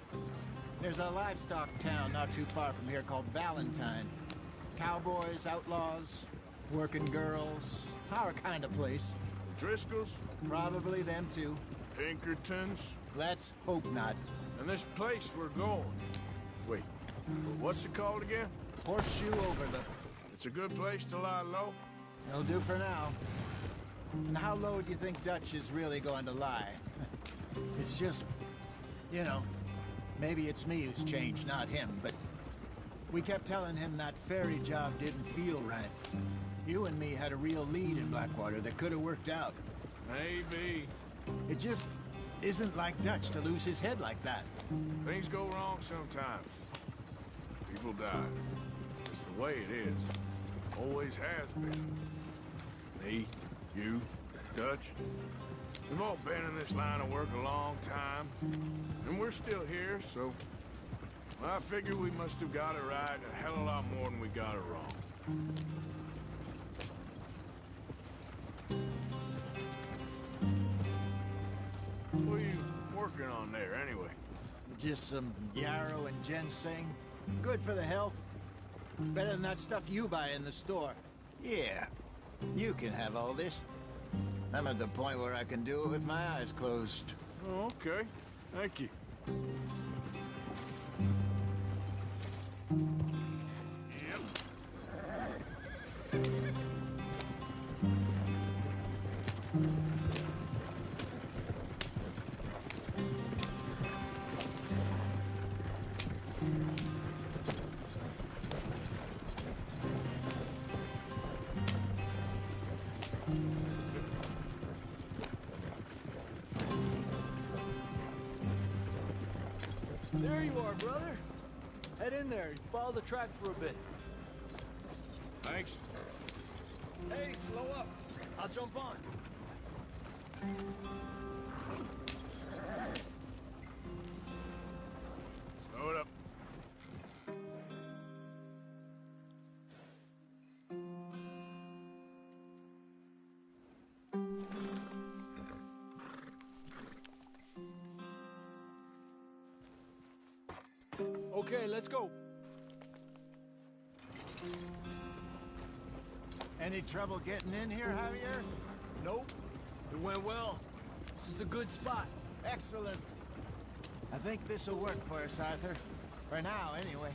There's a livestock town not too far from here called Valentine. Cowboys, outlaws, working girls, our kind of place. Driscolls? Probably them too. Pinkertons? Let's hope not. And this place we're going. Wait, what's it called again? Horseshoe Overlook. It's a good place to lie low? It'll do for now. And how low do you think Dutch is really going to lie? It's just, you know, maybe it's me who's changed, not him, but we kept telling him that ferry job didn't feel right. You and me had a real lead in Blackwater that could have worked out. Maybe. It just isn't like Dutch to lose his head like that. Things go wrong sometimes. People die. It's the way it is. Always has been. Me, you, Dutch. We've all been in this line of work a long time. And we're still here, so... I figure we must have got it right a hell of a lot more than we got it wrong. What are you working on there, anyway? Just some yarrow and ginseng. Good for the health. Better than that stuff you buy in the store. Yeah, you can have all this. I'm at the point where I can do it with my eyes closed. Oh, okay. Thank you. There you are, brother. Head in there and follow the track for a bit. Thanks. Hey, slow up. I'll jump on. Slow it up. Okay, let's go. Any trouble getting in here, Javier? Nope. It went well. This is a good spot. Excellent. I think this will work for us, Arthur. For now, anyway.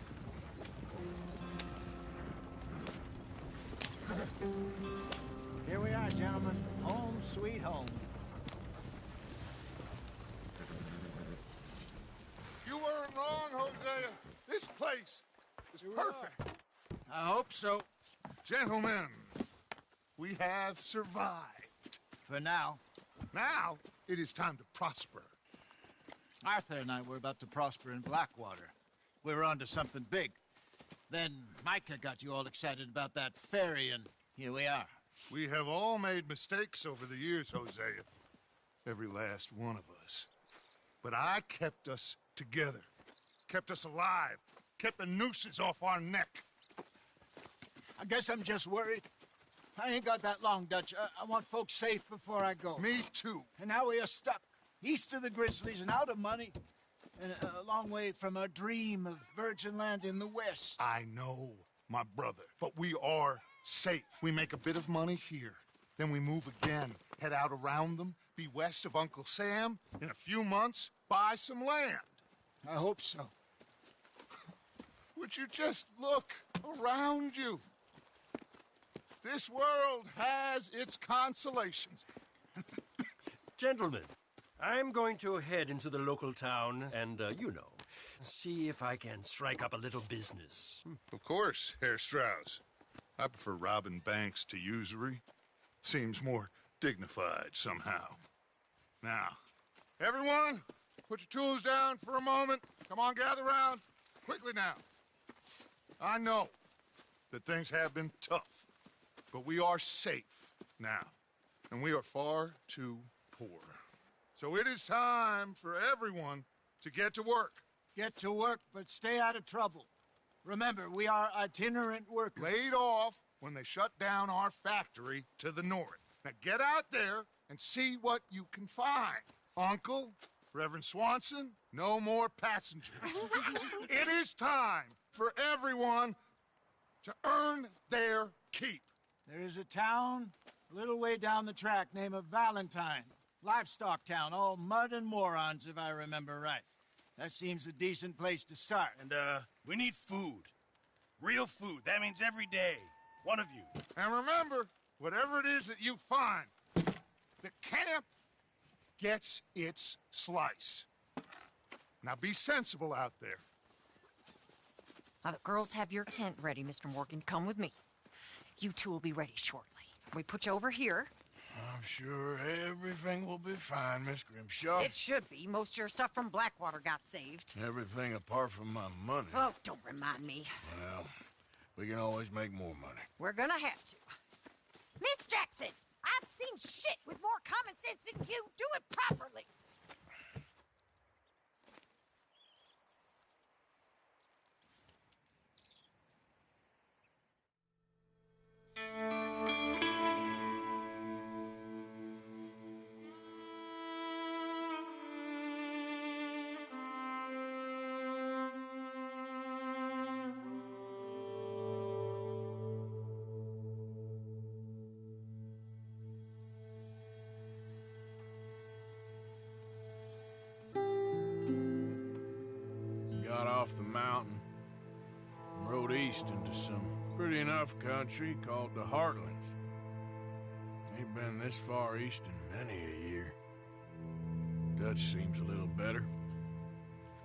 Here we are, gentlemen. Home sweet home. You weren't wrong, Hosea. This place is perfect. I hope so. Gentlemen, we have survived. For now. Now, it is time to prosper. Arthur and I were about to prosper in Blackwater. We were onto something big. Then Micah got you all excited about that ferry, and here we are. We have all made mistakes over the years, Hosea. Every last one of us. But I kept us together. Kept us alive. Kept the nooses off our neck. I guess I'm just worried. I ain't got that long, Dutch. I want folks safe before I go. Me too. And now we are stuck. East of the Grizzlies and out of money. And a long way from our dream of virgin land in the west. I know, my brother. But we are safe. We make a bit of money here. Then we move again. Head out around them. Be west of Uncle Sam. In a few months, buy some land. I hope so. Would you just look around you? This world has its consolations. Gentlemen, I'm going to head into the local town and, see if I can strike up a little business. Of course, Herr Strauss. I prefer robbing banks to usury. Seems more dignified somehow. Now, everyone, put your tools down for a moment. Come on, gather round. Quickly now. I know that things have been tough, but we are safe now, and we are far too poor. So it is time for everyone to get to work. Get to work, but stay out of trouble. Remember, we are itinerant workers. Laid off when they shut down our factory to the north. Now get out there and see what you can find. Uncle, Reverend Swanson, no more passengers. It is time for everyone to earn their keep. There is a town a little way down the track named Valentine. Livestock town, all mud and morons, if I remember right. That seems a decent place to start. And, we need food. Real food. That means every day. One of you. And remember, whatever it is that you find, the camp gets its slice. Now be sensible out there. Now, the girls have your tent ready, Mr. Morgan. Come with me. You two will be ready shortly. We put you over here. I'm sure everything will be fine, Miss Grimshaw. It should be. Most of your stuff from Blackwater got saved. Everything apart from my money. Oh, don't remind me. Well, we can always make more money. We're gonna have to. Miss Jackson, I've seen shit with more common sense than you. Do it properly. Got off the mountain and rode east into some pretty enough country called the Heartlands. Ain't been this far east in many a year. Dutch seems a little better.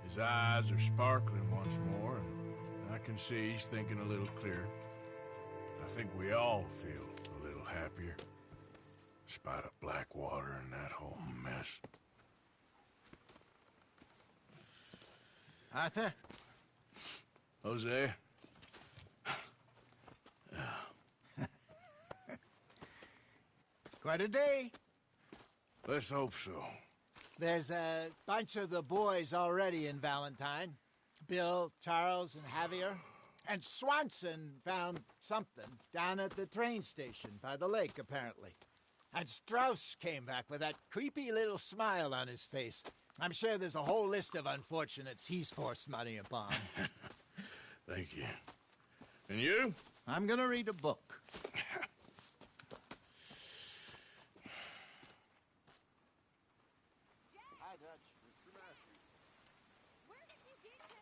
His eyes are sparkling once more, and I can see he's thinking a little clearer. I think we all feel a little happier, despite of Blackwater and that whole mess. Arthur? Jose? Quite a day. Let's hope so. There's a bunch of the boys already in Valentine. Bill, Charles, and Javier. And Swanson found something down at the train station by the lake, apparently. And Strauss came back with that creepy little smile on his face. I'm sure there's a whole list of unfortunates he's forced money upon. Thank you. And you? I'm gonna read a book. Hi, Dutch. Mr. Matthews. Where did you get to?